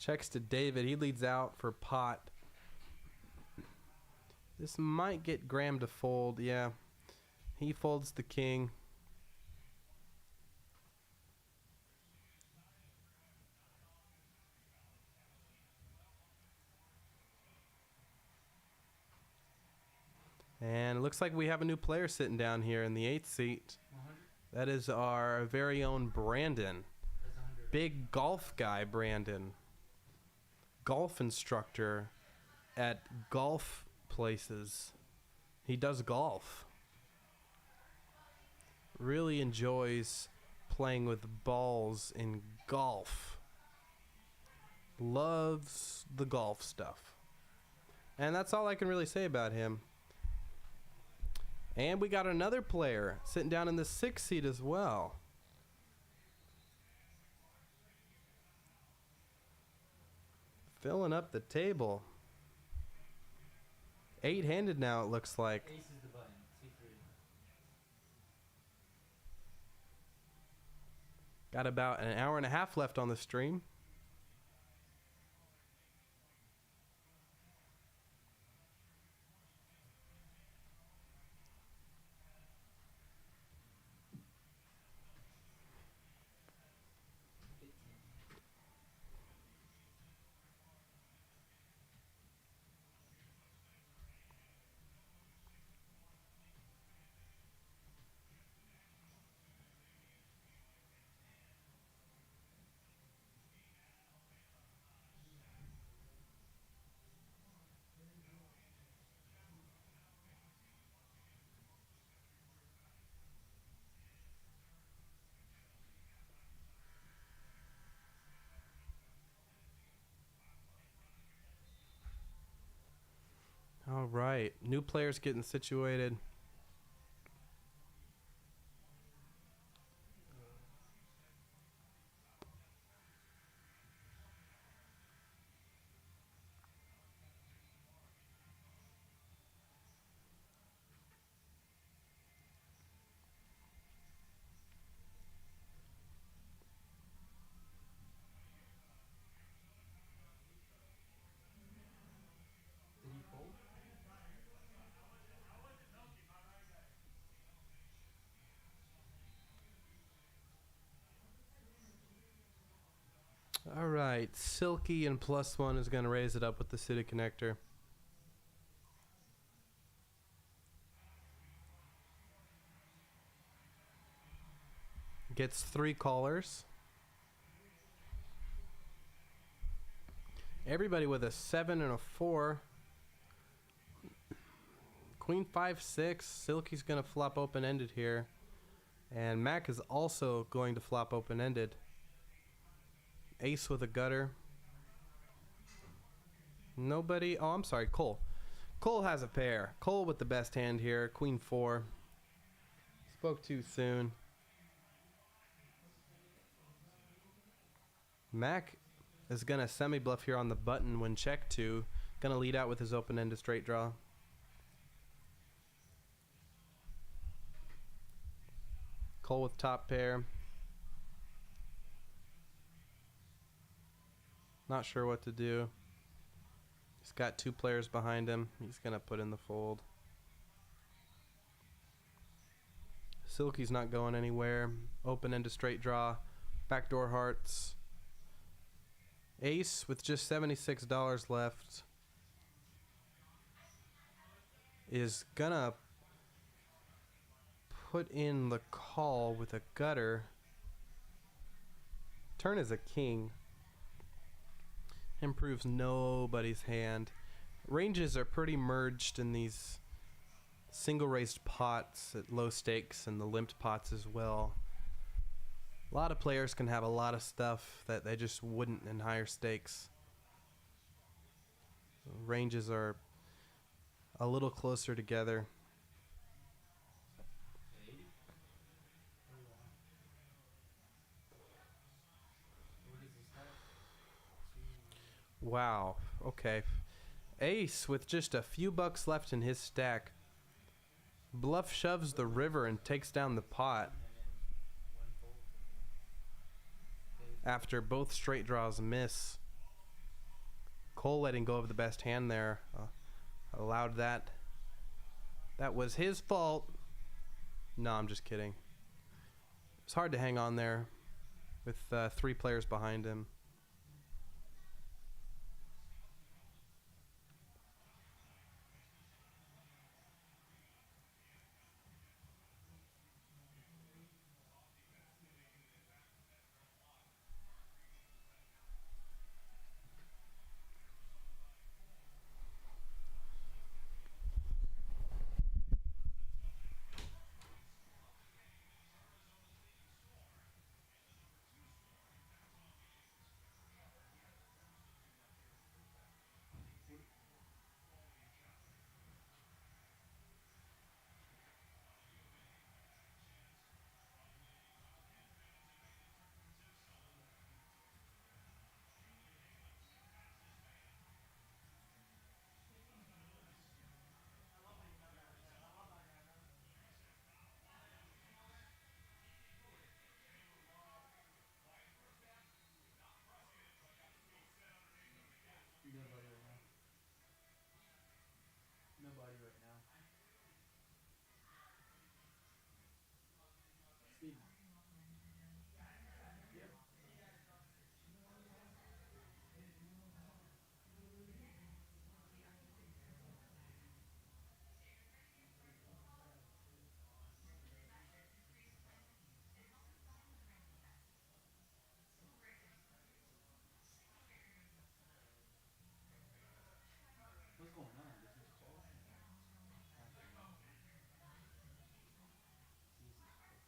Checks to David. He leads out for pot. This might get Graham to fold. Yeah. He folds the king. And it looks like we have a new player sitting down here in the 8th seat. 100. That is our very own Brandon. That's 100. Big golf guy, Brandon. Golf instructor at golf places. He does golf. Really enjoys playing with balls in golf. Loves the golf stuff. And that's all I can really say about him. And we got another player sitting down in the 6th seat as well. Filling up the table. 8-handed now, it looks like. Ace is the button. C3. Got about an hour and a half left on the stream. All right, new players getting situated. Did he fold? All right, Silky and +1 is going to raise it up with the City Connector. Gets 3 callers. Everybody with a 7 and a 4. Queen 5-6. Silky's going to flop open-ended here. And Mac is also going to flop open-ended. Ace with a gutter. Nobody. Oh, I'm sorry, Cole. Cole has a pair. Cole with the best hand here. Queen 4. Spoke too soon. Mac is going to semi-bluff here on the button when check 2. Going to lead out with his open-ended straight draw. Cole with top pair. Not sure what to do. He's got 2 players behind him. He's going to put in the fold. Silky's not going anywhere. Open-ended straight draw. Backdoor hearts. Ace with just $76 left is gonna put in the call with a gutter. Turn is a king. Improves nobody's hand. Ranges are pretty merged in these single raised pots at low stakes and the limped pots as well. A lot of players can have a lot of stuff that they just wouldn't in higher stakes. Ranges are a little closer together. Wow, okay. Ace with just a few bucks left in his stack. Bluff shoves the river and takes down the pot. After both straight draws miss. Cole letting go of the best hand there allowed that. That was his fault. No, I'm just kidding. It's hard to hang on there with 3 players behind him. Nobody right now. Nobody right now. Steve. Yep. What's going on? Did he call? Jesus Christ.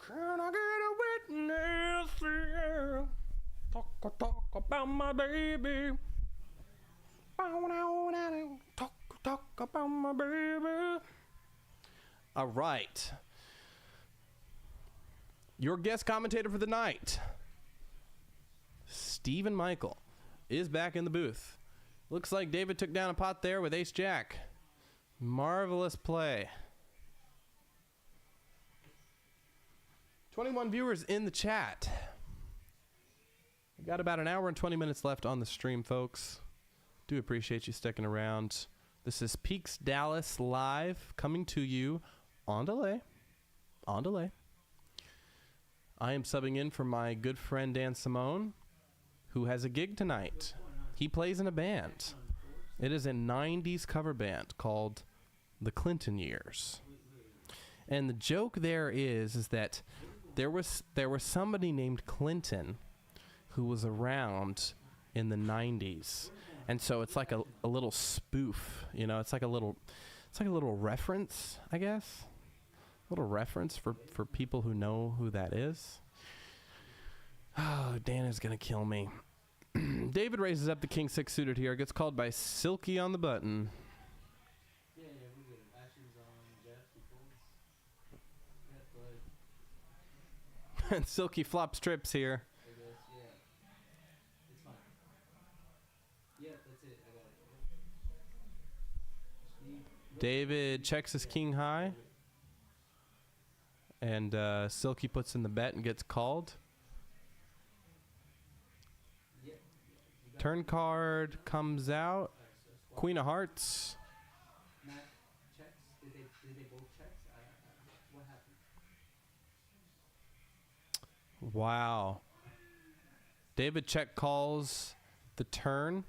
Can I get a witness? Yeah. Talk about my baby. Talk about my baby. All right. Your guest commentator for the night, Stephen Michael, is back in the booth. Looks like David took down a pot there with Ace Jack. Marvelous play. 21 viewers in the chat. We got about an hour and 20 minutes left on the stream, folks. Do appreciate you sticking around. This is Peaks Dallas live, coming to you on delay. On delay. I am subbing in for my good friend Dan Simone, who has a gig tonight. He plays in a band. It is a 90s cover band called The Clinton Years. And the joke there is that there was somebody named Clinton who was around in the 90s. And so it's like a little spoof, you know, it's like a little reference, I guess. A little reference for people who know who that is. Oh, Dan is going to kill me. David raises up the king 6 suited here. Gets called by Silky on the button. Yeah, we get actions on Jeff before. And Silky flops trips here. I guess, yeah. It's fine. Yeah, that's it. I got it. David checks his king high. And Silky puts in the bet and gets called. Turn card comes out. Queen of Hearts. Matt checks. Did they both check? What happened? Wow. David check calls the turn.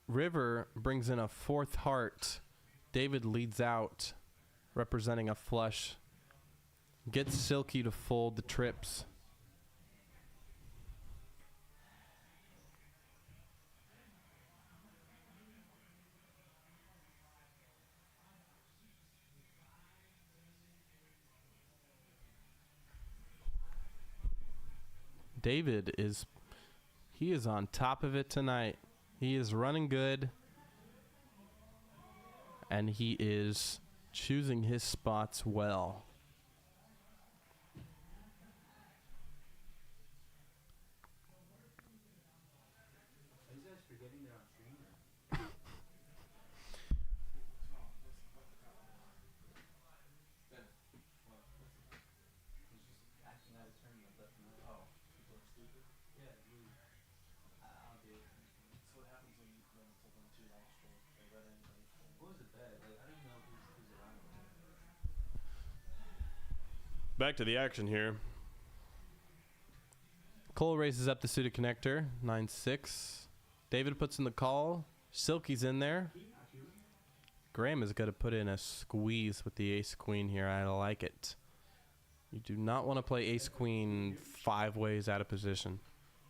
River brings in a fourth heart. David leads out, representing a flush. Gets Silky to fold the trips. David is on top of it tonight. He is running good. And he is choosing his spots well. Are you guys forgetting they're on stream? Acting out of turn, but left and right. Oh, people are stupid? Yeah, I'll do it. So what happens when it's like on 2 live stream? They let anybody stream? What was the bet? Like, I don't even know who's around. Back to the action here. Cole raises up the suited connector, 9-6. David puts in the call. Silky's in there. Graham is going to put in a squeeze with the ace queen here. I like it. You do not want to play ace queen 5 ways out of position.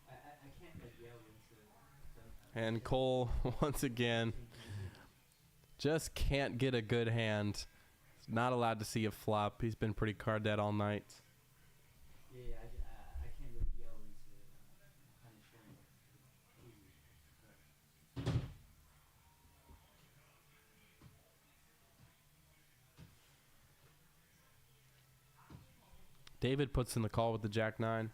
I can't like yell into And Cole, once again, just can't get a good hand. Not allowed to see a flop. He's been pretty card dead all night. Yeah, I can't really yell into punishing. David puts in the call with the jack 9.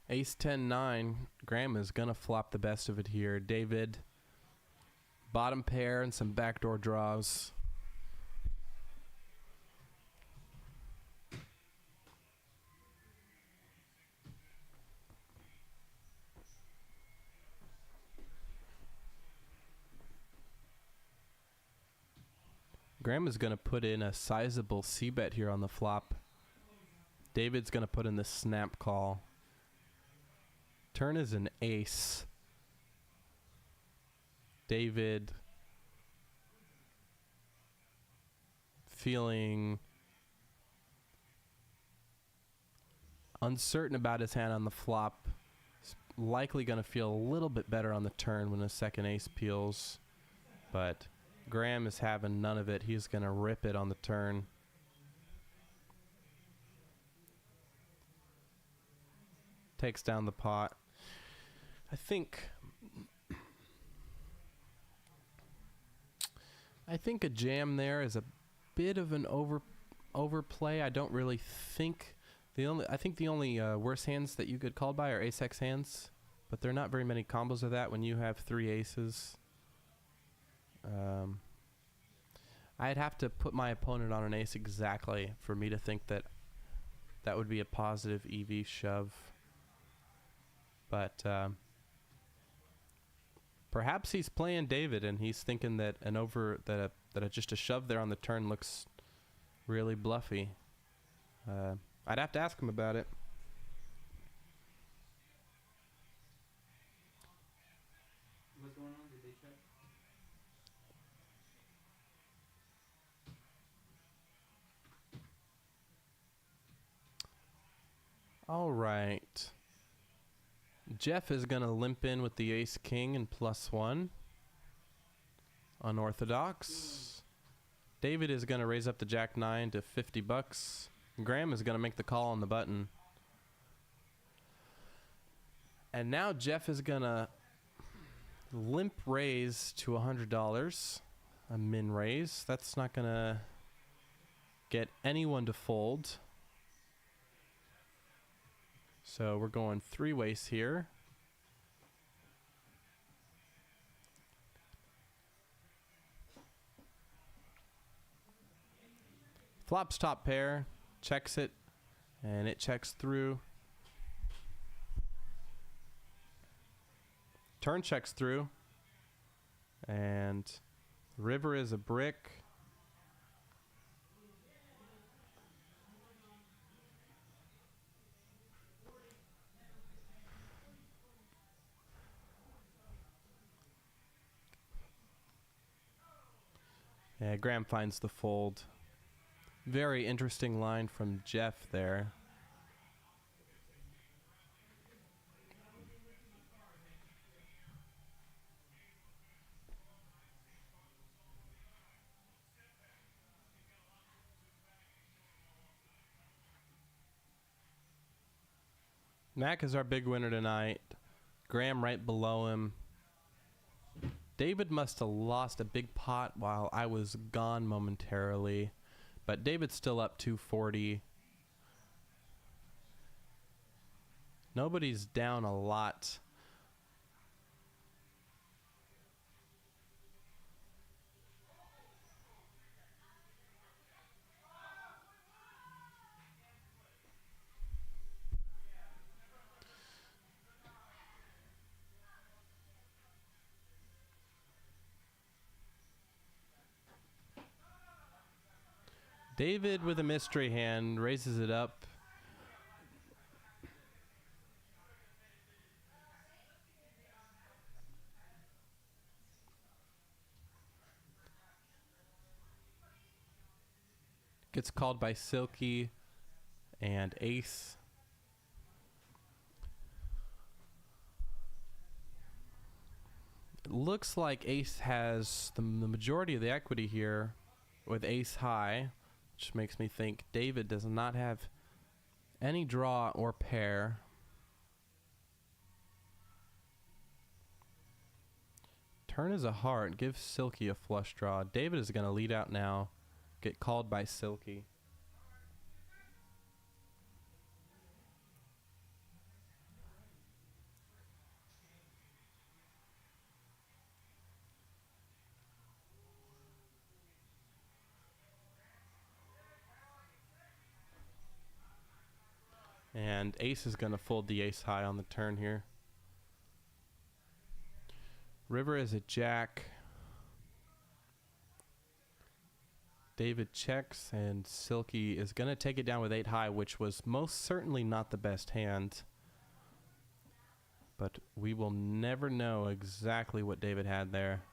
Ace 10-9. Graham is going to flop the best of it here. David, bottom pair and some backdoor draws. Graham is going to put in a sizable c-bet here on the flop. David's going to put in the snap call. Turn is an ace. David feeling uncertain about his hand on the flop. He's likely going to feel a little bit better on the turn when the second ace peels. But Graham is having none of it. He's going to rip it on the turn. Takes down the pot. I think a jam there is a bit of an overplay. I don't really think the only worse hands that you get called by are ace-x hands, but there are not very many combos of that when you have 3 aces. I'd have to put my opponent on an ace exactly for me to think that that would be a positive EV shove. But perhaps he's playing David and he's thinking that just a shove there on the turn looks really bluffy. I'd have to ask him about it. What's going on? Did they check? All right. Jeff is going to limp in with the ace-king and +1. Unorthodox. David is going to raise up the jack-9 to $50. Graham is going to make the call on the button. And now Jeff is going to limp raise to $100. A min raise. That's not going to get anyone to fold. So we're going 3-ways here. Flops top pair, checks it, and it checks through. Turn checks through, and river is a brick. Yeah, Graham finds the fold. Very interesting line from Jeff there. Mac is our big winner tonight. Graham right below him. David must have lost a big pot while I was gone momentarily. But David's still up 240. Nobody's down a lot. David with a mystery hand raises it up. Gets called by Silky and Ace. It looks like Ace has the majority of the equity here with Ace high, which makes me think David does not have any draw or pair. Turn is a heart. Give Silky a flush draw. David is going to lead out now. Get called by Silky. And Ace is going to fold the ace high on the turn here. River is a jack. David checks, and Silky is going to take it down with 8 high, which was most certainly not the best hand. But we will never know exactly what David had there.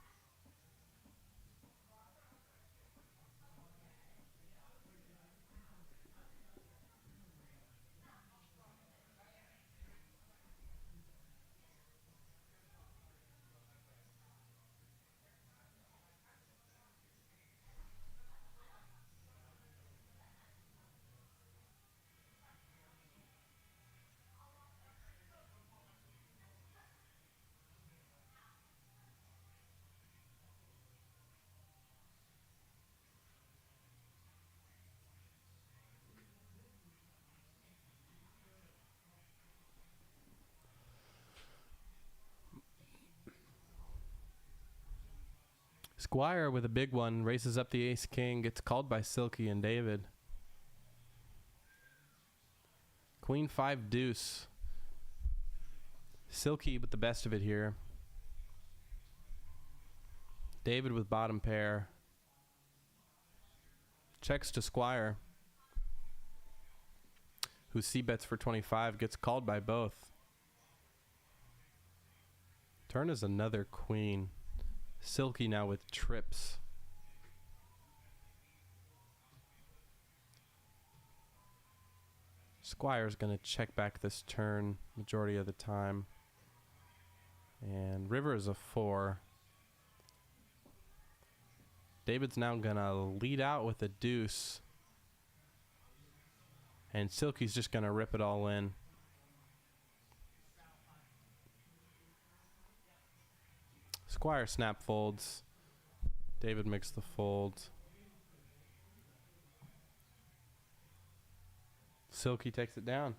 Squire with a big one races up the ace king, gets called by Silky and David. Queen 5 deuce. Silky with the best of it here. David with bottom pair. Checks to Squire, who c-bets for 25, gets called by both. Turn is another queen. Silky now with trips. Squire's going to check back this turn majority of the time. And river is a 4. David's now going to lead out with a deuce. And Silky's just going to rip it all in. Squire snap folds. David makes the fold. Silky takes it down.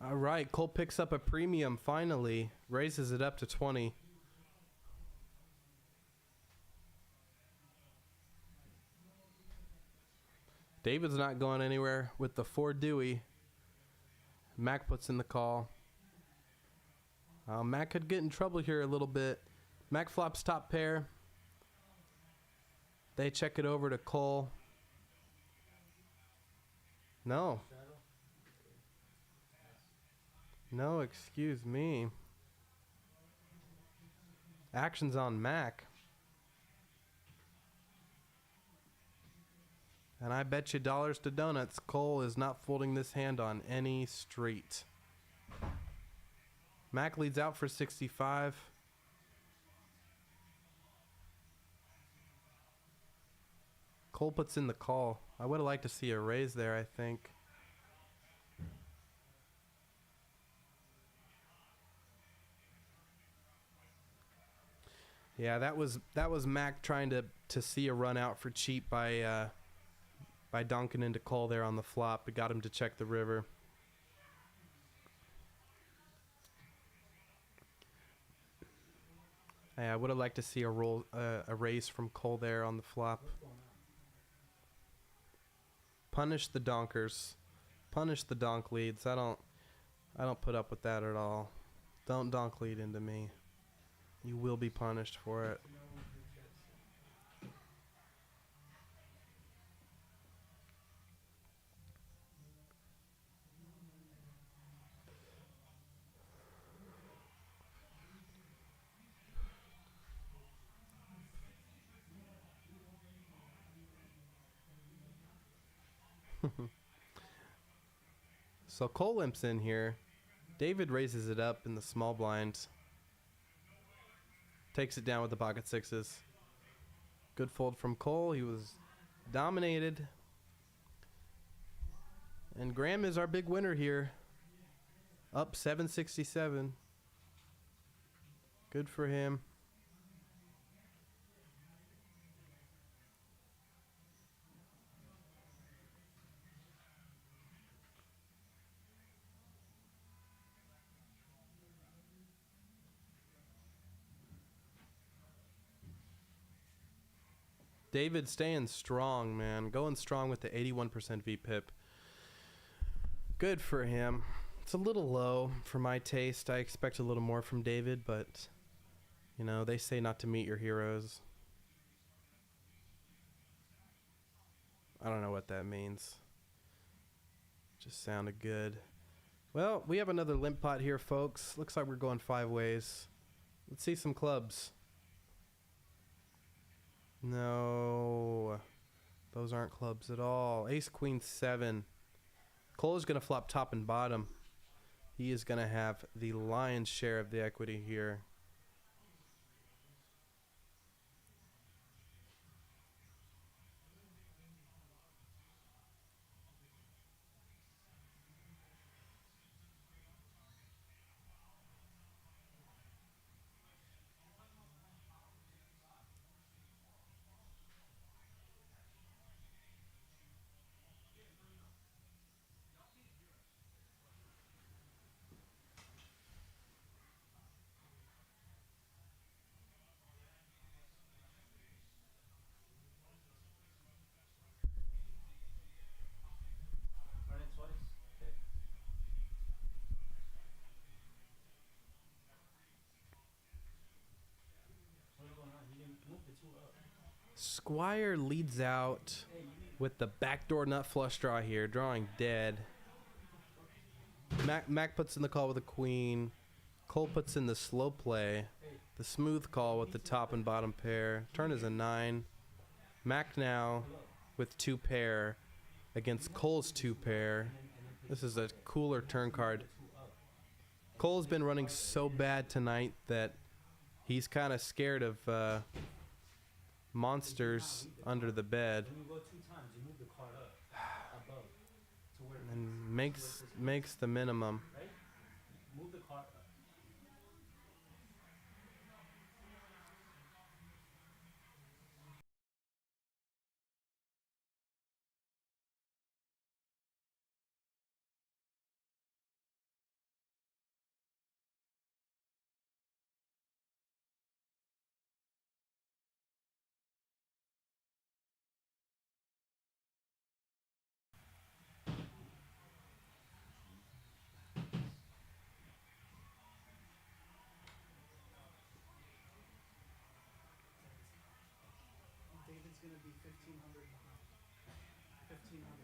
All right, Cole picks up a premium finally, raises it up to 20. David's not going anywhere with the 4 Dewey. Mac puts in the call. Mac could get in trouble here a little bit. Mac flops top pair. They check it over to Cole. No. No, excuse me. Action's on Mac. And I bet you dollars to donuts, Cole is not folding this hand on any street. Mac leads out for 65. Cole puts in the call. I would have liked to see a raise there, I think. Yeah, that was Mac trying to see a run out for cheap by donking into Cole there on the flop. It got him to check the river. Yeah, I would have liked to see a raise from Cole there on the flop. Punish the donkers. Punish the donk leads. I don't put up with that at all. Don't donk lead into me. You will be punished for it. So Cole limps in here. David raises it up in the small blind. Takes it down with the pocket sixes. Good fold from Cole. He was dominated. And Graham is our big winner here. Up 767. Good for him. David staying strong, man. Going strong with the 81% VPIP. Good for him. It's a little low for my taste. I expect a little more from David, but, you know, they say not to meet your heroes. I don't know what that means. Just sounded good. Well, we have another limp pot here, folks. Looks like we're going 5 ways. Let's see some clubs. No, those aren't clubs at all. Ace, queen, 7. Cole is going to flop top and bottom. He is going to have the lion's share of the equity here. Run it twice. Okay. What's going on? You didn't move the 2 up. Squire leads out with the backdoor nut flush draw here, drawing dead. Mac puts in the call with a queen. Cole puts in the slow play, the smooth call with the top and bottom pair. Turn is a 9. Mac now with 2 pair against Cole's 2 pair. This is a cooler turn card. Cole's been running so bad tonight that he's kind of scared of monsters under the bed, When you go 2 times, you move the card up above to where and makes the minimum. right? Move the card up. 1500 behind. 1500.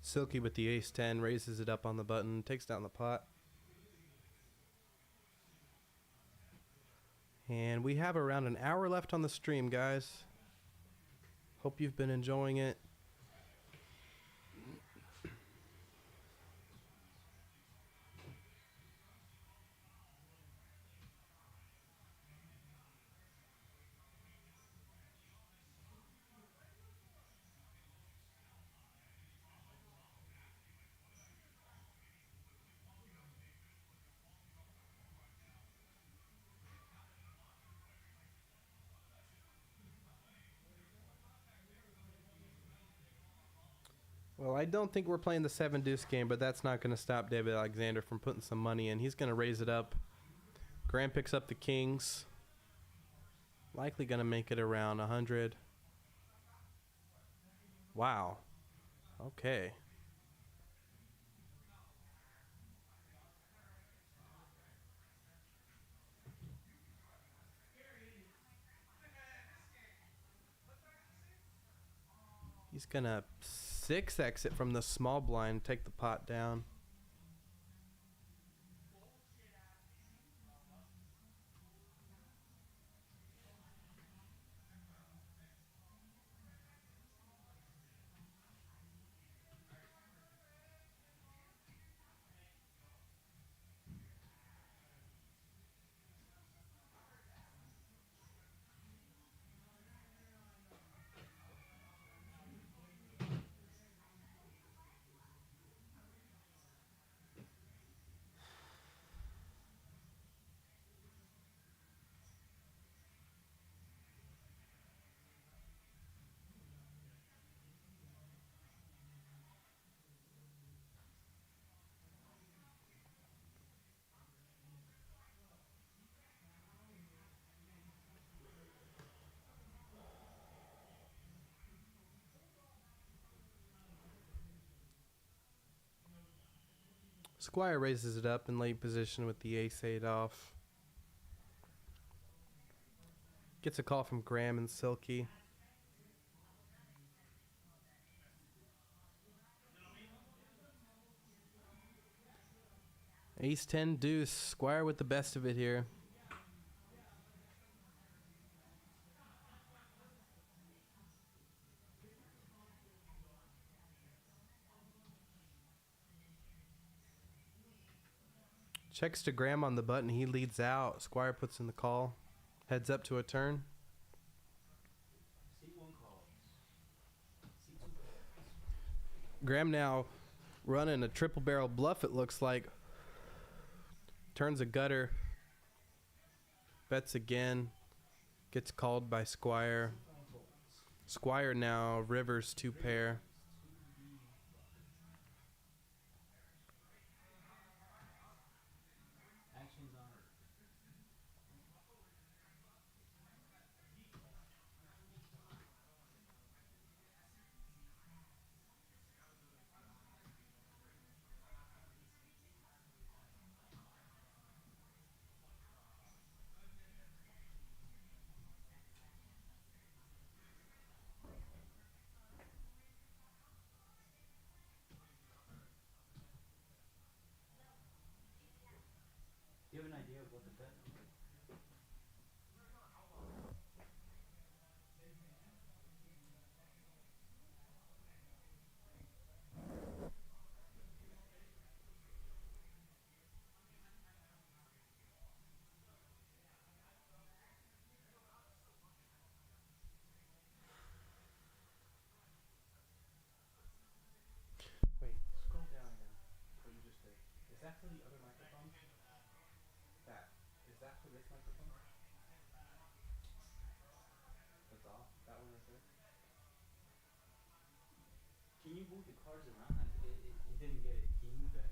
Silky with the ace 10 raises it up on the button, takes down the pot. And we have around an hour left on the stream, guys. Hope you've been enjoying it. Well, I don't think we're playing the 7 deuce game, but that's not going to stop David Alexander from putting some money in. He's going to raise it up. Graham picks up the kings. Likely going to make it around 100. Wow. Okay. He's going to 6 exit from the small blind, take the pot down. Squire raises it up in late position with the ace 8 off. Gets a call from Graham and Silky. Ace 10 deuce. Squire with the best of it here. Checks to Graham on the button. He leads out. Squire puts in the call. Heads up to a turn. Graham now running a triple barrel bluff, it looks like. Turns a gutter. Bets again. Gets called by Squire. Squire now rivers 2 pair. Do you have an idea of what the bet is? Wait, scroll down again. What you just did. Is that for the other microphone? That. Is that for this microphone? That's off? That one right there? Can you move the cards around? It didn't get it. Can you move that?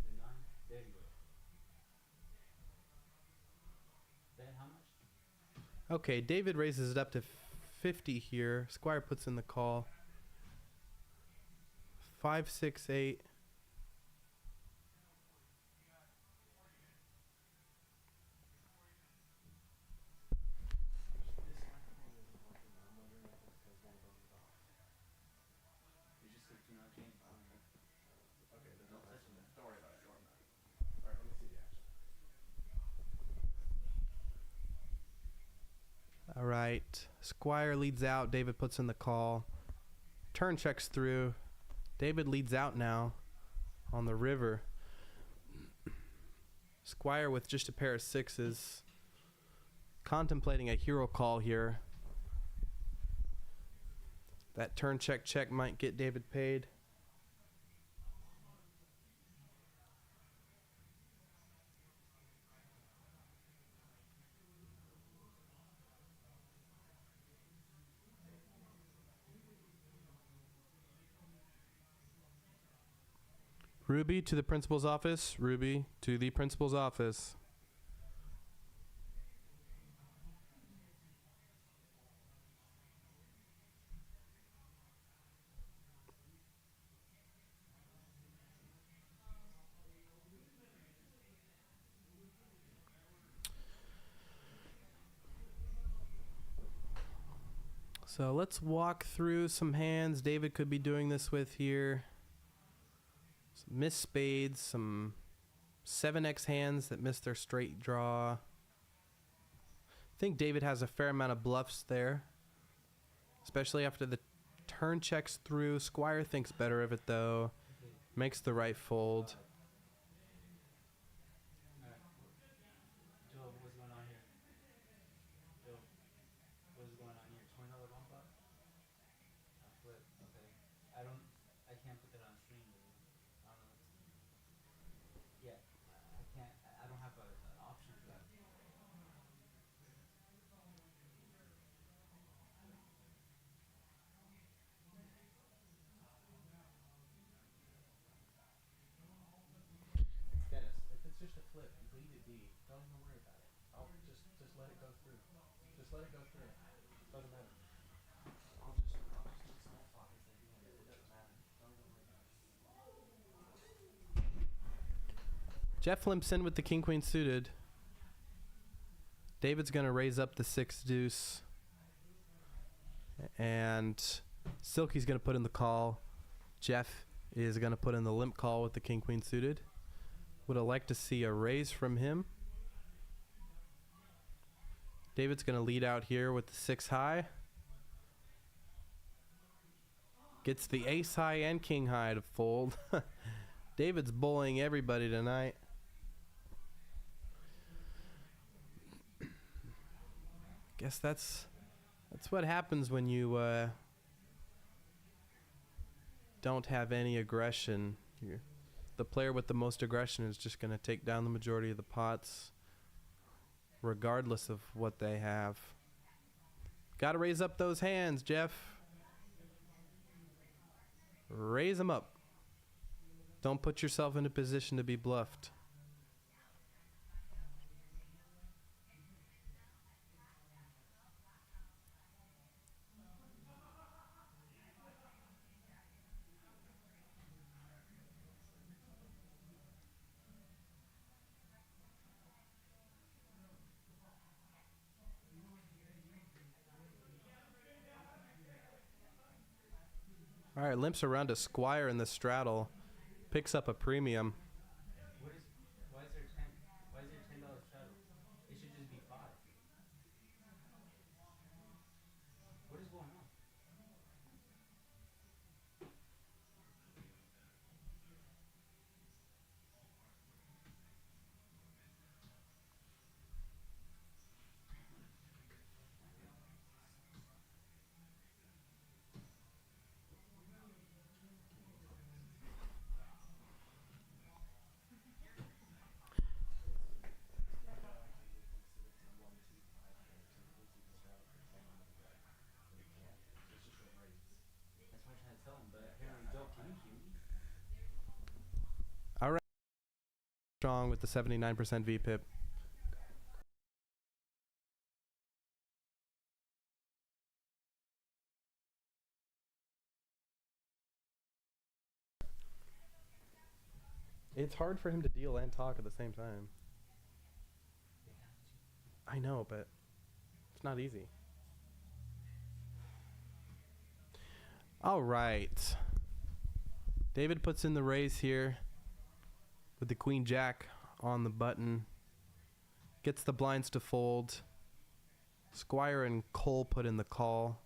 The 9? There you go. bet how much? Okay, David raises it up to 50 here. Squire puts in the call. 5, 6, 8. You just took 2 not change. Okay, then Don't touch him. don't worry about it. Don't worry about it. All right, let me see the action. All right. Squire leads out. David puts in the call. Turn checks through. David leads out now on the river. Squire with just a pair of 6s. Contemplating a hero call here. That turn check might get David paid. Ruby to the principal's office. Ruby to the principal's office. So let's walk through some hands David could be doing this with here. Some missed spades, some 7x hands that missed their straight draw. I think David has a fair amount of bluffs there, especially after the turn checks through. Squire thinks better of it though, makes the right fold. Alright. Joe, what's going on here? Joe, what is going on here? $20 bump up? A flip, okay. I can't put that on stream, dude. I don't know. Yeah, I can't, I don't have an option for that. Dennis, if it's just a flip, leave it be. Don't even worry about it. I'll just let it go through. Just let it go through. Doesn't matter. I'll just do small pockets at the end. It doesn't matter. Don't even worry about it. Jeff limps in with the king queen suited. David's gonna raise up the 6 deuce. And Silky's gonna put in the call. Jeff is gonna put in the limp call with the king queen suited. Would have liked to see a raise from him. David's gonna lead out here with the 6 high. Gets the ace high and king high to fold. David's bullying everybody tonight. Guess that's what happens when you don't have any aggression. The player with the most aggression is just going to take down the majority of the pots, regardless of what they have. Got to raise up those hands, Jeff. Raise them up. Don't put yourself in a position to be bluffed. All right, limps around to Squire in the straddle. Picks up a premium. Why is there $10 straddle? It should just be 5. What is going on? That's what I'm trying to tell him, but apparently Joe, can you hear me? All right. Strong with the 79% VPIP. It's hard for him to deal and talk at the same time. I know, but it's not easy. All right. David puts in the raise here with the queen jack on the button. Gets the blinds to fold. Squire and Cole put in the call.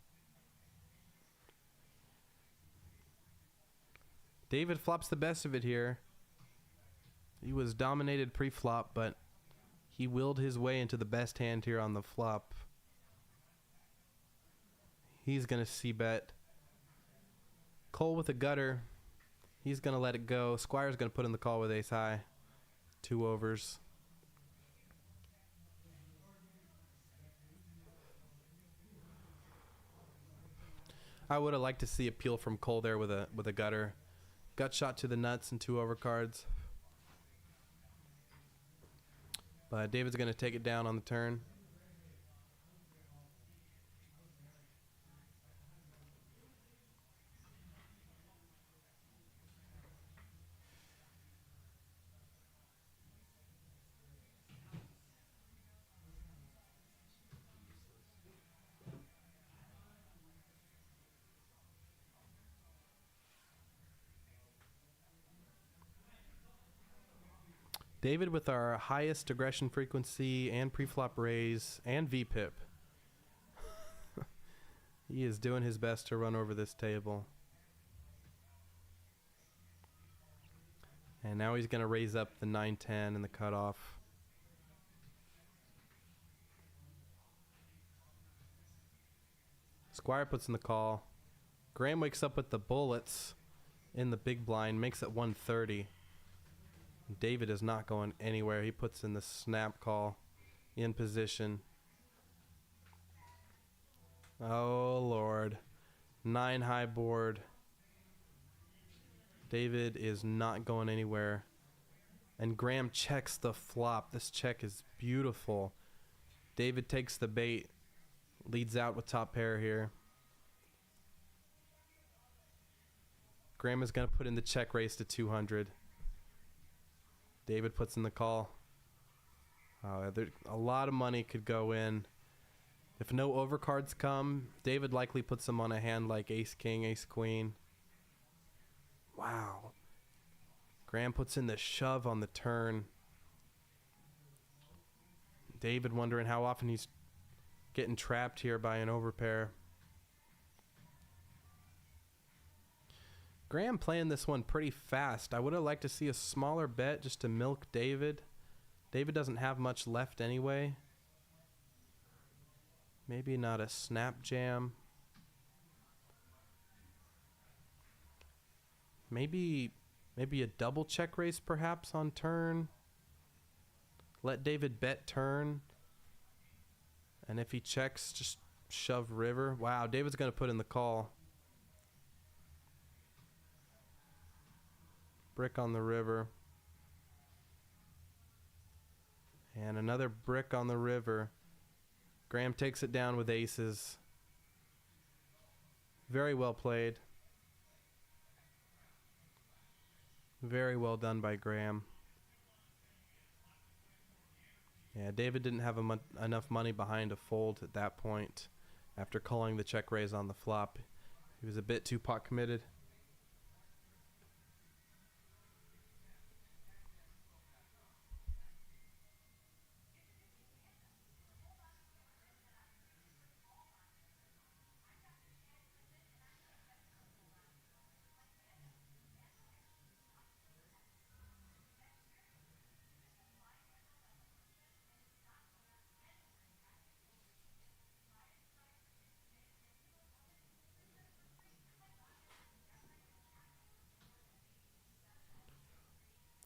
David flops the best of it here. He was dominated pre-flop, but he willed his way into the best hand here on the flop. He's going to c-bet. Cole with a gutter. He's going to let it go. Squire's going to put in the call with ace high. 2 overs. I would have liked to see a peel from Cole there with a gutter. Gut shot to the nuts and 2 overcards. But David's going to take it down on the turn. David with our highest aggression frequency and preflop raise and VPIP. He is doing his best to run over this table. And now he's going to raise up the 9-10 and the cutoff. Squire puts in the call. Graham wakes up with the bullets in the big blind, makes it 130. David is not going anywhere. He puts in the snap call in position. Oh, Lord. 9 high board. David is not going anywhere. And Graham checks the flop. This check is beautiful. David takes the bait. Leads out with top pair here. Graham is going to put in the check raise to 200. David puts in the call. A lot of money could go in. If no overcards come, David likely puts them on a hand like ace king, ace queen. Wow. Graham puts in the shove on the turn. David wondering how often he's getting trapped here by an overpair. Graham playing this one pretty fast. I would have liked to see a smaller bet just to milk David. David doesn't have much left anyway. Maybe not a snap jam. Maybe a double check raise perhaps on turn. Let David bet turn. And if he checks, just shove river. Wow, David's going to put in the call. Brick on the river. And another brick on the river. Graham takes it down with aces. Very well played. Very well done by Graham. Yeah, David didn't have enough money behind to fold at that point after calling the check raise on the flop. He was a bit too pot committed.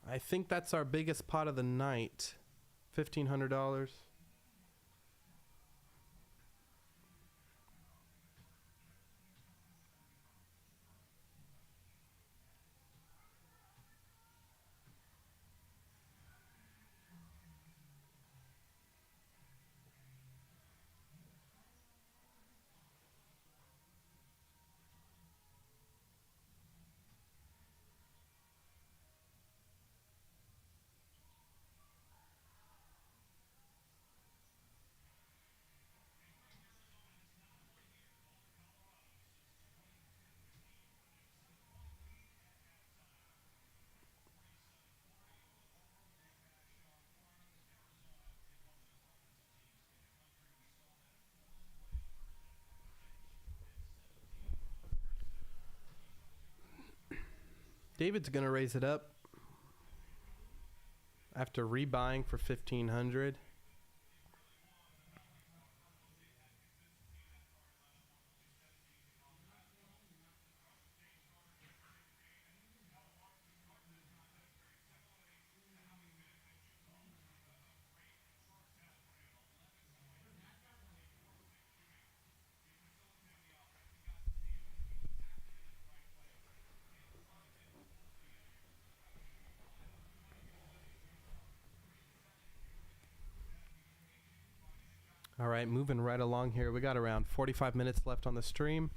I think that's our biggest pot of the night. $1,500. David's gonna raise it up after rebuying for 1,500. All right, moving right along here. We got around 45 minutes left on the stream.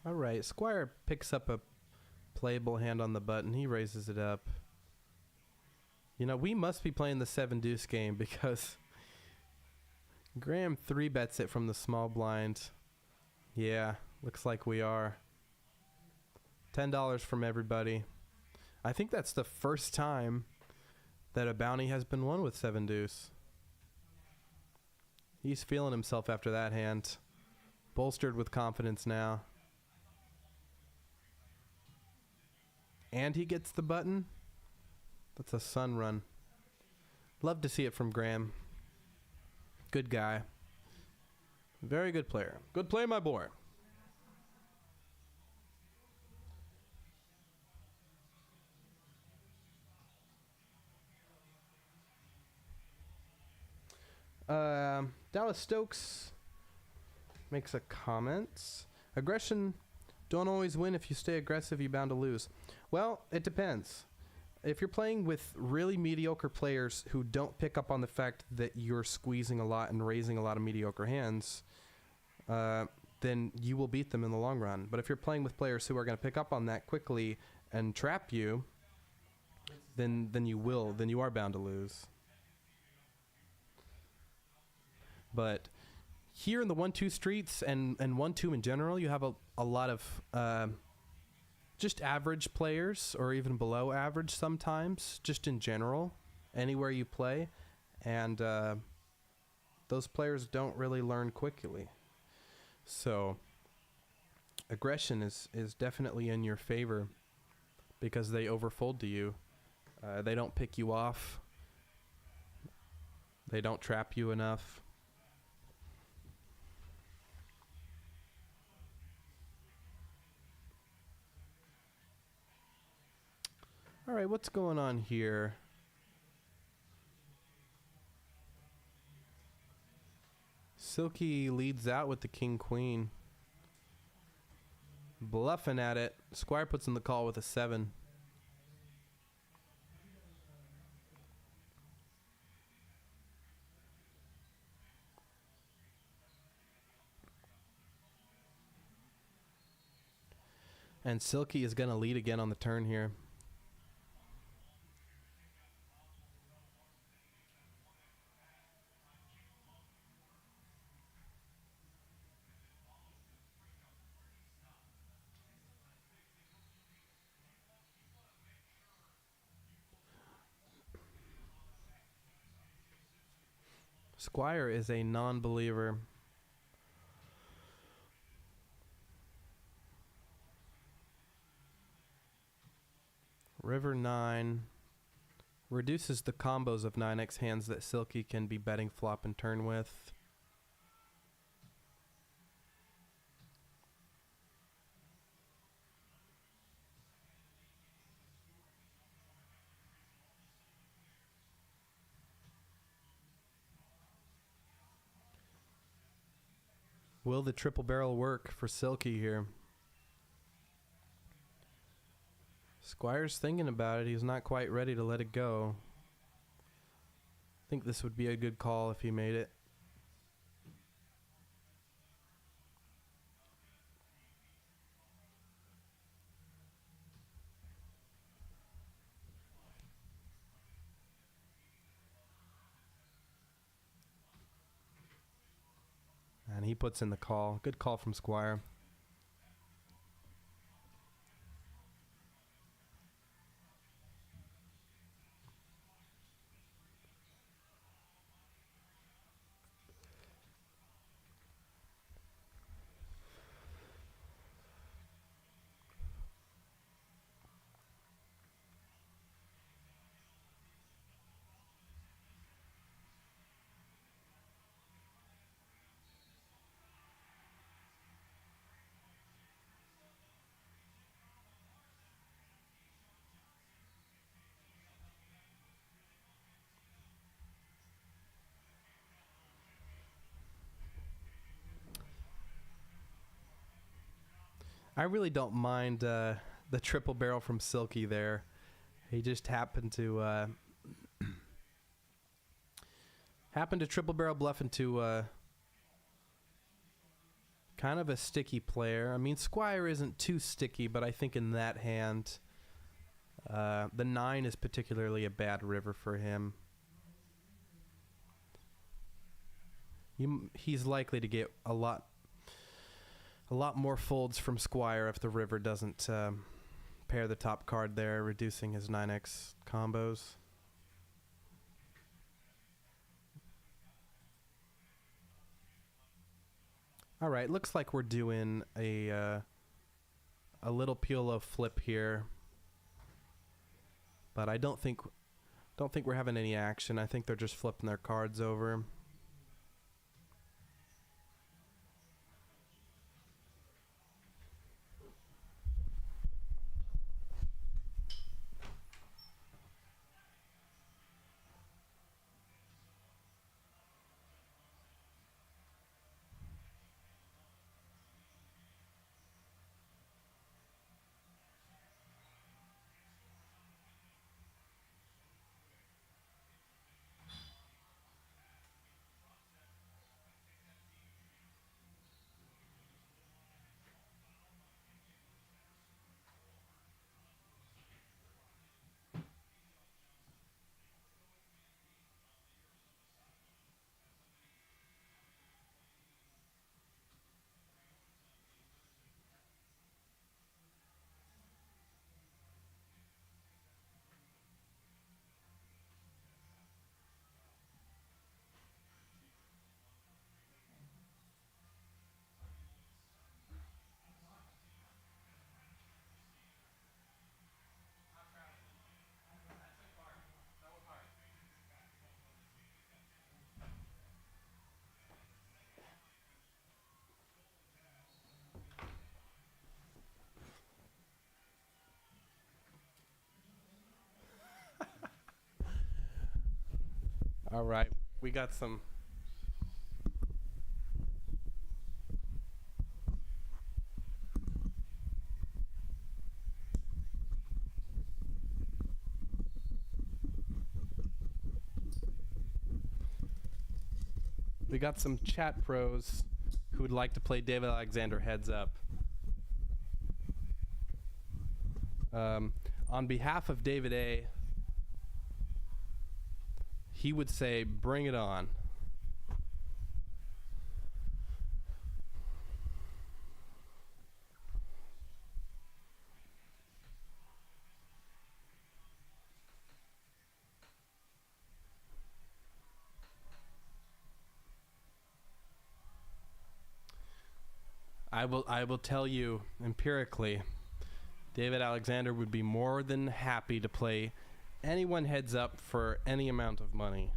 All right, Squire picks up a playable hand on the button. He raises it up. You know, we must be playing the 7 deuce game because Graham 3-bets it from the small blind. Yeah, looks like we are. $10 from everybody. I think that's the first time that a bounty has been won with 7 deuce. He's feeling himself after that hand. Bolstered with confidence now. And he gets the button. That's a sun run. Love to see it from Graham. Good guy. Very good player. Good play, my boy. Dallas Stokes makes a comment. Aggression don't always win. If you stay aggressive, you're bound to lose. Well, it depends. If you're playing with really mediocre players who don't pick up on the fact that you're squeezing a lot and raising a lot of mediocre hands, then you will beat them in the long run. But if you're playing with players who are going to pick up on that quickly and trap you, then you will. Then you are bound to lose. But here in the 1-2 streets and 1-2 in general, you have a lot of just average players or even below average sometimes, just in general, anywhere you play. And those players don't really learn quickly. So aggression is definitely in your favor because they overfold to you. They don't pick you off. They don't trap you enough. All right, what's going on here? Silky leads out with the king-queen. Bluffing at it. Squire puts in the call with a 7. And Silky is going to lead again on the turn here. Squire is a non-believer. River 9 reduces the combos of 9x hands that Silky can be betting flop and turn with. Will the triple barrel work for Silky here? Squire's thinking about it. He's not quite ready to let it go. I think this would be a good call if he made it. he puts in the call. Good call from Squire. I really don't mind the triple barrel from Silky there. He just happened to triple barrel bluff into kind of a sticky player. I mean, Squire isn't too sticky, but I think in that hand, the 9 is particularly a bad river for him. He's likely to get a lot more folds from Squire if the river doesn't pair the top card there, reducing his 9x combos. All right, looks like we're doing a little Piolo flip here, but I don't think we're having any action. I think they're just flipping their cards over. All right, we got some. We got some chat pros who would like to play David Alexander heads up. On behalf of David A., he would say, bring it on. I will tell you empirically, David Alexander would be more than happy to play anyone heads up for any amount of money.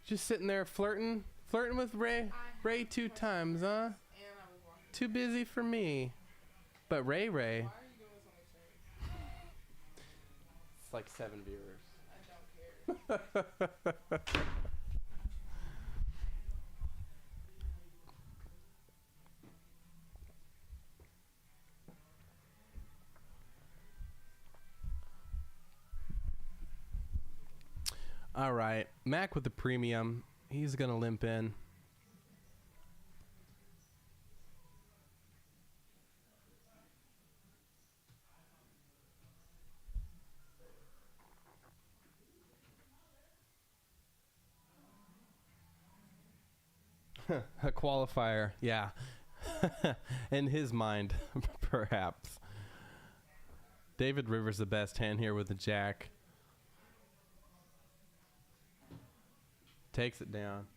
Just sitting there flirting with Ray 2 times, huh? Too busy for me. But Ray. It's like 7 viewers. I don't care. All right, Mac with the premium. He's going to limp in. A qualifier, yeah. In his mind, perhaps. David Rivers the best hand here with the jack. Takes it down.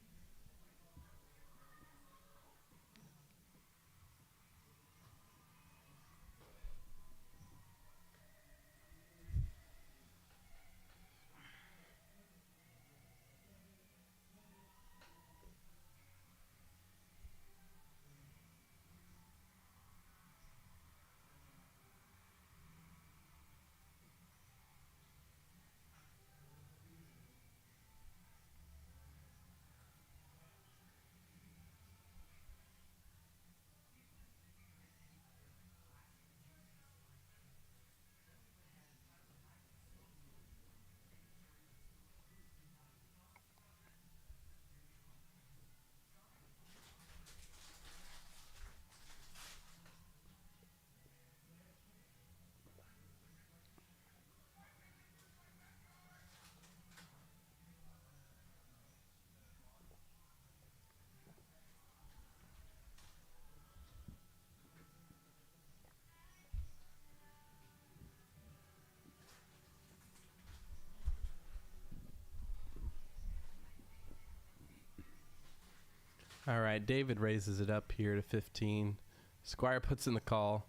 All right, David raises it up here to 15. Squire puts in the call,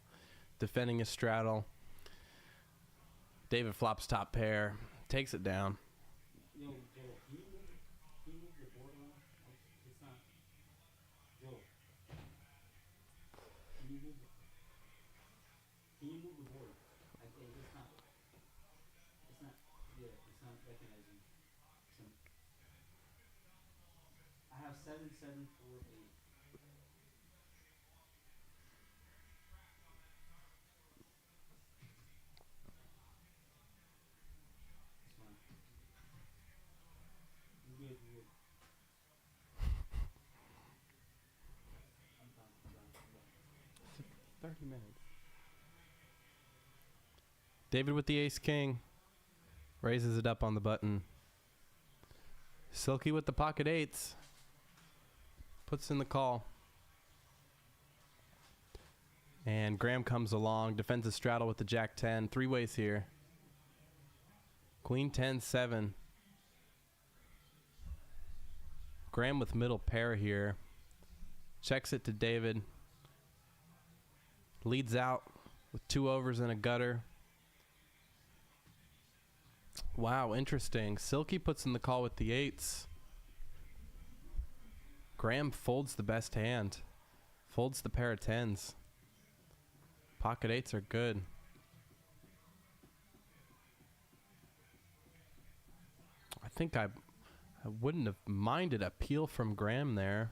defending his straddle. David flops top pair, takes it down. Yo, Joe, can you move your board around? It's not. Joe. Can you move the board? It's not. Yeah, it's not recognizing. I have 7748. It's fine. You good. I'm done. 30 minutes. David with the ace king. Raises it up on the button. Silky with the pocket eights. Puts in the call. And Graham comes along. Defends his straddle with the jack 10. Three ways here. Queen 10, 7. Graham with middle pair here. Checks it to David. Leads out with 2 overs and a gutter. Wow, interesting. Silky puts in the call with the eights. Graham folds the best hand. Folds the pair of 10s. Pocket eights are good. I think I wouldn't have minded a peel from Graham there.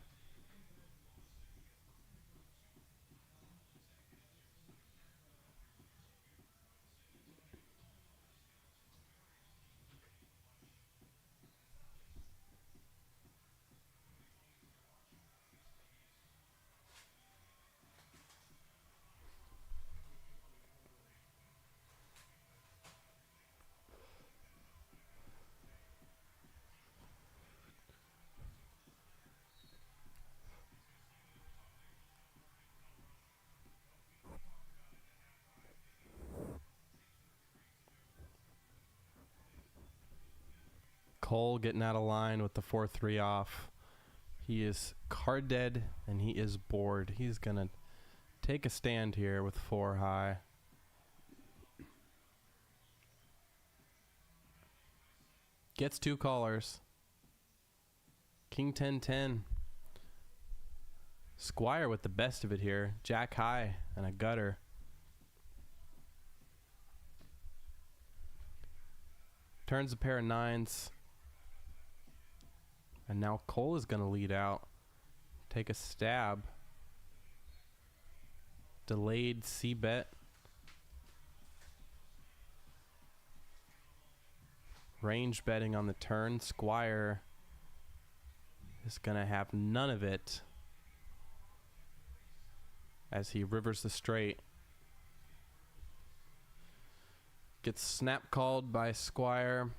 Cole getting out of line with the 4-3 off. He is card dead and he is bored. He's going to take a stand here with 4 high. Gets 2 callers. King 10-10. Squire with the best of it here. Jack high and a gutter. Turns a pair of 9s. And now Cole is going to lead out. Take a stab. Delayed C-bet. Range betting on the turn. Squire is going to have none of it as he rivers the straight. Gets snap called by Squire.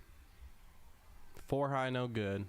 4 high, no good.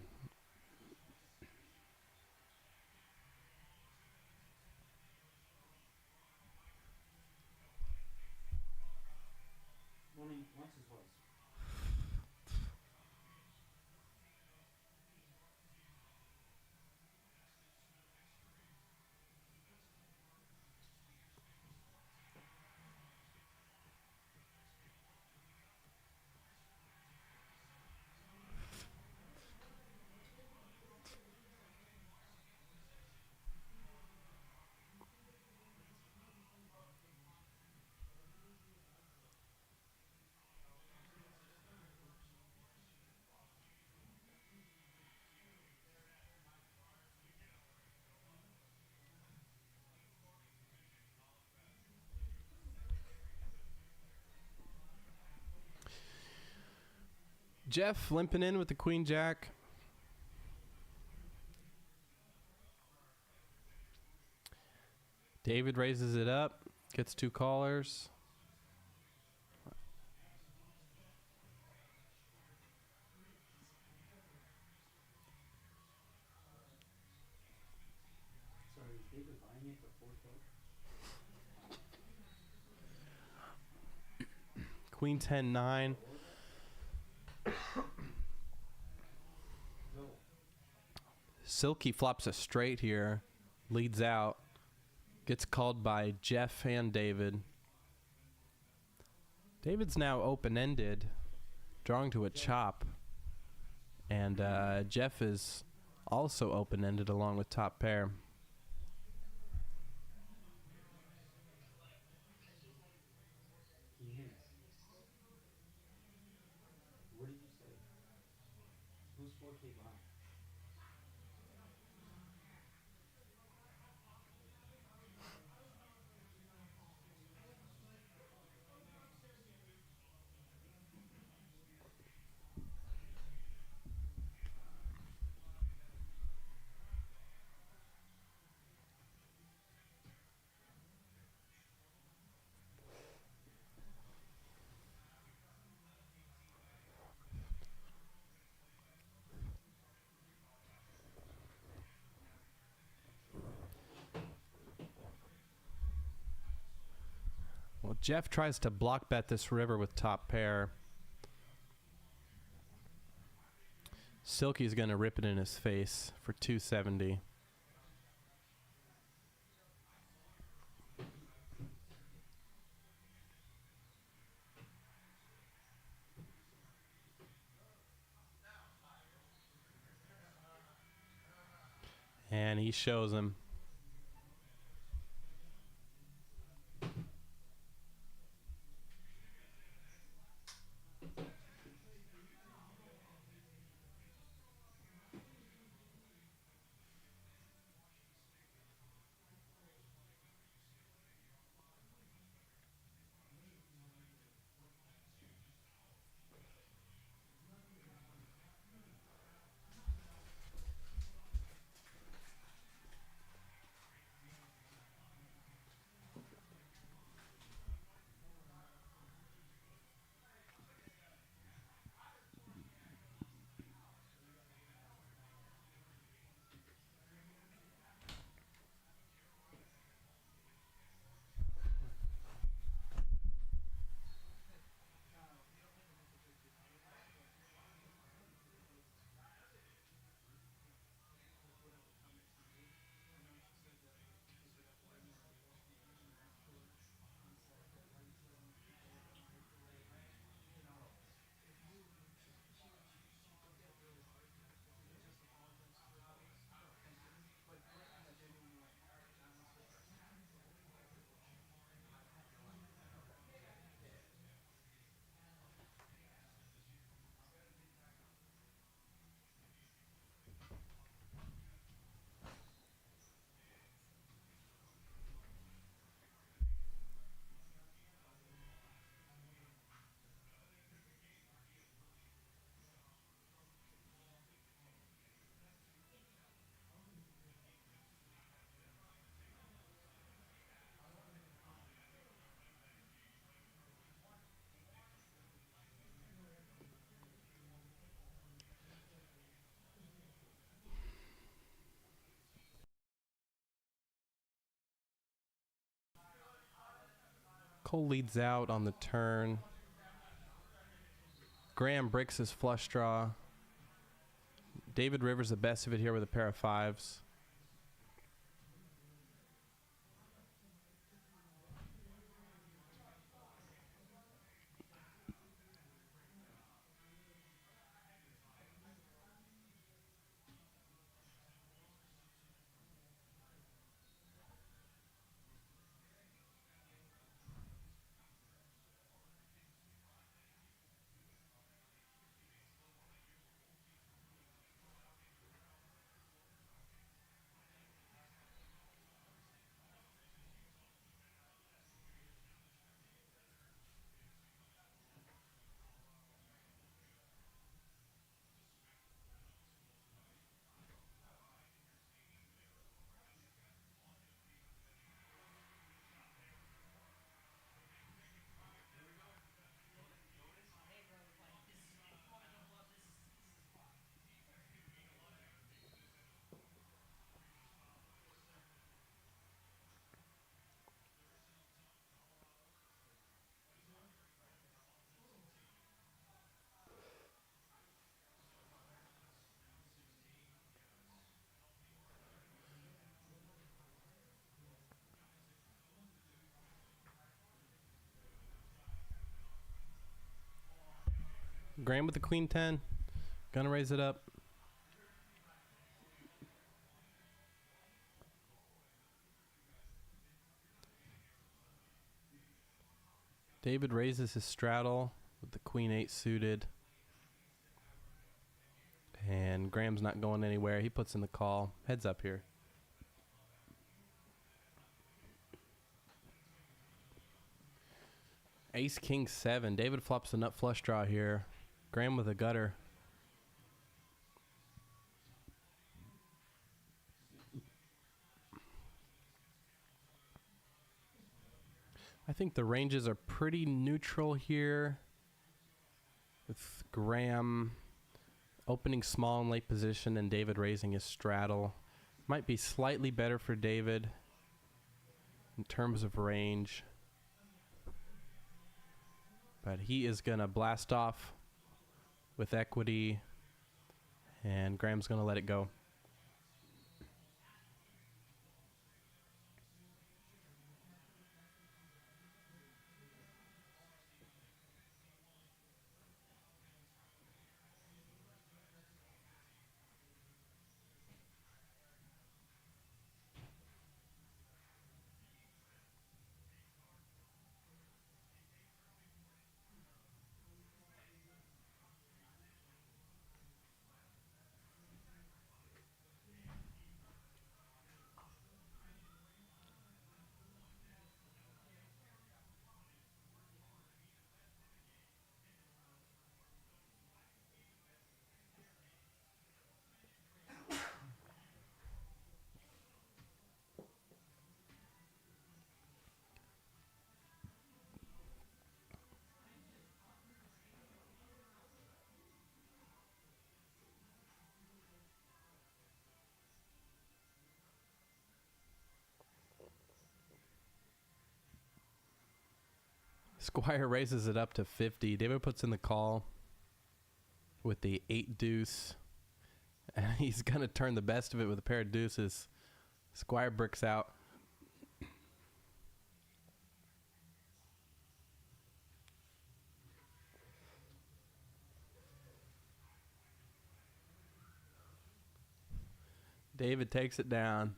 Jeff limping in with the queen jack. David raises it up, gets 2 callers. Sorry, is David buying it for 4K? Queen 10-9. Silky flops a straight here, leads out, gets called by Jeff and David. David's now open-ended, drawing to a chop, and Jeff is also open-ended along with top pair. What did you say? Who's 4K buying? Well, Jeff tries to block bet this river with top pair. Silky's going to rip it in his face for 270. And he shows him. Cole leads out on the turn. Graham bricks his flush draw. David Rivers the best of it here with a pair of fives. Graham with the queen 10. Gonna raise it up. David raises his straddle with the queen 8 suited. And Graham's not going anywhere. He puts in the call. Heads up here. Ace king 7. David flops a nut flush draw here. Graham with a gutter. I think the ranges are pretty neutral here, with Graham opening small in late position and David raising his straddle. Might be slightly better for David in terms of range, but he is gonna blast off with equity, and Graham's gonna let it go. Squire raises it up to 50. David puts in the call with the 8 deuce. And he's going to turn the best of it with a pair of deuces. Squire bricks out. David takes it down.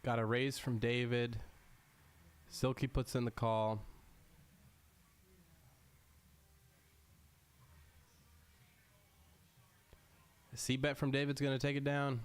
Got a raise from David. Silky puts in the call. A C bet from David's going to take it down.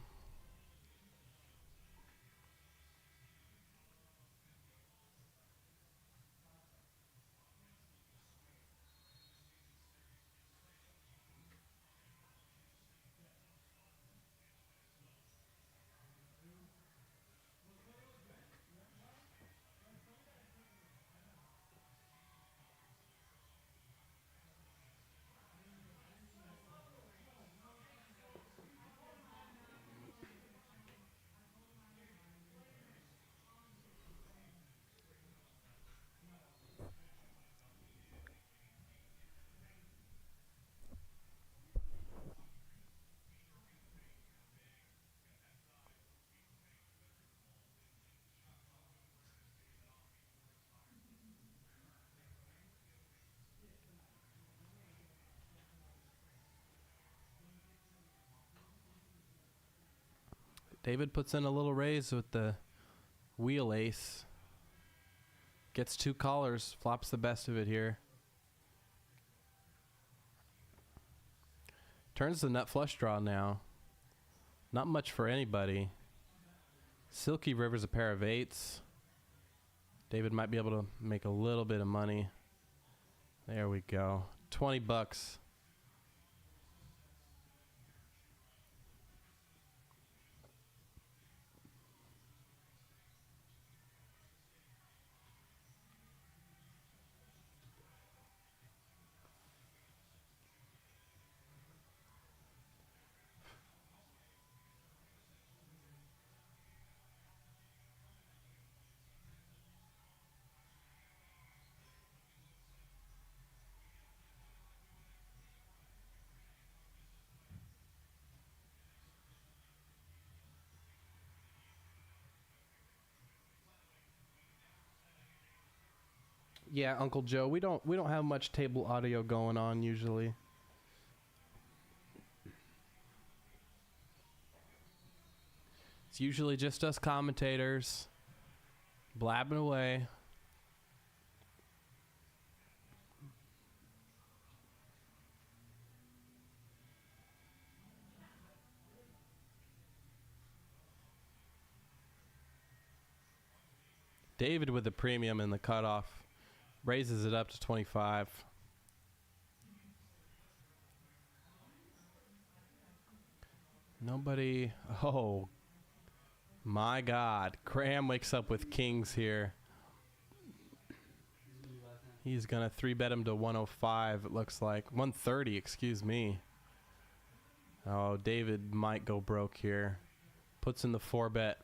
David puts in a little raise with the wheel ace. Gets 2 callers, flops the best of it here. Turns the nut flush draw now. Not much for anybody. Silky rivers a pair of 8s. David might be able to make a little bit of money. There we go. 20 bucks. Yeah, Uncle Joe, we don't have much table audio going on usually. It's usually just us commentators blabbing away. David with the premium in the cutoff. Raises it up to 25. Nobody. Oh, my God. Graham wakes up with kings here. He's going to 3-bet him to 105, it looks like. 130, excuse me. Oh, David might go broke here. Puts in the 4-bet.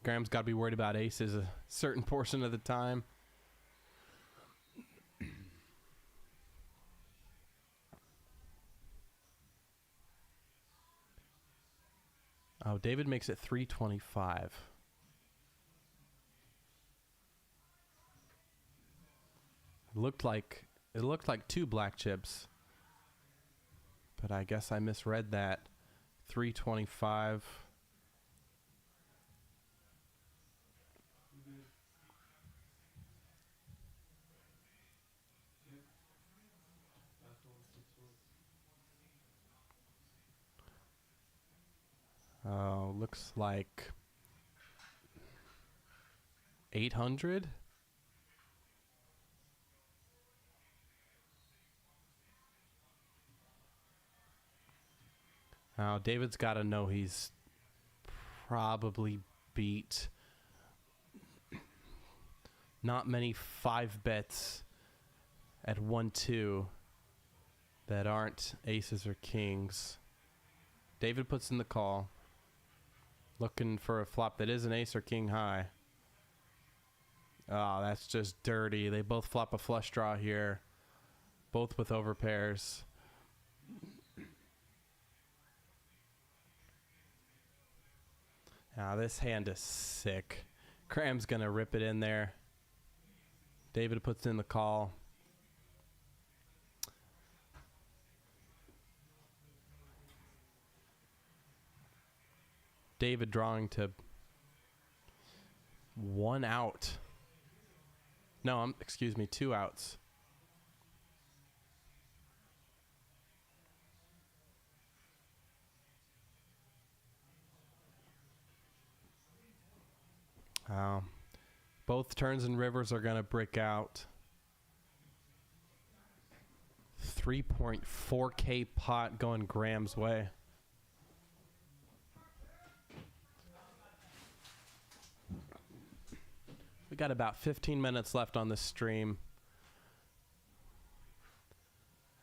Graham's got to be worried about aces a certain portion of the time. Oh, David makes it 325. It looked like 2 black chips, but I guess I misread that. 325. Oh, looks like 800. Now, David's got to know he's probably beat. Not many 5-bets at 1-2 that aren't aces or kings. David puts in the call. Looking for a flop that is an ace or king high. Oh, that's just dirty. They both flop a flush draw here. Both with overpairs. Now this hand is sick. Graham's going to rip it in there. David puts in the call. David drawing to 1 out. No, excuse me, 2 outs. Both turns and rivers are going to brick out. 3.4K pot going Graham's way. We got about 15 minutes left on this stream.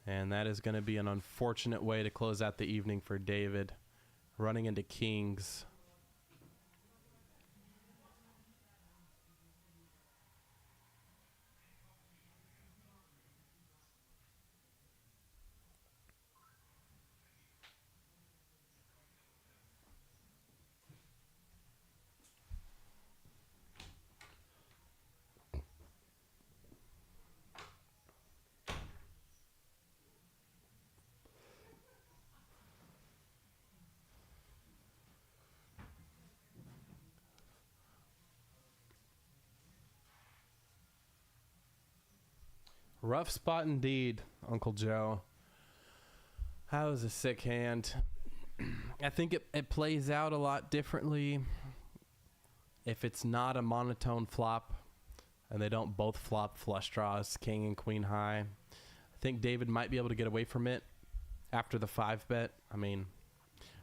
And that is going to be an unfortunate way to close out the evening for David. Running into kings. Rough spot indeed, Uncle Joe. That was a sick hand. I think it plays out a lot differently if it's not a monotone flop and they don't both flop flush draws, king and queen high. I think David might be able to get away from it after the 5-bet. I mean,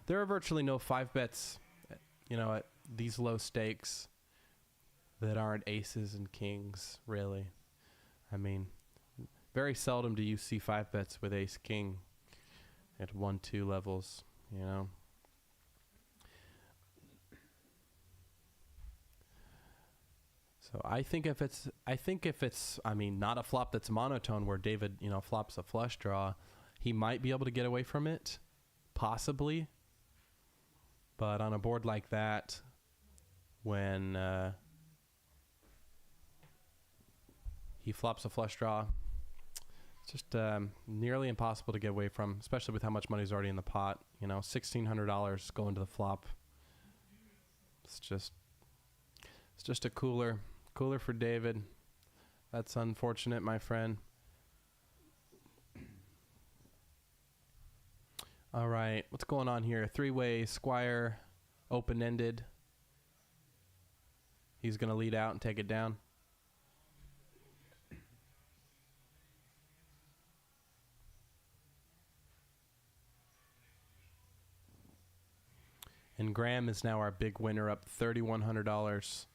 there are virtually no 5-bets, you know, at these low stakes that aren't aces and kings, really. I mean, very seldom do you see 5-bets with ace king at 1-2 levels, you know. So I think if it's I mean, not a flop that's monotone where David, you know, flops a flush draw, he might be able to get away from it, possibly. But on a board like that, when he flops a flush draw, it's just nearly impossible to get away from, especially with how much money's already in the pot. You know, $1,600 going to the flop. It's just a cooler for David. That's unfortunate, my friend. All right, what's going on here? 3-way Squire, open-ended. He's going to lead out and take it down. And Graham is now our big winner, up $3,100.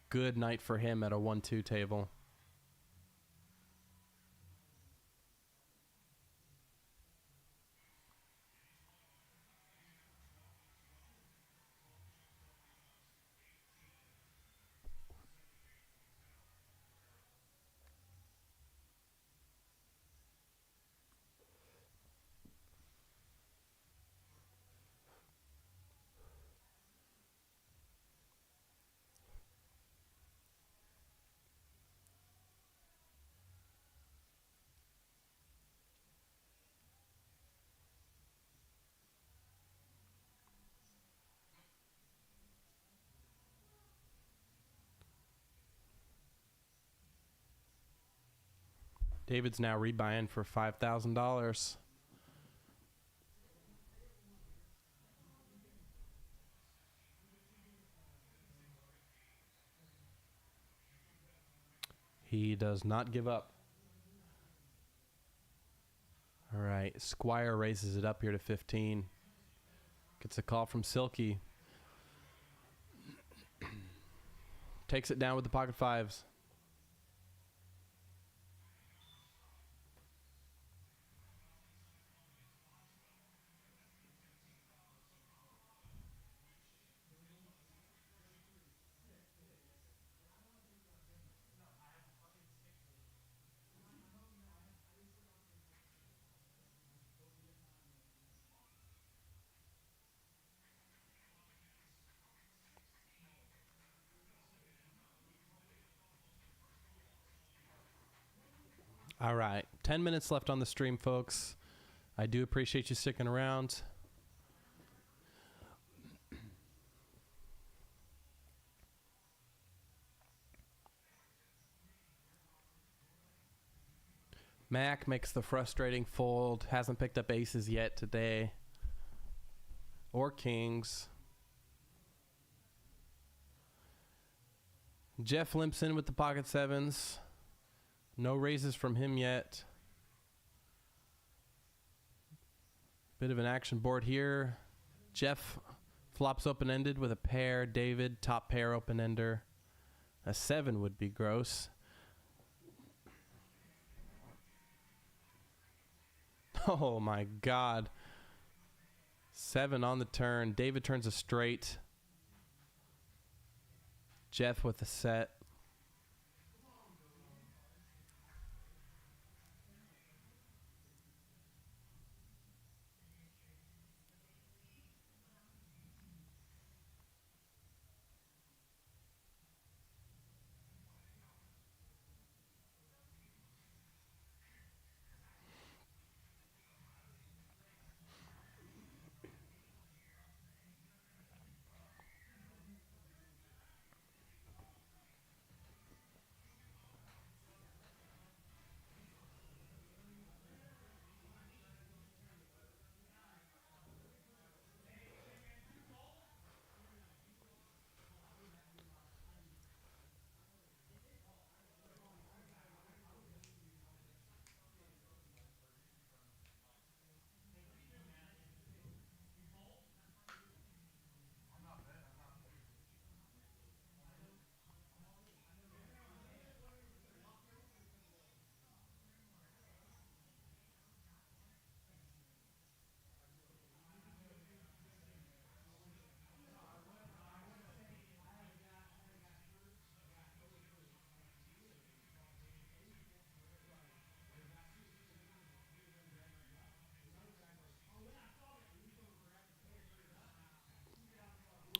Good night for him at a 1-2 table. David's now rebuying for $5,000. He does not give up. All right, Squire raises it up here to 15. Gets a call from Silky. Takes it down with the pocket fives. All right, 10 minutes left on the stream, folks. I do appreciate you sticking around. Mac makes the frustrating fold. Hasn't picked up aces yet today. Or kings. Jeff limps in with the pocket sevens. No raises from him yet. Bit of an action board here. Jeff flops open-ended with a pair. David, top pair open-ender. A 7 would be gross. Oh my God. 7 on the turn. David turns a straight. Jeff with a set.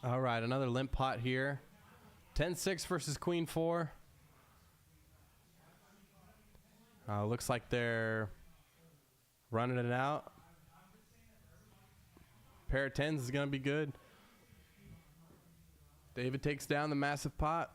All right, another limp pot here. 10-6 versus Queen 4. Looks like they're running it out. Pair of 10s is going to be good. David takes down the massive pot.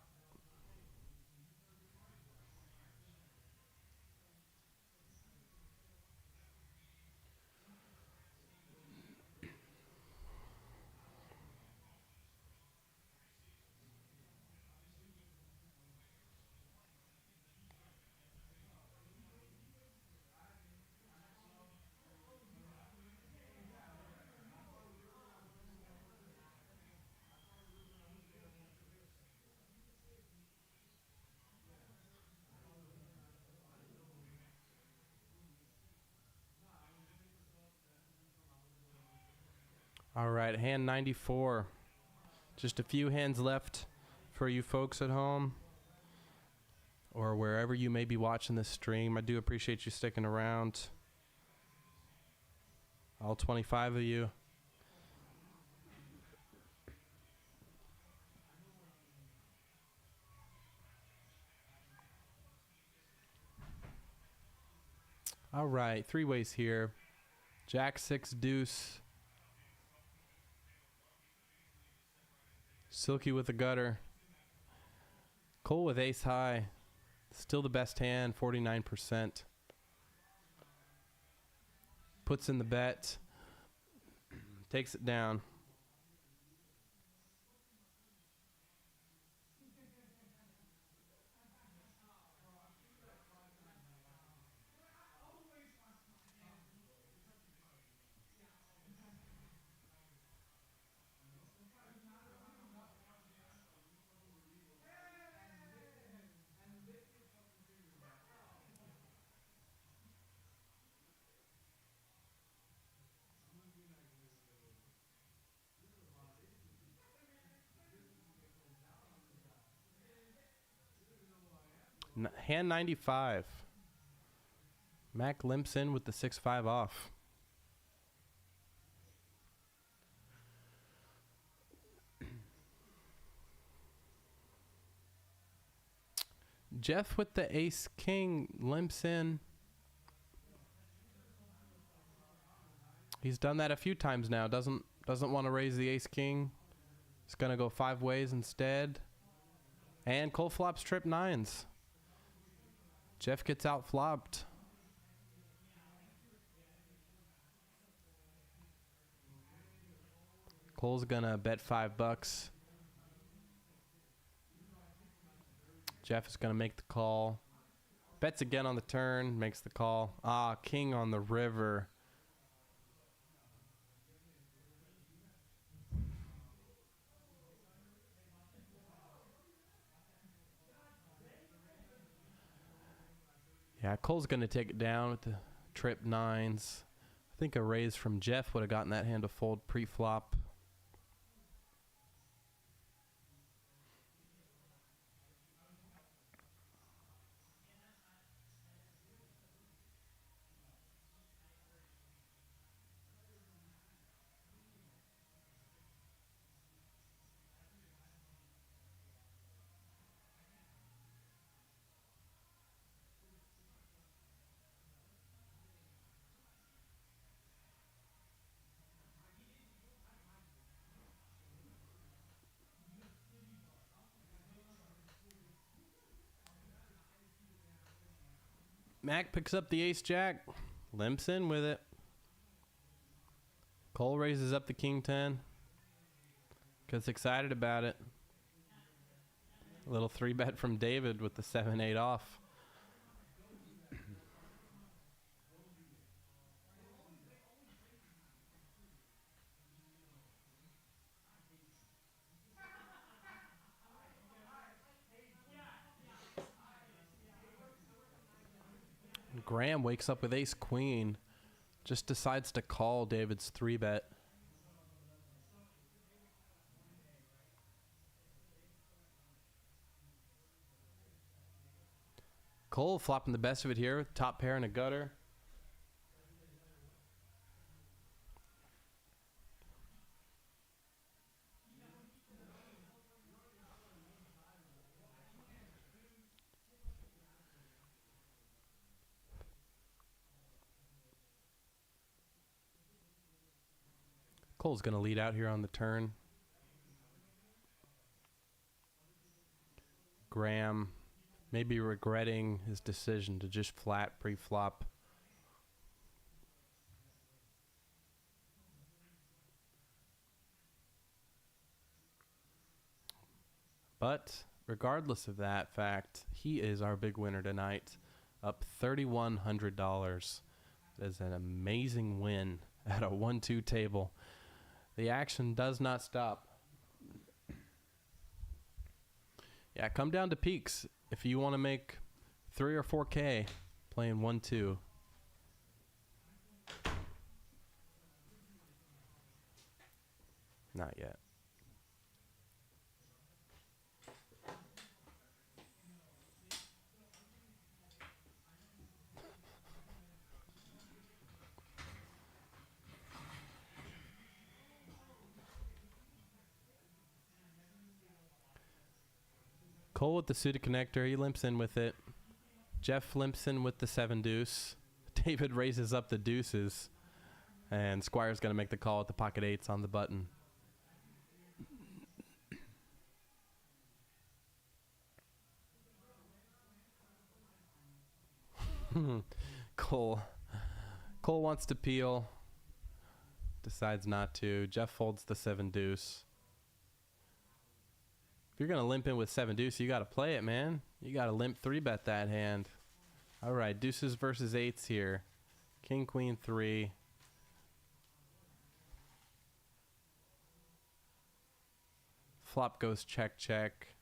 All right, hand 94. Just a few hands left for you folks at home or wherever you may be watching this stream. I do appreciate you sticking around. All 25 of you. All right, three ways here. Jack, 6, deuce. Silky with a gutter. Cole with ace high. Still the best hand, 49%. Puts in the bet. Takes it down. Hand 95. Mac limps in with the 6-5 off. Jeff with the ace king limps in. He's done that a few times now. Doesn't want to raise the ace king. He's gonna go 5 ways instead. And Cole flops trip 9s. Jeff gets out flopped. Cole's gonna bet $5. Jeff is gonna make the call. Bets again on the turn, makes the call. Ah, king on the river. Yeah, Cole's going to take it down with the trip nines. I think a raise from Jeff would have gotten that hand to fold pre-flop. Mac picks up the ace-jack, limps in with it. Cole raises up the king-10. Gets excited about it. A little 3-bet from David with the 7-8 off. Graham wakes up with ace-queen. Just decides to call David's 3-bet. Cole flopping the best of it here with top pair and a gutter. Cole's going to lead out here on the turn. Graham maybe regretting his decision to just flat pre-flop. But regardless of that fact, he is our big winner tonight, up $3,100. That is an amazing win at a 1-2 table. The action does not stop. Yeah, come down to Peaks if you want to make 3 or 4K playing 1-2. Not yet. Cole with the suited connector. He limps in with it. Jeff limps in with the 7-deuce. David raises up the deuces. And Squire's going to make the call with the pocket 8s on the button. Cole wants to peel. Decides not to. Jeff folds the 7-deuce. If you're going to limp in with 7-deuce, you got to play it, man. You got to limp 3-bet that hand. All right, deuces versus 8s here. King, queen, 3. Flop goes check, check.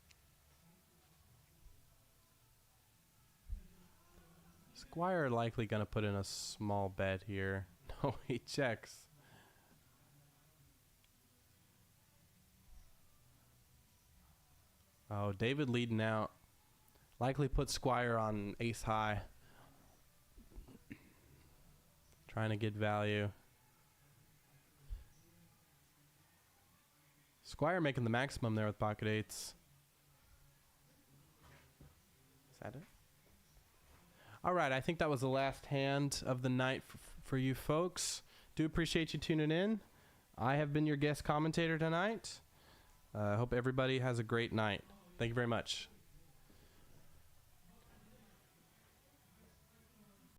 Squire likely going to put in a small bet here. No, he checks. Oh, David leading out. Likely put Squire on ace high. Trying to get value. Squire making the maximum there with pocket 8s. Is that it? All right, I think that was the last hand of the night for you folks. Do appreciate you tuning in. I have been your guest commentator tonight. I hope everybody has a great night. Thank you very much.